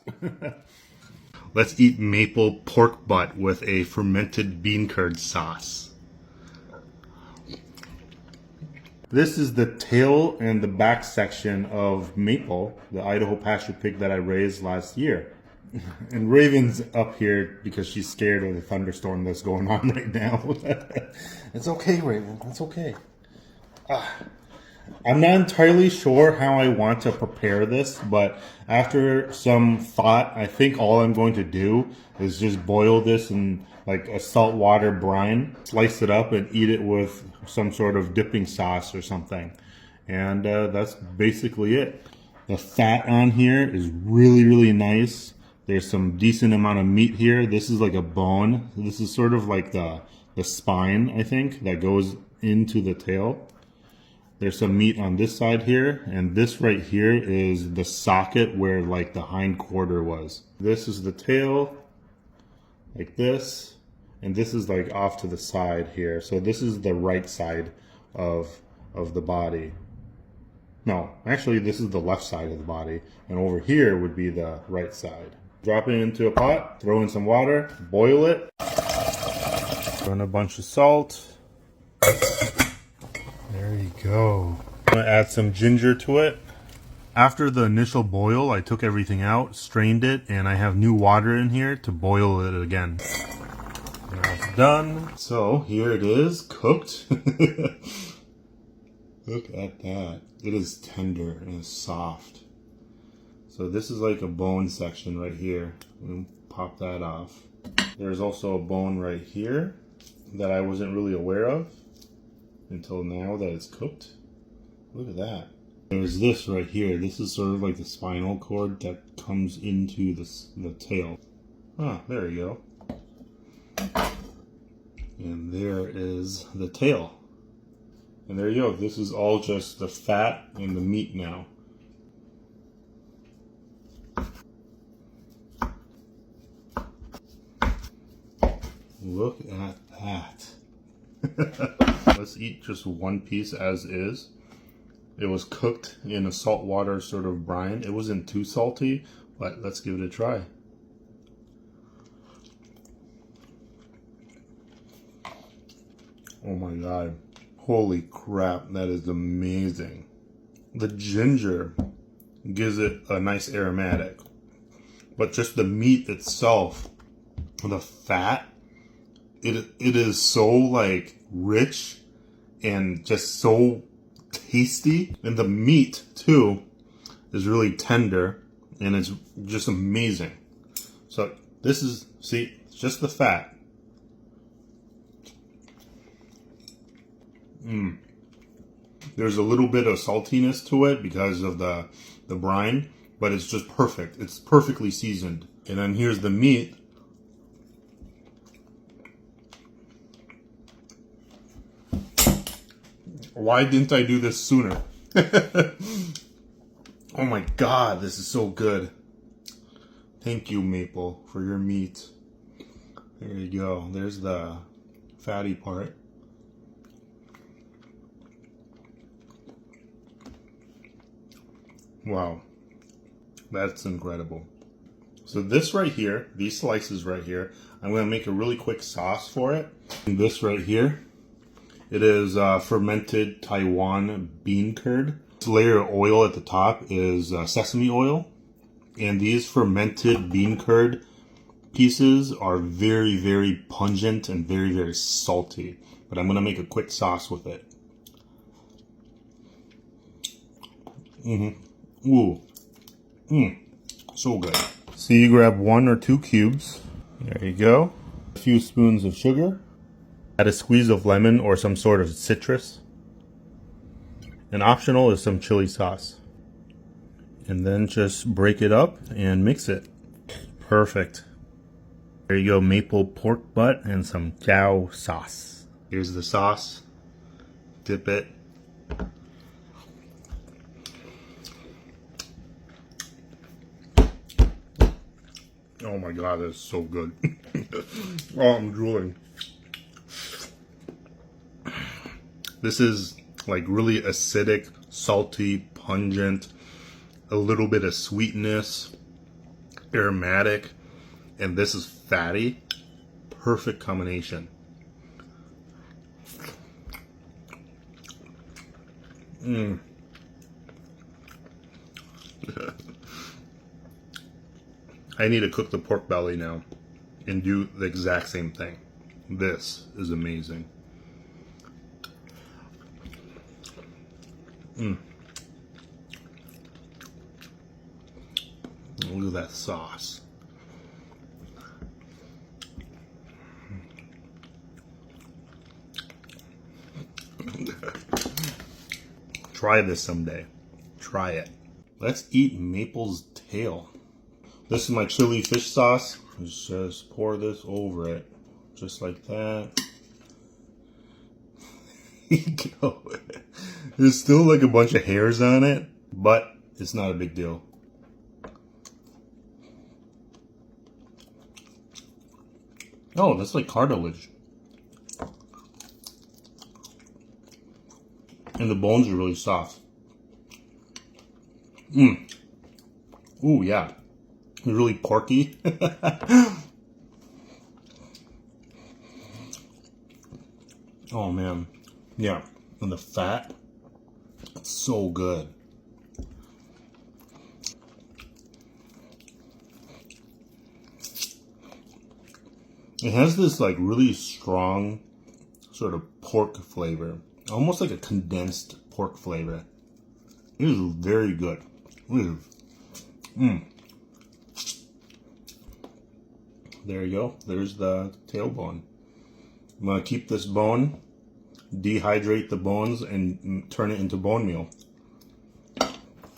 Let's eat maple pork butt with a fermented bean curd sauce. This is the tail and the back section of Maple, the Idaho pasture pig that I raised last year. And Raven's up here because she's scared of the thunderstorm that's going on right now. It's okay, Raven. It's okay. I'm not entirely sure how I want to prepare this, but after some thought, I think all I'm going to do is just boil this in like a saltwater brine, slice it up, and eat it with some sort of dipping sauce or something. And that's basically it. The fat on here is really, really nice. There's some decent amount of meat here. This is like a bone. This is sort of like the spine, I think, that goes into the tail. There's some meat on this side here, and this right here is the socket where like the hindquarter was. This is the tail, like this, and this is like off to the side here. So this is the right side of the body. No, actually this is the left side of the body, and over here would be the right side. Drop it into a pot, throw in some water, boil it. Throw in a bunch of salt. There you go. I'm gonna add some ginger to it. After the initial boil, I took everything out, strained it, and I have new water in here to boil it again. Now it's done. So here it is, cooked. Look at that. It is tender and it's soft. So this is like a bone section right here. We'll pop that off. There's also a bone right here that I wasn't really aware of until now that it's cooked. Look at that. There's this right here. This is sort of like the spinal cord that comes into the tail. Ah, there you go. And there is the tail. And there you go. This is all just the fat and the meat now. Look at that. Let's eat just one piece as is. It was cooked in a saltwater sort of brine. It wasn't too salty, but let's give it a try. Oh my god. Holy crap, that is amazing. The ginger gives it a nice aromatic, but just the meat itself, the fat, it is so like rich and just so tasty, and the meat too is really tender and it's just amazing. So this is, see, it's just the fat. There's a little bit of saltiness to it because of the brine, but it's just perfect. It's perfectly seasoned. And then here's the meat. Why didn't I do this sooner? Oh my god, this is so good. Thank you, Maple, for your meat. There you go. There's the fatty part. Wow, that's incredible. So this right here, these slices right here, I'm going to make a really quick sauce for it. And this right here, it is fermented Taiwan bean curd. This layer of oil at the top is sesame oil. And these fermented bean curd pieces are very, very pungent and very, very salty. But I'm going to make a quick sauce with it. Ooh. So good. So you grab 1 or 2 cubes. There you go. A few spoons of sugar. Add a squeeze of lemon or some sort of citrus. And optional is some chili sauce. And then just break it up and mix it. Perfect. There you go, maple pork butt and some cow sauce. Here's the sauce. Dip it. Oh my god, that's so good. Oh, I'm drooling. This is like really acidic, salty, pungent, a little bit of sweetness, aromatic, and this is fatty. Perfect combination. I need to cook the pork belly now and do the exact same thing. This is amazing. Look at that sauce. Try this someday. Try it. Let's eat Maple's tail. This is my chili fish sauce. Just pour this over it. Just like that. There's still like a bunch of hairs on it, but it's not a big deal. Oh, that's like cartilage. And the bones are really soft. Ooh, yeah. It's really porky. Oh, man. Yeah. And the fat. It's so good. It has this like really strong sort of pork flavor. Almost like a condensed pork flavor. It is very good. There you go. There's the tailbone. I'm going to keep this bone, dehydrate the bones, and turn it into bone meal.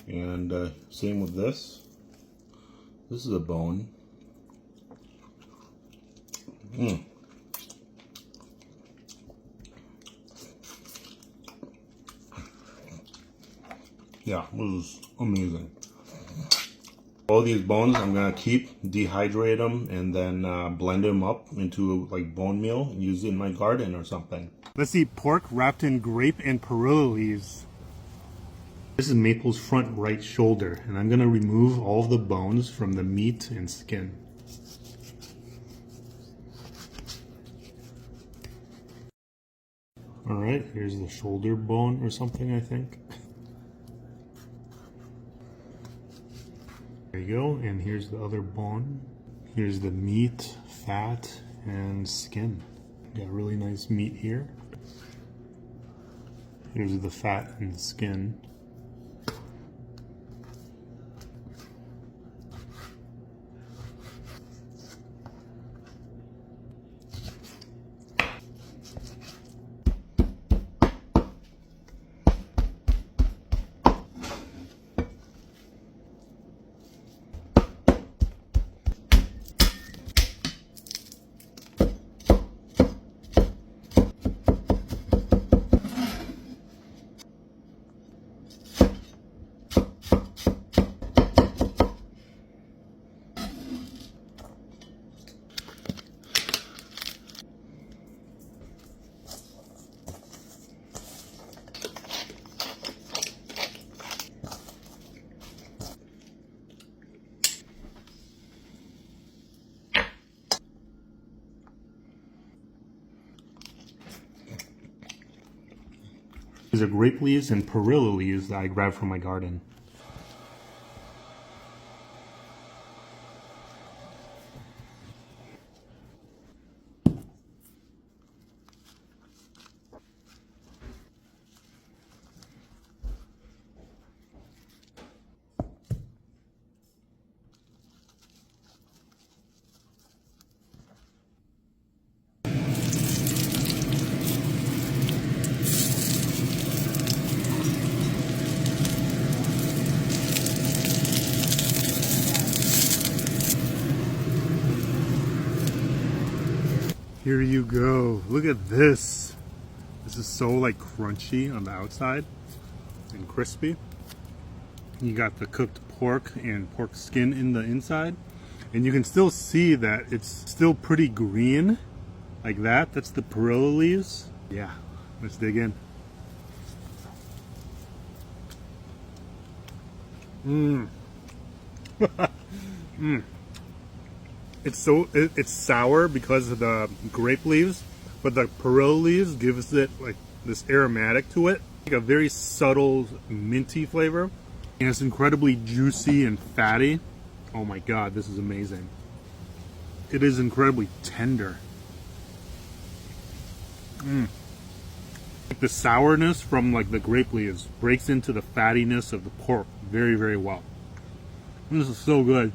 And same with this. This is a bone. Yeah, this is amazing. All these bones I'm gonna keep, dehydrate them, and then blend them up into like bone meal and use it in my garden or something. Let's eat pork wrapped in grape and perilla leaves. This is Maple's front right shoulder, and I'm gonna remove all of the bones from the meat and skin. Alright, here's the shoulder bone or something, I think. There you go, and here's the other bone. Here's the meat, fat, and skin. Got really nice meat here. Here's the fat and the skin. These are grape leaves and perilla leaves that I grabbed from my garden. Here you go. Look at this. This is so like crunchy on the outside and crispy. You got the cooked pork and pork skin in the inside. And you can still see that it's still pretty green, like that. That's the perilla leaves. Yeah, let's dig in. It's sour because of the grape leaves, but the perilla leaves gives it like this aromatic to it, like a very subtle minty flavor, and it's incredibly juicy and fatty. Oh my god, this is amazing. It is incredibly tender. Like the sourness from like the grape leaves breaks into the fattiness of the pork very, very well. This is so good.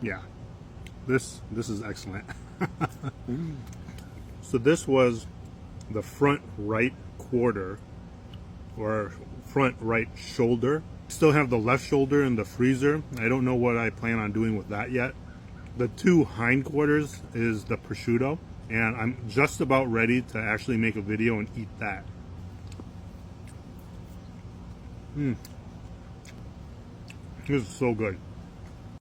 Yeah, this is excellent. So this was the front right quarter, or front right shoulder. Still have the left shoulder in the freezer. I don't know what I plan on doing with that yet. The two hindquarters is the prosciutto, and I'm just about ready to actually make a video and eat that. This is so good.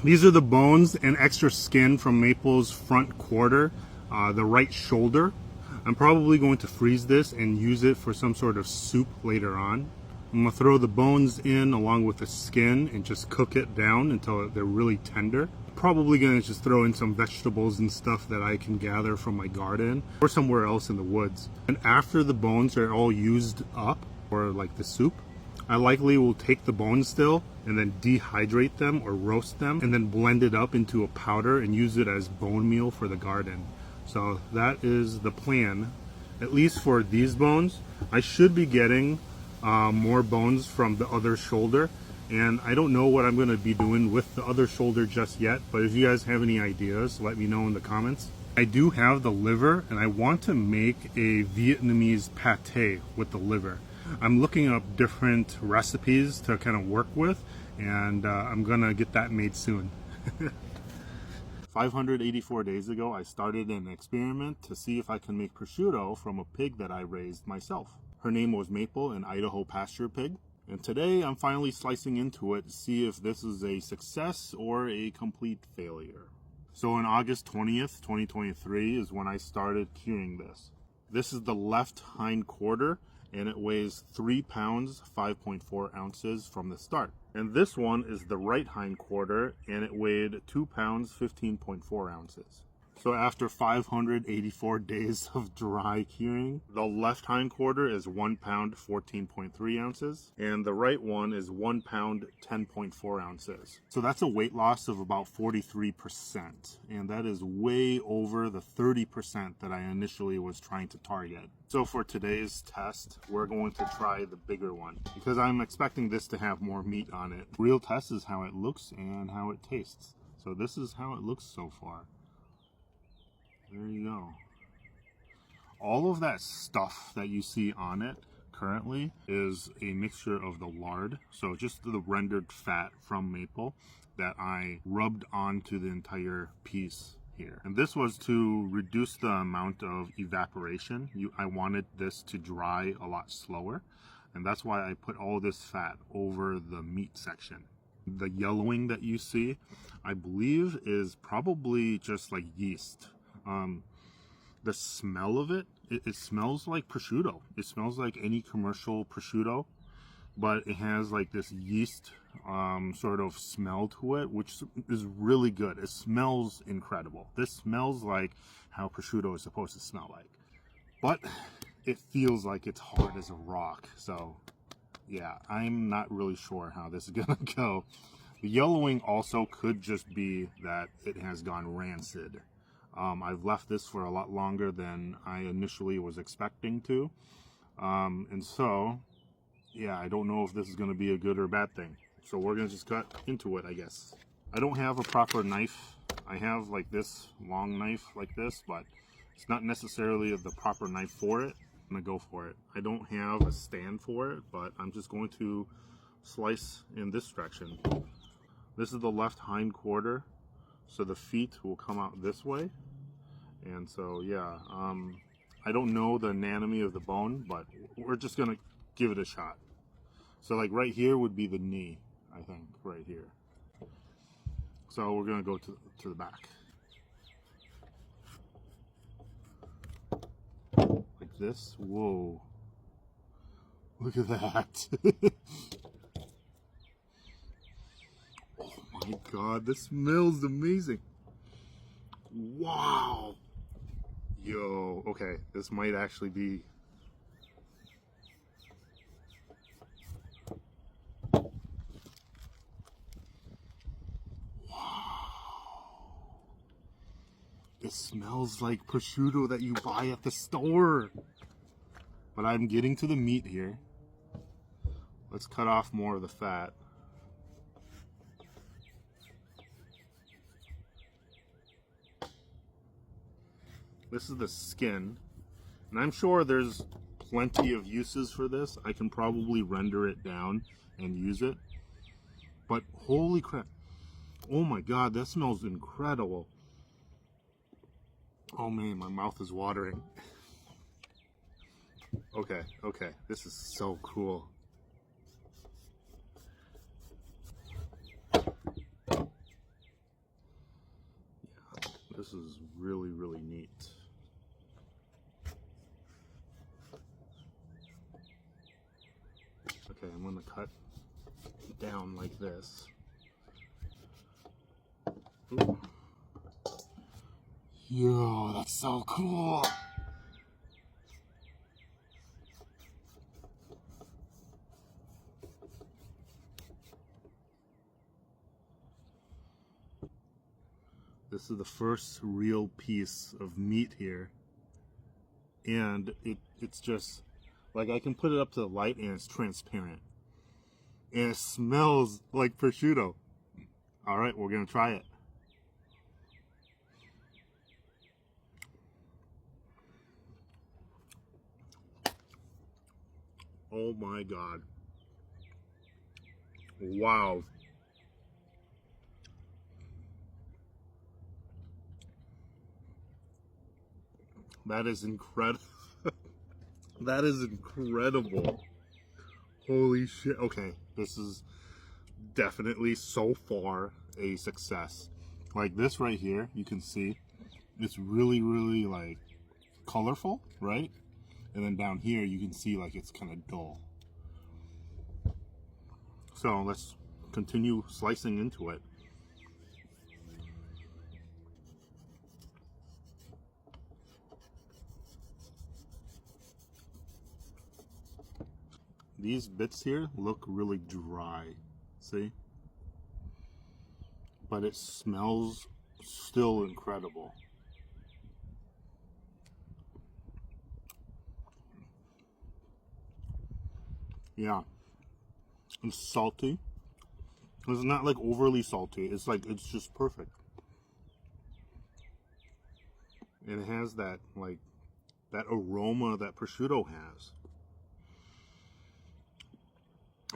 These are the bones and extra skin from Maple's front quarter, the right shoulder. I'm probably going to freeze this and use it for some sort of soup later on. I'm gonna throw the bones in along with the skin and just cook it down until they're really tender. Probably gonna just throw in some vegetables and stuff that I can gather from my garden or somewhere else in the woods. And after the bones are all used up, or like the soup, I likely will take the bones still and then dehydrate them or roast them and then blend it up into a powder and use it as bone meal for the garden. So that is the plan, at least for these bones. I should be getting more bones from the other shoulder, and I don't know what I'm going to be doing with the other shoulder just yet, but if you guys have any ideas, let me know in the comments. I do have the liver, and I want to make a Vietnamese pate with the liver. I'm looking up different recipes to kind of work with, and I'm gonna get that made soon. 584 days ago, I started an experiment to see if I can make prosciutto from a pig that I raised myself. Her name was Maple, an Idaho pasture pig. And today I'm finally slicing into it to see if this is a success or a complete failure. So on August 20th, 2023 is when I started curing this. This is the left hind quarter, and it weighs 3 pounds, 5.4 ounces from the start. And this one is the right hind quarter, and it weighed 2 pounds, 15.4 ounces. So after 584 days of dry curing, the left hind quarter is 1 pound, 14.3 ounces, and the right one is 1 pound, 10.4 ounces. So that's a weight loss of about 43%, and that is way over the 30% that I initially was trying to target. So for today's test, we're going to try the bigger one, because I'm expecting this to have more meat on it. Real test is how it looks and how it tastes. So this is how it looks so far. There you go. All of that stuff that you see on it currently is a mixture of the lard, so just the rendered fat from maple that I rubbed onto the entire piece here. And this was to reduce the amount of evaporation. I wanted this to dry a lot slower, and that's why I put all this fat over the meat section. The yellowing that you see, I believe, is probably just like yeast. The smell of it, it smells like prosciutto. It smells like any commercial prosciutto, but it has like this yeast sort of smell to it, which is really good. It smells incredible. This smells like how prosciutto is supposed to smell like, but it feels like it's hard as a rock. So yeah, I'm not really sure how this is gonna go. The yellowing also could just be that it has gone rancid. I've left this for a lot longer than I initially was expecting to. And so, yeah, I don't know if this is going to be a good or bad thing. So we're going to just cut into it, I guess. I don't have a proper knife. I have like this long knife like this, but it's not necessarily the proper knife for it. I'm going to go for it. I don't have a stand for it, but I'm just going to slice in this direction. This is the left hind quarter, so the feet will come out this way. And so, yeah, I don't know the anatomy of the bone, but we're just gonna give it a shot. So like right here would be the knee, I think, right here. So we're gonna go to the back. Like this. Whoa. Look at that. Oh my god, this smells amazing. Wow. Yo, okay, this might actually be... Wow. It smells like prosciutto that you buy at the store. But I'm getting to the meat here. Let's cut off more of the fat. This is the skin. And I'm sure there's plenty of uses for this. I can probably render it down and use it. But holy crap. Oh my god, that smells incredible. Oh man, my mouth is watering. Okay, okay. This is so cool. Yeah, this is really, really neat. Okay, I'm gonna cut down like this. Ooh. Yo, that's so cool. This is the first real piece of meat here. And it's just, like, I can put it up to the light and it's transparent. And it smells like prosciutto. Alright, we're gonna try it. Oh my god. Wow. That is incredible. That is incredible. Holy shit. Okay, this is definitely so far a success. Like this right here, you can see it's really, really like colorful, right? And then down here you can see like it's kind of dull. So let's continue slicing into it. These bits here look really dry, see? But it smells still incredible. Yeah, it's salty. It's not like overly salty. It's like, it's just perfect. And it has that, like, that aroma that prosciutto has.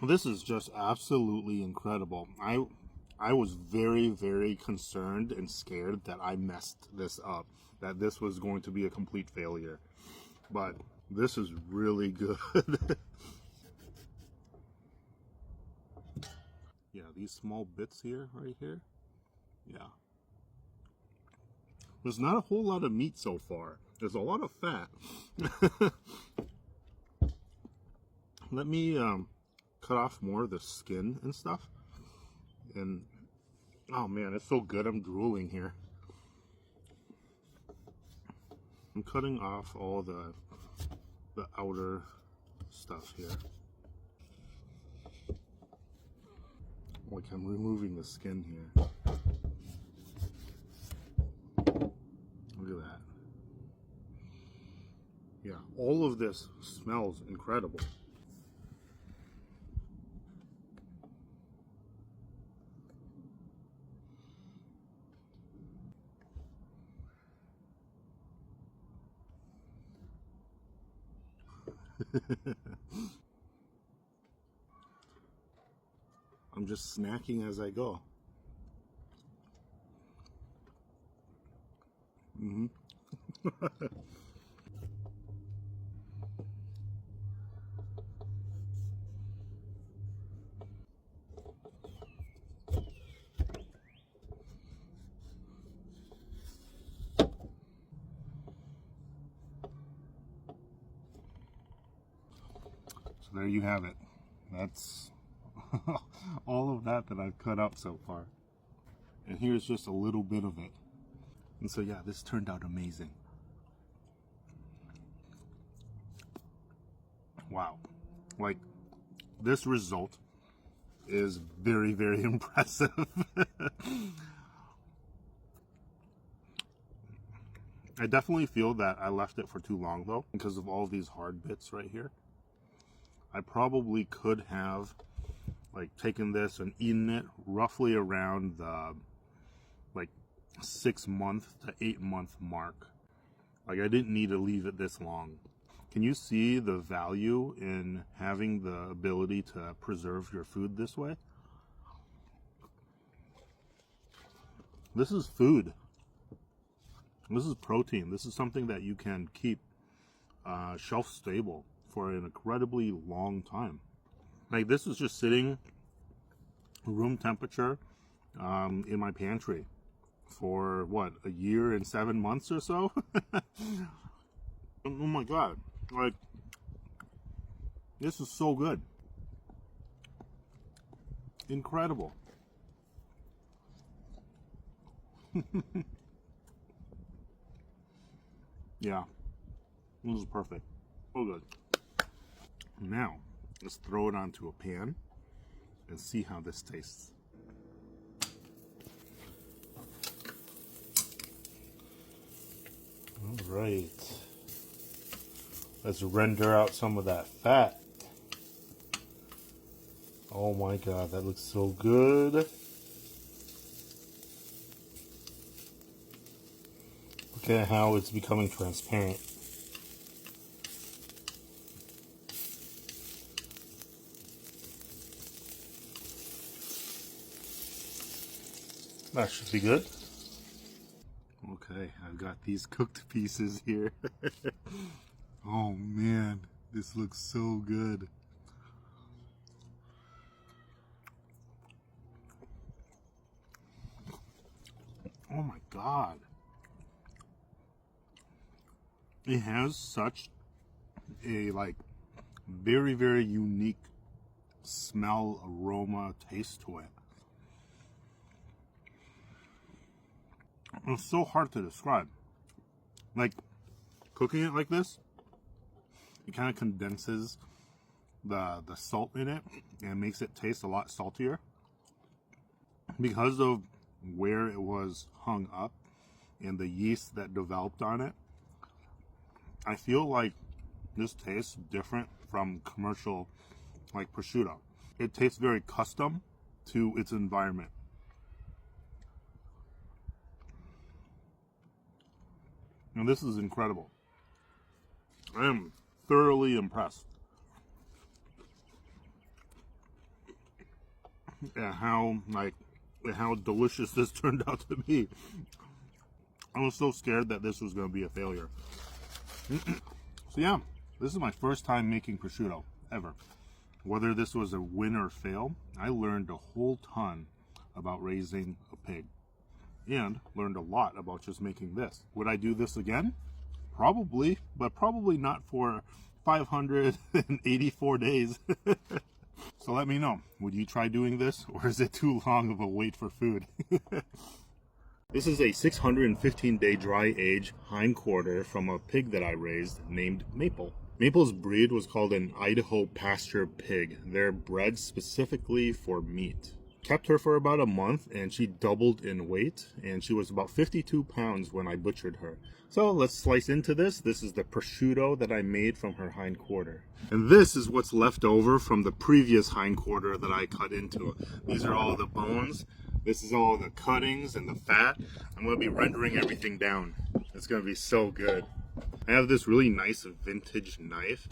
This is just absolutely incredible. I was very, very concerned and scared that I messed this up, that this was going to be a complete failure. But this is really good. Yeah, these small bits here, right here. Yeah. There's not a whole lot of meat so far. There's a lot of fat. Let me cut off more of the skin and stuff. And oh man, it's so good. I'm drooling here. I'm cutting off all the outer stuff here. Like I'm removing the skin here. Look at that. Yeah, all of this smells incredible. I'm just snacking as I go. there you have it. That's all of that I've cut up so far. And here's just a little bit of it. And so yeah, this turned out amazing. Wow. Like, this result is very, very impressive. I definitely feel that I left it for too long though, because of all these hard bits right here. I probably could have like taken this and eaten it roughly around the like 6 month to 8 month mark. Like, I didn't need to leave it this long. Can you see the value in having the ability to preserve your food this way? This is food. This is protein. This is something that you can keep shelf stable for an incredibly long time. Like, this is just sitting room temperature in my pantry for what, a year and 7 months or so. Oh my god, like, this is so good. Incredible. Yeah, this is perfect. So good. Now, let's throw it onto a pan and see how this tastes. All right. Let's render out some of that fat. Oh my god, that looks so good. Look at how it's becoming transparent. That should be good. Okay, I've got these cooked pieces here. Oh man, this looks so good. Oh my god. It has such a like very, very unique smell, aroma, taste to it. It's so hard to describe. Like, cooking it like this, it kind of condenses the salt in it and makes it taste a lot saltier. Because of where it was hung up and the yeast that developed on it, I feel like this tastes different from commercial, like, prosciutto. It tastes very custom to its environment. And this is incredible. I am thoroughly impressed at how delicious this turned out to be. I was so scared that this was going to be a failure. So yeah, this is my first time making prosciutto ever. Whether this was a win or fail, I learned a whole ton about raising a pig and learned a lot about just making this. Would I do this again? Probably, but probably not for 584 days. So let me know, would you try doing this, or is it too long of a wait for food? This is a 615-day dry age hindquarter from a pig that I raised named Maple. Maple's breed was called an Idaho pasture pig. They're bred specifically for meat. Kept her for about a month and she doubled in weight, and she was about 52 pounds when I butchered her. So let's slice into this. This is the prosciutto that I made from her hindquarter. And this is what's left over from the previous hindquarter that I cut into. These are all the bones. This is all the cuttings and the fat. I'm going to be rendering everything down. It's going to be so good. I have this really nice vintage knife.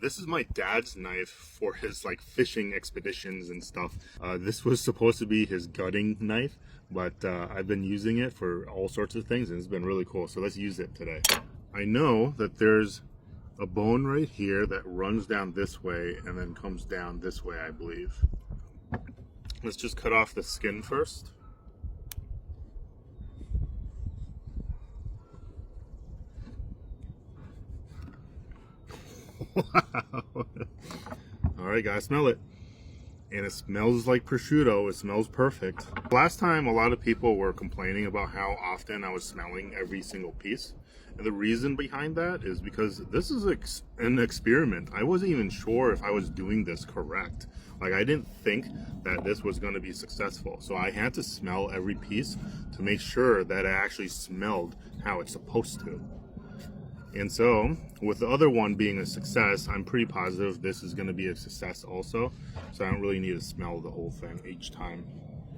This is my dad's knife for his like fishing expeditions and stuff. This was supposed to be his gutting knife, but I've been using it for all sorts of things and it's been really cool. So let's use it today. I know that there's a bone right here that runs down this way and then comes down this way, I believe. Let's just cut off the skin first. Wow. right, gotta smell it. And it smells like prosciutto. It smells perfect. Last time, a lot of people were complaining about how often I was smelling every single piece. And the reason behind that is because this is an experiment. I wasn't even sure if I was doing this correct. Like, I didn't think that this was going to be successful. So I had to smell every piece to make sure that it actually smelled how it's supposed to. And so, with the other one being a success, I'm pretty positive this is going to be a success also. So I don't really need to smell the whole thing each time.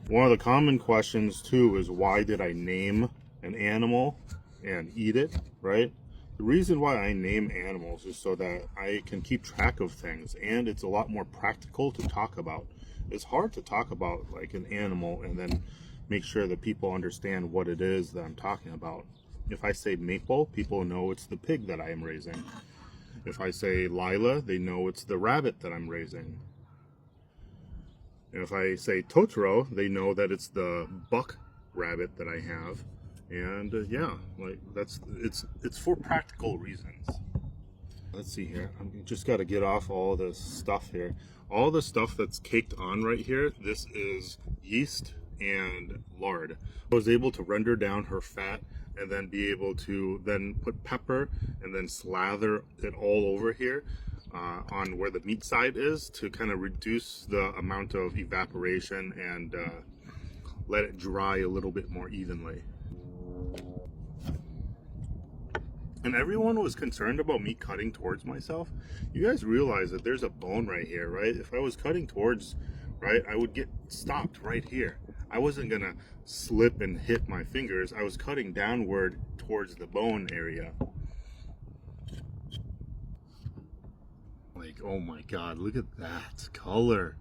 One of the common questions too is, why did I name an animal and eat it, right? The reason why I name animals is so that I can keep track of things, and it's a lot more practical to talk about. It's hard to talk about like an animal and then make sure that people understand what it is that I'm talking about. If I say Maple, people know it's the pig that I am raising. If I say Lila, they know it's the rabbit that I'm raising. And if I say Totoro, they know that it's the buck rabbit that I have. And yeah, like it's for practical reasons. Let's see here. I just got to get off all this stuff here. All the stuff that's caked on right here, this is yeast and lard. I was able to render down her fat and then be able to then put pepper and then slather it all over here on where the meat side is to kind of reduce the amount of evaporation and let it dry a little bit more evenly. And everyone was concerned about me cutting towards myself. You guys realize that there's a bone right here, right? If I was cutting towards, right, I would get stopped right here. I wasn't gonna slip and hit my fingers. I was cutting downward towards the bone area. Like, oh my God, look at that color.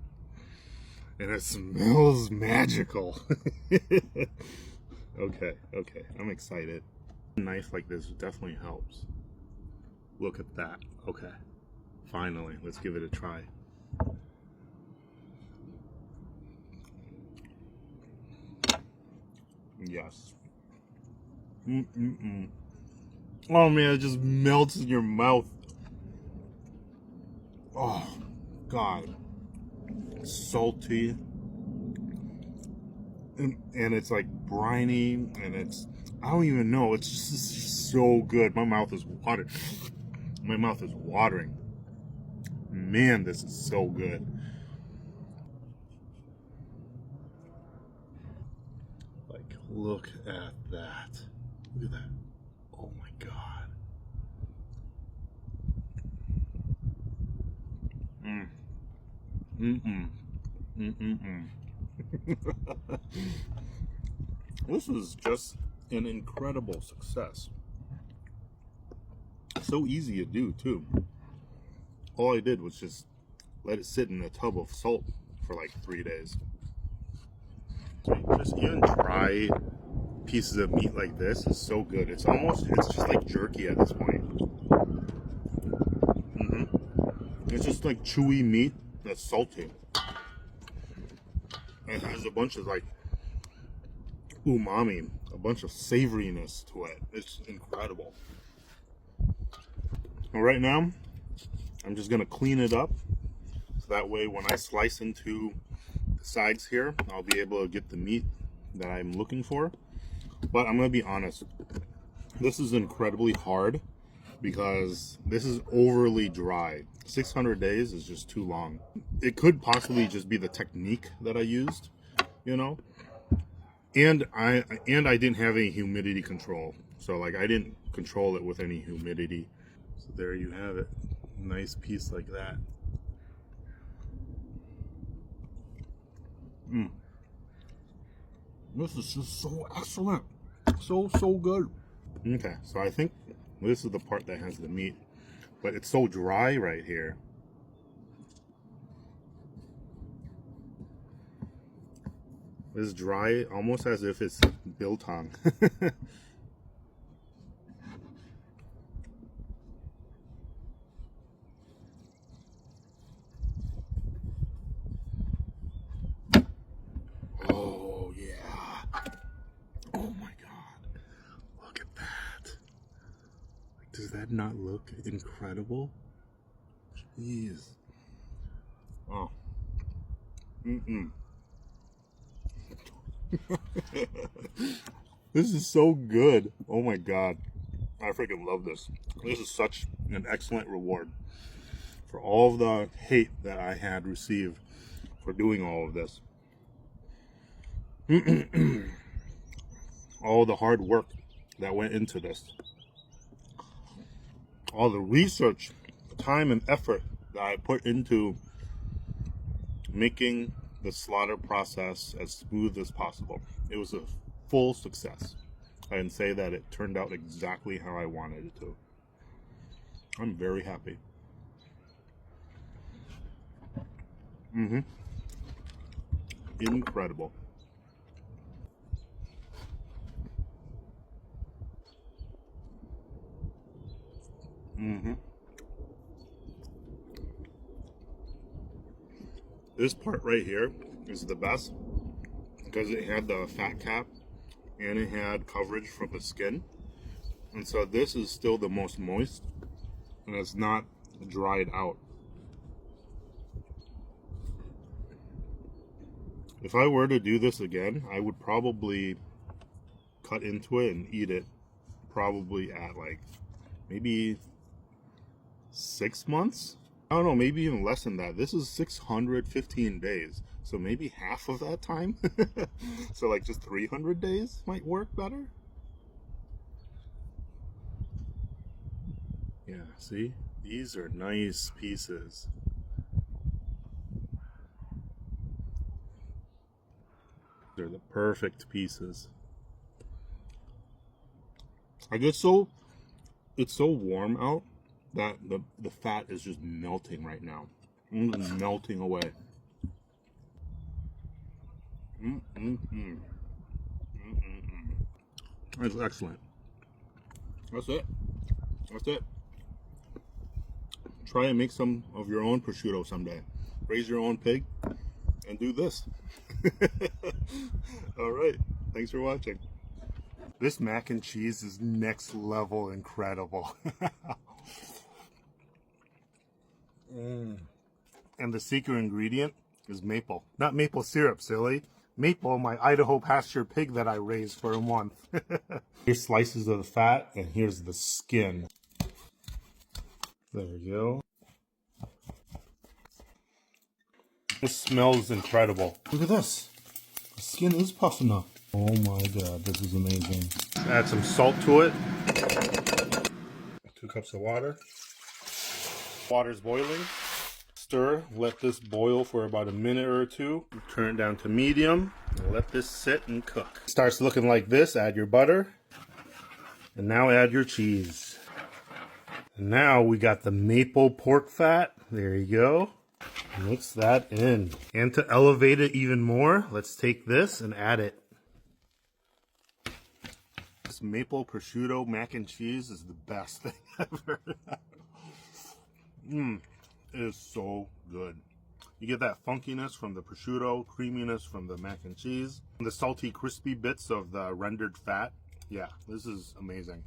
And it smells magical. Okay, I'm excited. A knife like this definitely helps. Look at that. Okay, finally, let's give it a try. Yes. Oh man, it just melts in your mouth. Oh God, it's salty, and it's like briny, and it's, I don't even know. It's just so good. My mouth is watering. My mouth is watering. Man, this is so good. Like, look at that. Look at that. Oh my God. This is just an incredible success. So easy to do too. All I did was just let it sit in a tub of salt for like 3 days. Just even dry pieces of meat like this is so good. It's just like jerky at this point. It's just like chewy meat that's salty. It has a bunch of like umami, a bunch of savoriness to it. It's incredible. Well, right now, I'm just gonna clean it up, so that way when I slice into the sides here, I'll be able to get the meat that I'm looking for. But I'm gonna be honest, this is incredibly hard because this is overly dry. 600 days is just too long. It could possibly just be the technique that I used, you know? And I didn't have any humidity control. So like I didn't control it with any humidity. So there you have it. Nice piece like that. This is just so excellent. So good. Okay, so I think this is the part that has the meat, but it's so dry right here. It's dry, almost as if it's biltong. Oh yeah. Oh my God. Look at that. Does that not look incredible? Jeez. Oh. Mm-mm. This is so good. Oh my god. I freaking love this. This is such an excellent reward for all of the hate that I had received for doing all of this. All the hard work that went into this. All the research, time, and effort that I put into making the slaughter process as smooth as possible. It was a full success. I can say that it turned out exactly how I wanted it to. I'm very happy. Incredible. This part right here is the best because it had the fat cap and it had coverage from the skin. And so this is still the most moist and it's not dried out. If I were to do this again, I would probably cut into it and eat it probably at like maybe 6 months. I don't know, maybe even less than that. This is 615 days, so maybe half of that time. So like just 300 days might work better. Yeah, see? These are nice pieces. They're the perfect pieces. It's so warm out that the fat is just melting right now. Melting away. That's excellent. That's it. That's it. Try and make some of your own prosciutto someday. Raise your own pig and do this. All right. Thanks for watching. This mac and cheese is next level incredible. And the secret ingredient is maple. Not maple syrup, silly. Maple, my Idaho pasture pig that I raised for a month. Here's slices of the fat, and here's the skin. There you go. This smells incredible. Look at this. The skin is puffing up. Oh my god, this is amazing. Add some salt to it. 2 cups of water. Water's boiling. Stir, let this boil for about a minute or two. Turn it down to medium and let this sit and cook. Starts looking like this, add your butter. And now add your cheese. And now we got the maple pork fat. There you go. Mix that in. And to elevate it even more, let's take this and add it. This maple prosciutto mac and cheese is the best thing ever. It is so good. You get that funkiness from the prosciutto, creaminess from the mac and cheese, and the salty, crispy bits of the rendered fat. Yeah, this is amazing.